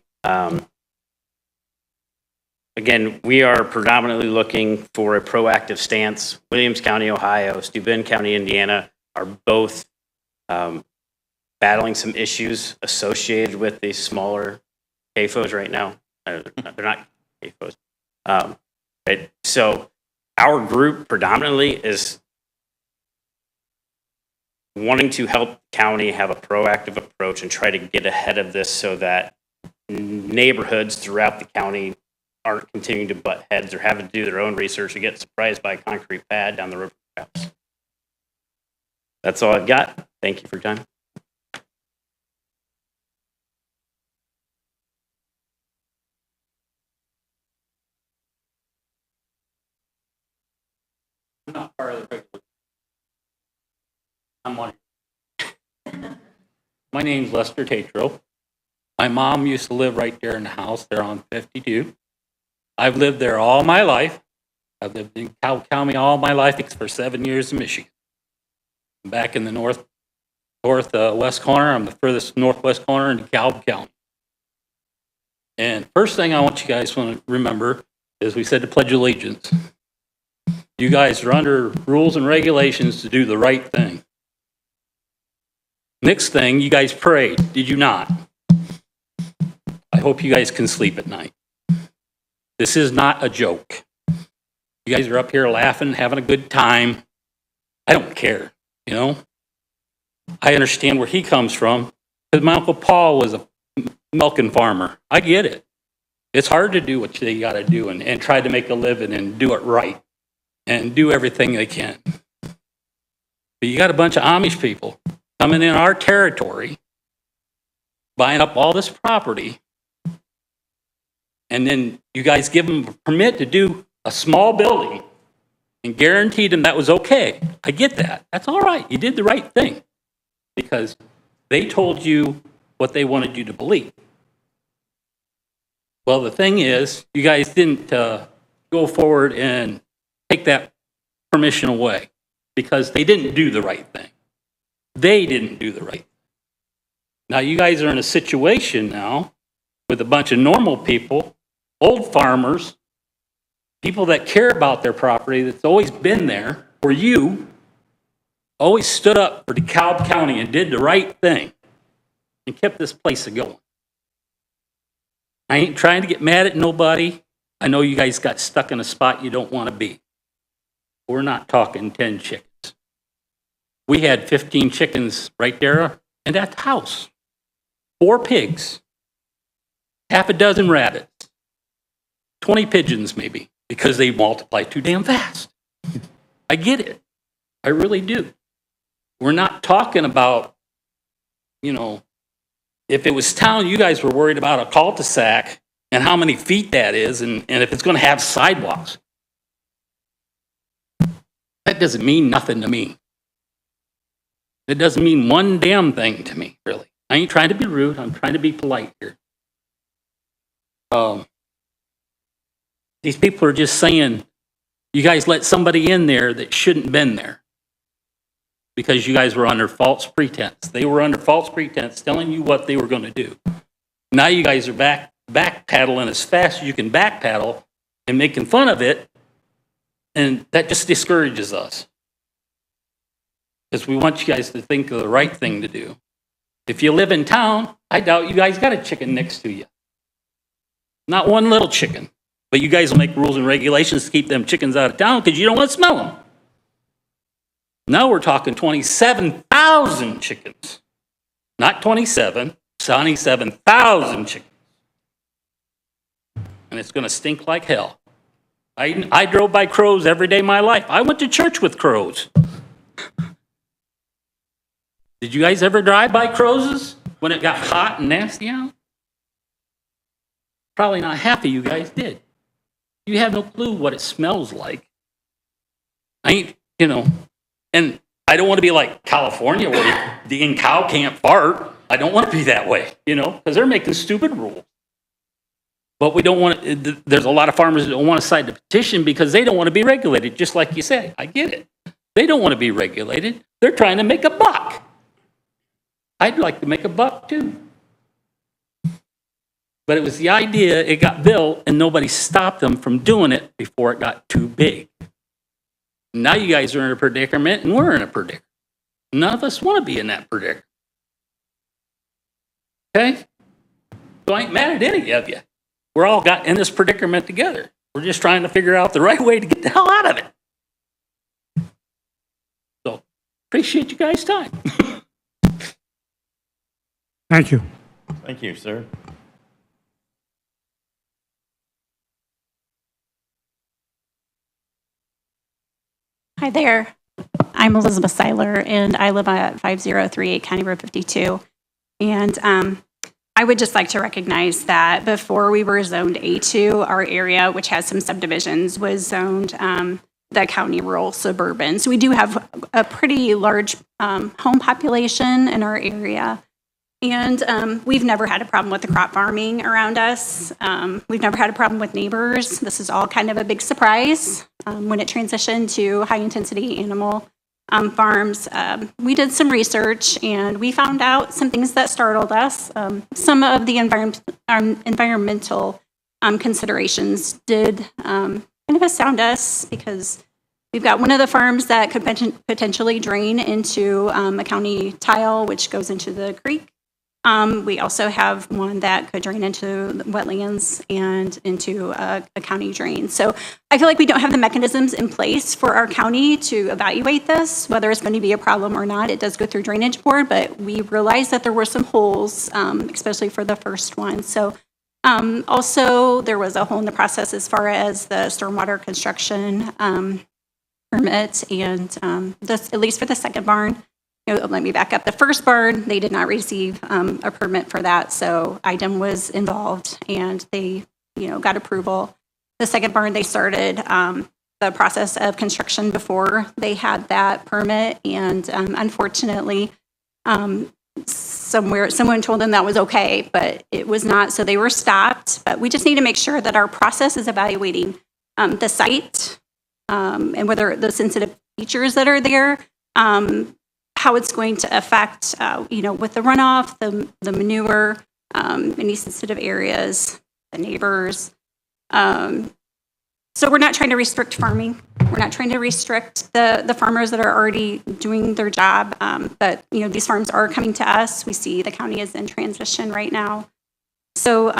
Again, we are predominantly looking for a proactive stance. Williams County, Ohio, Steuben County, Indiana are both battling some issues associated with these smaller CAFOs right now. They're not CAFOs. Right? So our group predominantly is wanting to help the county have a proactive approach and try to get ahead of this so that neighborhoods throughout the county aren't continuing to butt heads or having to do their own research or get surprised by a concrete pad down the river house. That's all I've got. Thank you for your time. I'm not part of the regular. I'm one. My name's Lester Tatro. My mom used to live right there in the house there on 52. I've lived there all my life. I've lived in DeKalb County all my life, except for 7 years in Michigan. I'm back in the northwest corner. I'm the furthest northwest corner in DeKalb County. And first thing I want you guys to remember is we said to pledge allegiance. You guys are under rules and regulations to do the right thing. Next thing, you guys prayed, did you not? I hope you guys can sleep at night. This is not a joke. You guys are up here laughing, having a good time. I don't care, you know? I understand where he comes from, because my Uncle Paul was a milking farmer. I get it. It's hard to do what they got to do and try to make a living and do it right and do everything they can. But you got a bunch of Amish people coming in our territory, buying up all this property, and then you guys give them a permit to do a small building and guaranteed them that was okay. I get that. That's all right. You did the right thing because they told you what they wanted you to believe. Well, the thing is, you guys didn't go forward and take that permission away because they didn't do the right thing. They didn't do the right thing. Now, you guys are in a situation now with a bunch of normal people, old farmers, people that care about their property, that's always been there, or you always stood up for DeKalb County and did the right thing and kept this place going. I ain't trying to get mad at nobody. I know you guys got stuck in a spot you don't want to be. We're not talking 10 chickens. We had 15 chickens right there in that house. 4 pigs, half a dozen rabbits, 20 pigeons maybe, because they multiply too damn fast. I get it. I really do. We're not talking about, you know, if it was town, you guys were worried about a cul-de-sac and how many feet that is and if it's going to have sidewalks. That doesn't mean nothing to me. It doesn't mean one damn thing to me, really. I ain't trying to be rude. I'm trying to be polite here. These people are just saying, you guys let somebody in there that shouldn't have been there because you guys were under false pretense. They were under false pretense telling you what they were going to do. Now you guys are back paddling as fast as you can back paddle and making fun of it, and that just discourages us because we want you guys to think of the right thing to do. If you live in town, I doubt you guys got a chicken next to you. Not one little chicken. But you guys will make rules and regulations to keep them chickens out of town because you don't want to smell them. Now we're talking 27,000 chickens. Not 27, 27,000 chickens. And it's going to stink like hell. I drove by crows every day of my life. I went to church with crows. Did you guys ever drive by crows when it got hot and nasty out? Probably not half of you guys did. You have no clue what it smells like. And I don't want to be like California where the cow can't fart. I don't want to be that way, because they're making stupid rules. But we don't want to, there's a lot of farmers that don't want to sign the petition because they don't want to be regulated, just like you said. I get it. They don't want to be regulated. They're trying to make a buck. I'd like to make a buck too. But it was the idea, it got built, and nobody stopped them from doing it before it got too big. Now you guys are in a predicament, and we're in a predicament. None of us want to be in that predicament. Okay? So I ain't mad at any of you. We're all got in this predicament together. We're just trying to figure out the right way to get the hell out of it. So, appreciate you guys' time. Thank you. Thank you, sir. Hi there. I'm Elizabeth Seiler, and I live at 5038 County Road 52. And I would just like to recognize that before we were zoned A2, our area, which has some subdivisions, was zoned the county rural suburban. So we do have a pretty large home population in our area. And we've never had a problem with the crop farming around us. We've never had a problem with neighbors. This is all kind of a big surprise when it transitioned to high-intensity animal farms. We did some research, and we found out some things that startled us. Some of the environmental considerations did kind of astound us, because we've got one of the farms that could potentially drain into a county tile, which goes into the creek. We also have one that could drain into wetlands and into a county drain. So I feel like we don't have the mechanisms in place for our county to evaluate this, whether it's going to be a problem or not. It does go through Drainage Board, but we realized that there were some holes, especially for the first one. So also there was a hole in the process as far as the stormwater construction permit, and this, at least for the second barn. Let me back up. The first barn, they did not receive a permit for that, so IDEM was involved, and they, got approval. The second barn, they started the process of construction before they had that permit, and unfortunately, someone told them that was okay, but it was not, so they were stopped. But we just need to make sure that our process is evaluating the site and whether the sensitive features that are there, how it's going to affect, with the runoff, the manure, any sensitive areas, the neighbors. So we're not trying to restrict farming. We're not trying to restrict the farmers that are already doing their job. But, these farms are coming to us. We see the county is in transition right now. So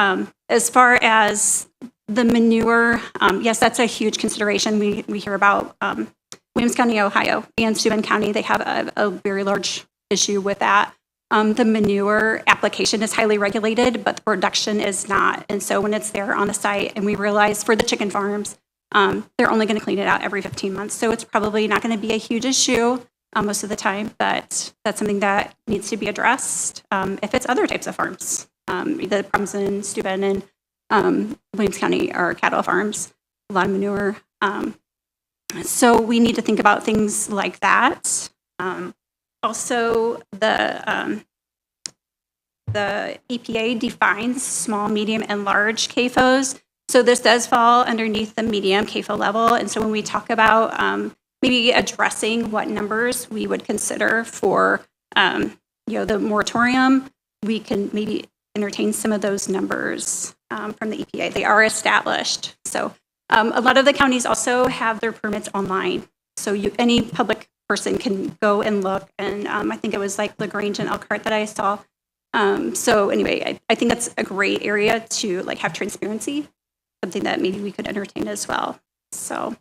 as far as the manure, yes, that's a huge consideration. We hear about Williams County, Ohio, and Steuben County, they have a very large issue with that. The manure application is highly regulated, but the production is not. And so when it's there on the site, and we realize for the chicken farms, they're only going to clean it out every 15 months. So it's probably not going to be a huge issue most of the time, but that's something that needs to be addressed. If it's other types of farms, the problems in Steuben and Williams County are cattle farms, a lot of manure. So we need to think about things like that. Also, the EPA defines small, medium, and large CAFOs. So this does fall underneath the medium CAFO level. And so when we talk about maybe addressing what numbers we would consider for the moratorium, we can maybe entertain some of those numbers from the EPA. They are established. So a lot of the counties also have their permits online. So any public person can go and look. And I think it was like LaGrange and Elkhart that I saw. So anyway, I think that's a great area to have transparency, something that maybe we could entertain as well. So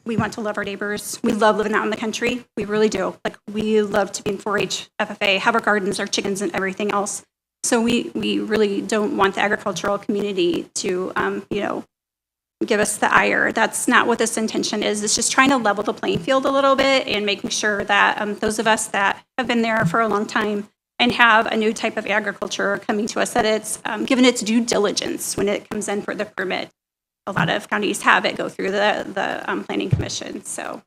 we want to love our neighbors. We love living out in the country. We really do. We love to be in 4-H, FFA, have our gardens, our chickens, and everything else. So we really don't want the agricultural community to, give us the ire. That's not what this intention is. It's just trying to level the playing field a little bit and making sure that those of us that have been there for a long time and have a new type of agriculture coming to us, that it's given its due diligence when it comes in for the permit. A lot of counties have it go through the planning commission, so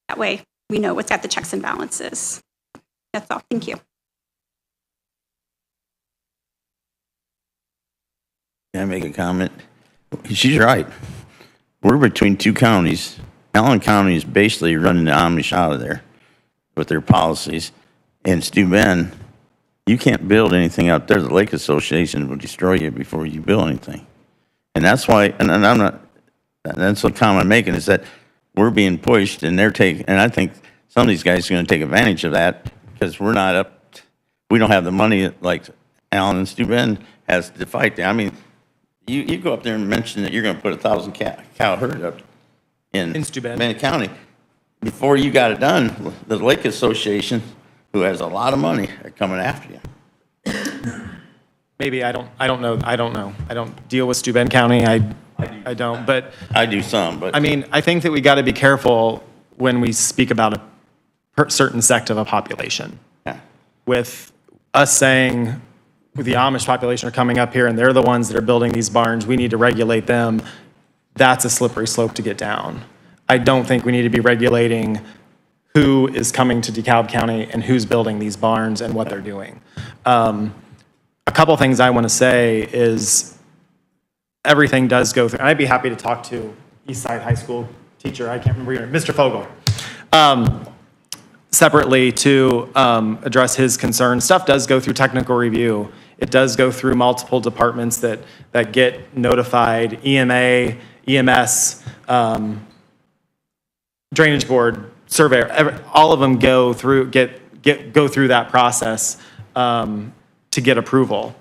that way we know what's got the checks and balances. That's all. Thank you. Can I make a comment? She's right. We're between two counties. Allen County is basically running the Amish out of there with their policies. And Steuben, you can't build anything out there. The Lake Association will destroy you before you build anything. And that's why, and I'm not, that's the comment I'm making, is that we're being pushed and they're taking, and I think some of these guys are going to take advantage of that because we're not up, we don't have the money like Allen and Steuben has to fight that. I mean, you go up there and mention that you're going to put 1,000 cow herd up in Steuben County. Before you got it done, the Lake Association, who has a lot of money, are coming after you. Maybe, I don't know. I don't deal with Steuben County. I don't, but. I do some, but. I mean, I think that we got to be careful when we speak about a certain sect of a population. Yeah. With us saying, the Amish population are coming up here and they're the ones that are building these barns, we need to regulate them. That's a slippery slope to get down. I don't think we need to be regulating who is coming to DeKalb County and who's building these barns and what they're doing. A couple things I want to say is everything does go through, and I'd be happy to talk to Eastside High School teacher, I can't remember your name, Mr. Fogel, separately to address his concerns. Stuff does go through technical review. It does go through multiple departments that get notified, EMA, EMS, Drainage Board, Surveyor, all of them go through that process to get approval.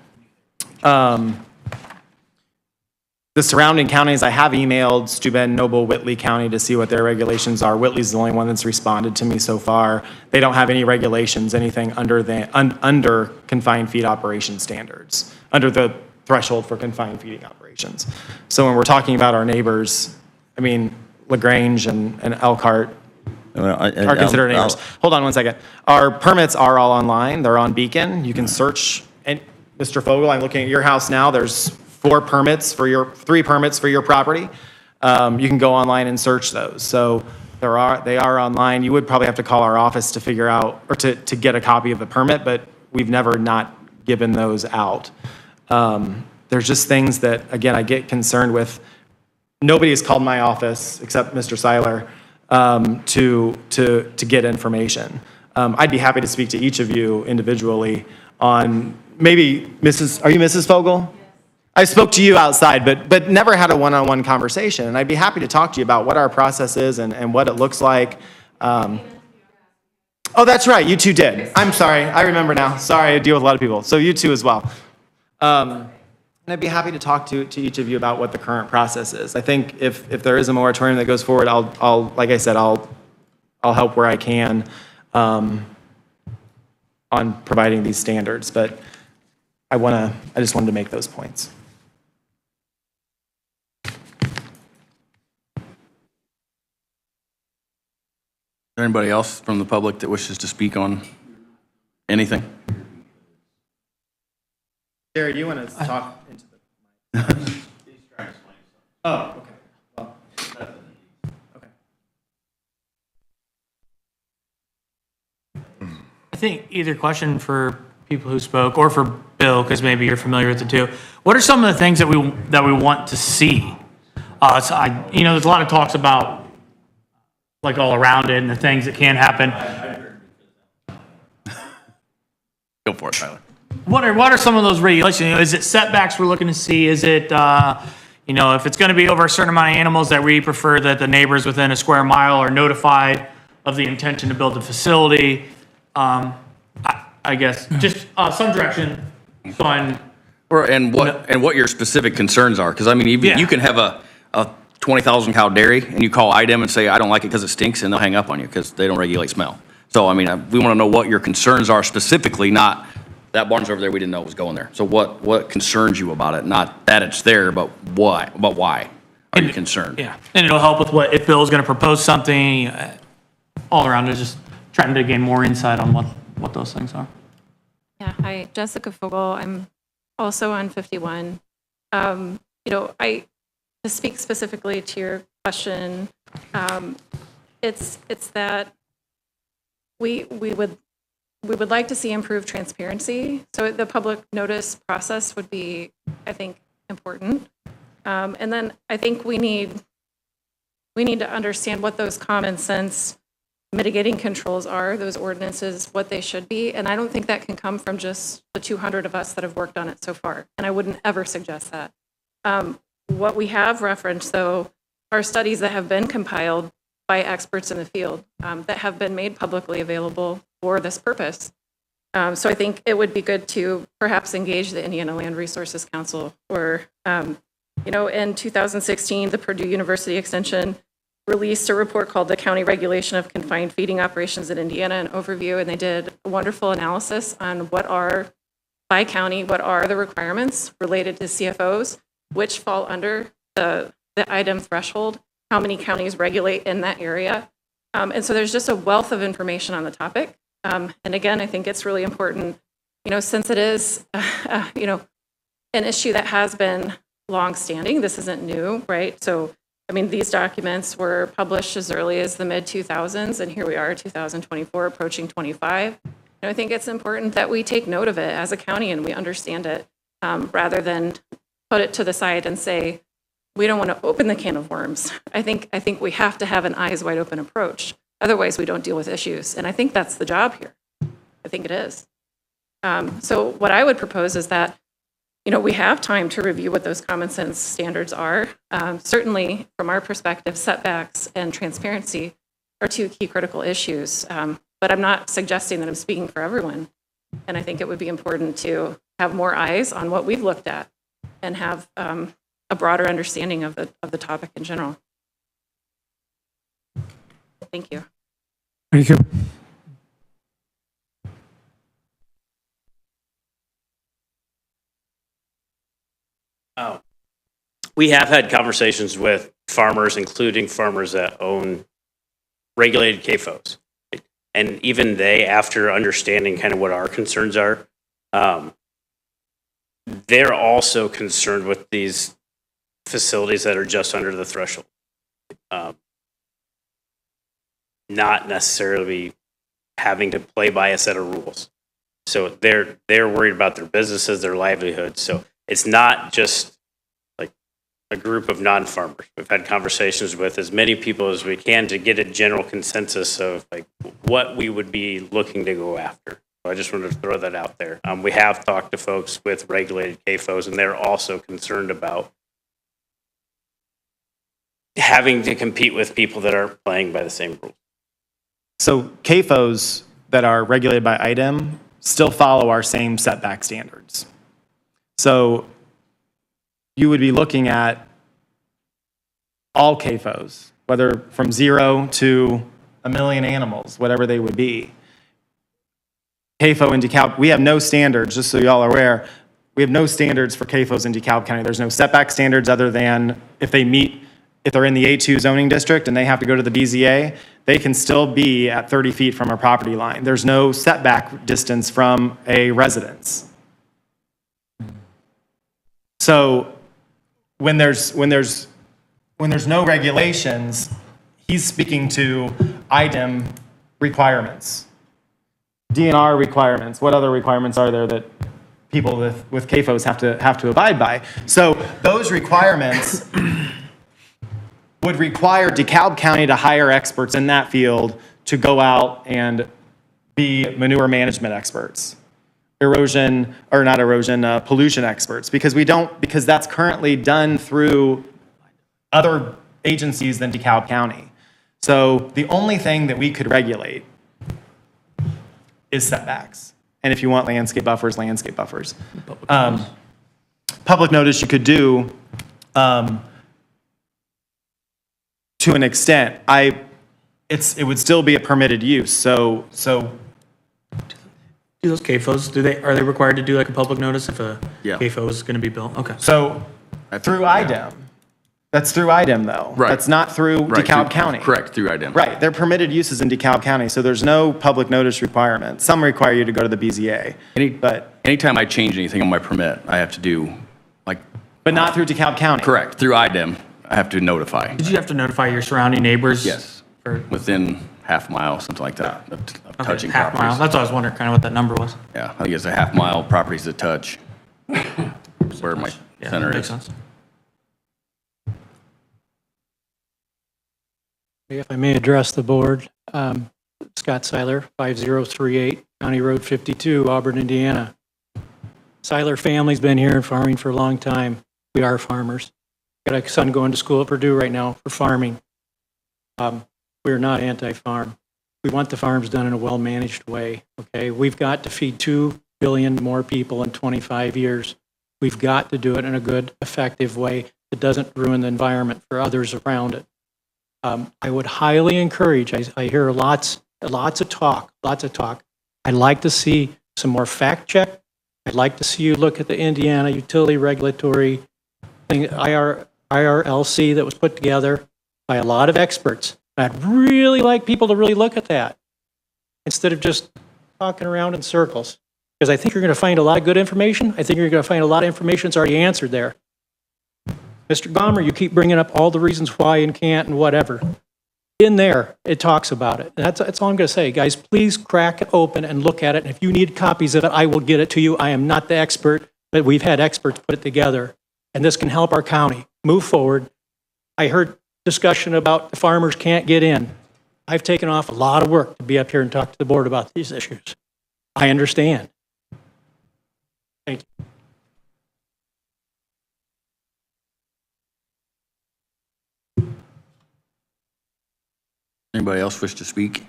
The surrounding counties, I have emailed Steuben, Noble, Whitley County to see what their regulations are. Whitley's the only one that's responded to me so far. They don't have any regulations, anything under confined feed operation standards, under the threshold for confined feeding operations. So when we're talking about our neighbors, I mean, LaGrange and Elkhart are considered neighbors. Hold on one second. Our permits are all online. They're on Beacon. You can search. And Mr. Fogel, I'm looking at your house now. There's 3 permits for your property. You can go online and search those. So they are online. You would probably have to call our office to figure out, or to get a copy of the permit, but we've never not given those out. There's just things that, again, I get concerned with. Nobody has called my office except Mr. Seiler to get information. I'd be happy to speak to each of you individually on maybe are you Mrs. Fogel? I spoke to you outside, but never had a one-on-one conversation. And I'd be happy to talk to you about what our process is and what it looks like. Oh, that's right. You two did. I'm sorry. I remember now. Sorry, I deal with a lot of people. So you two as well. And I'd be happy to talk to each of you about what the current process is. I think if there is a moratorium that goes forward, I'll like I said, I'll help where I can on providing these standards. But I just wanted to make those points. Anybody else from the public that wishes to speak on anything? Jared, you want to talk into the... Oh, okay. Well, okay. I think either question for people who spoke or for Bill, because maybe you're familiar with the two. What are some of the things that we want to see? There's a lot of talks about like all around it and the things that can happen. Go for it, Tyler. What are some of those regulations? Is it setbacks we're looking to see? Is it, if it's going to be over a certain amount of animals, that we prefer that the neighbors within a square mile are notified of the intention to build a facility? I guess just some direction on. And what your specific concerns are, because I mean, you can have a 20,000 cow dairy and you call IDEM and say, I don't like it because it stinks, and they'll hang up on you because they don't regulate smell. So, I mean, we want to know what your concerns are specifically, not that barn's over there, we didn't know it was going there. So what concerns you about it? Not that it's there, but why? But why are you concerned? Yeah, and it'll help with if Bill's going to propose something all around. Just trying to gain more insight on what those things are. Yeah, hi, Jessica Fogel. I'm also on 51. To speak specifically to your question, it's that we would like to see improved transparency. So the public notice process would be, I think, important. And then I think we need to understand what those common sense mitigating controls are, those ordinances, what they should be. And I don't think that can come from just the 200 of us that have worked on it so far. And I wouldn't ever suggest that. What we have referenced, though, are studies that have been compiled by experts in the field that have been made publicly available for this purpose. So I think it would be good to perhaps engage the Indiana Land Resources Council, or, in 2016, the Purdue University Extension released a report called The County Regulation of Confined Feeding Operations in Indiana, an overview, and they did a wonderful analysis on by county, what are the requirements related to CFOs, which fall under the item threshold, how many counties regulate in that area. And so there's just a wealth of information on the topic. And again, I think it's really important, since it is, an issue that has been longstanding. This isn't new, right? So, these documents were published as early as the mid-2000s, and here we are, 2024, approaching 25. I think it's important that we take note of it as a county and we understand it, rather than put it to the side and say, we don't want to open the can of worms. I think we have to have an eyes wide open approach. Otherwise, we don't deal with issues. And I think that's the job here. I think it is. So what I would propose is that, we have time to review what those common sense standards are. Certainly, from our perspective, setbacks and transparency are two key critical issues. But I'm not suggesting that I'm speaking for everyone. And I think it would be important to have more eyes on what we've looked at and have a broader understanding of the topic in general. Thank you. Thank you. We have had conversations with farmers, including farmers that own regulated CAFOs. And even they, after understanding kind of what our concerns are, they're also concerned with these facilities that are just under the threshold. Not necessarily having to play by a set of rules. So they're worried about their businesses, their livelihoods. So it's not just like a group of non-farmers. We've had conversations with as many people as we can to get a general consensus of like what we would be looking to go after. So I just wanted to throw that out there. We have talked to folks with regulated CAFOs, and they're also concerned about having to compete with people that aren't playing by the same rules. So CAFOs that are regulated by IDEM still follow our same setback standards. So you would be looking at all CAFOs, whether from 0 to 1 million animals, whatever they would be. CAFO in DeKalb, we have no standards, just so y'all are aware, we have no standards for CAFOs in DeKalb County. There's no setback standards other than if they're in the A2 zoning district and they have to go to the BZA, they can still be at 30 feet from a property line. There's no setback distance from a residence. So when there's no regulations, he's speaking to IDEM requirements, DNR requirements. What other requirements are there that people with CAFOs have to abide by? So those requirements would require DeKalb County to hire experts in that field to go out and be manure management experts, pollution experts, because that's currently done through other agencies than DeKalb County. So the only thing that we could regulate is setbacks. And if you want landscape buffers. Public notice you could do, to an extent. It would still be a permitted use. So Do those CAFOs, are they required to do like a public notice if a Yeah. CAFO is going to be built? Okay. So through IDEM, That's through IDEM, though. Right. That's not through Right, DeKalb through- County. Correct, through IDEM. Right, they're permitted uses in DeKalb County, so there's no public notice requirement. Some require you to go to the BZA, but Anytime I change anything on my permit, I have to do, like, not through DeKalb County. correct, through IDEM, I have to notify. Did you have to notify your surrounding neighbors? Yes, Or- within half mile, something like that, of Okay, touching half mile. properties. That's what I was wondering, kind of what that number was. Yeah, I think it's a half mile properties to touch, where my Yeah, center makes is. sense. If I may address the board, Scott Seiler, 5038 County Road 52, Auburn, Indiana. Seiler family's been here and farming for a long time. We are farmers. Got a son going to school at Purdue right now for farming. We're not anti-farm. We want the farms done in a well-managed way, okay? We've got to feed 2 billion more people in 25 years. We've got to do it in a good, effective way that doesn't ruin the environment for others around it. I would highly encourage, I hear lots of talk. I'd like to see some more fact check. I'd like to see you look at the Indiana Utility Regulatory thing, IRLC that was put together by a lot of experts. I'd really like people to really look at that instead of just talking around in circles. Because I think you're going to find a lot of good information. I think you're going to find a lot of information that's already answered there. Mr. Gomer, you keep bringing up all the reasons why and can't and whatever. In there, it talks about it. And that's all I'm going to say. Guys, please crack it open and look at it. And if you need copies of it, I will get it to you. I am not the expert, but we've had experts put it together. And this can help our county move forward. I heard discussion about the farmers can't get in. I've taken off a lot of work to be up here and talk to the board about these issues. I understand. Thank you. Anybody else wish to speak?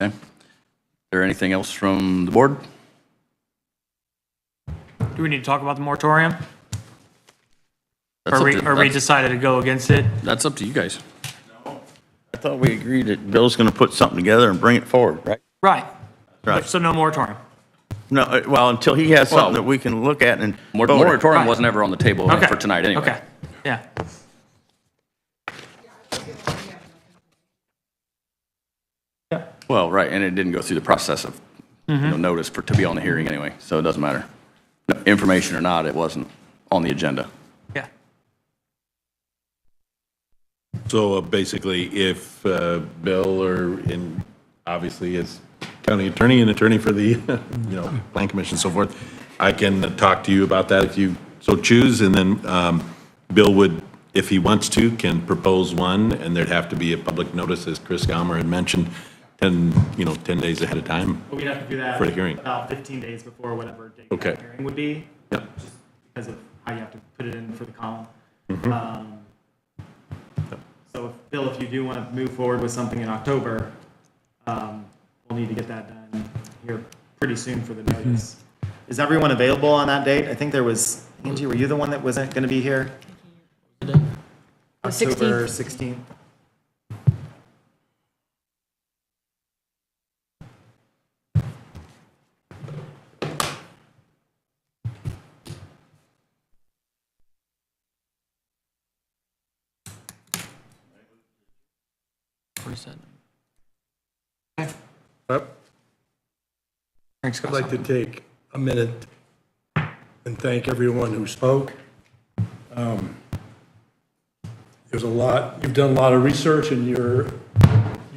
Okay. Is there anything else from the board? Do we need to talk about the moratorium? That's Or up to- we that's- decided to go against it? That's up to you guys. I thought we agreed that Bill's going to put something together and bring it forward, right? Right. Right. So no moratorium? No, well, until he has something that we can look at and. vote on. Moratorium Right. wasn't ever on the table Okay. for tonight anyway. Okay, yeah. Well, right, and it didn't go through the process of, notice to be on the hearing anyway, so it doesn't matter. Information or not, it wasn't on the agenda. Yeah. So basically, if Bill obviously is county attorney and attorney for the, plan commission and so forth, I can talk to you about that if you so choose, and then Bill would, if he wants to, can propose one, and there'd have to be a public notice, as Chris Gaumer had mentioned, 10 days ahead of time. we'd have to do that For the hearing. about 15 days before whatever date Okay. that hearing would be. Yep. Just because of how you have to put it in for the column. Mhm. So, Bill, if you do want to move forward with something in October, we'll need to get that done here pretty soon for the notice. Is everyone available on that date? I think there was, Angie, were you the one that wasn't going to be here? October 16th. Thanks, I'd like to take a minute and thank everyone who spoke. There's a lot, you've done a lot of research and you're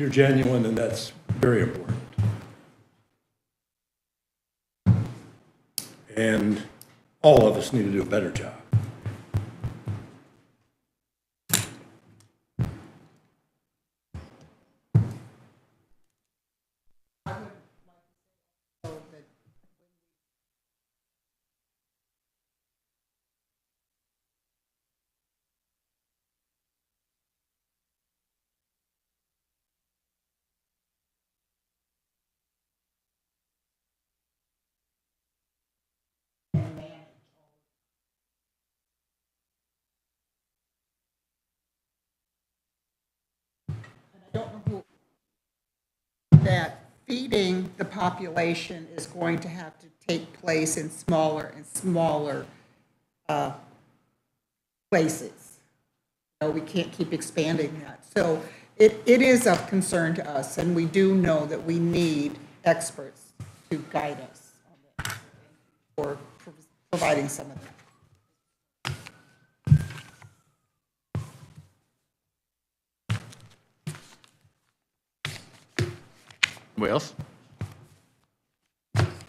genuine, and that's very important. And all of us need to do a better job. That feeding the population is going to have to take place in smaller and smaller places. We can't keep expanding that. So it is of concern to us, and we do know that we need experts to guide us on this, or providing some of that. Anybody else?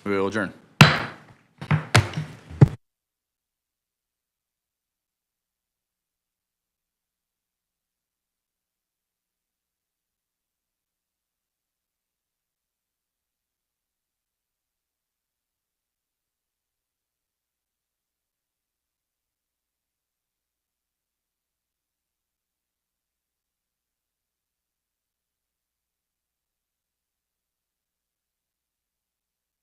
We will adjourn.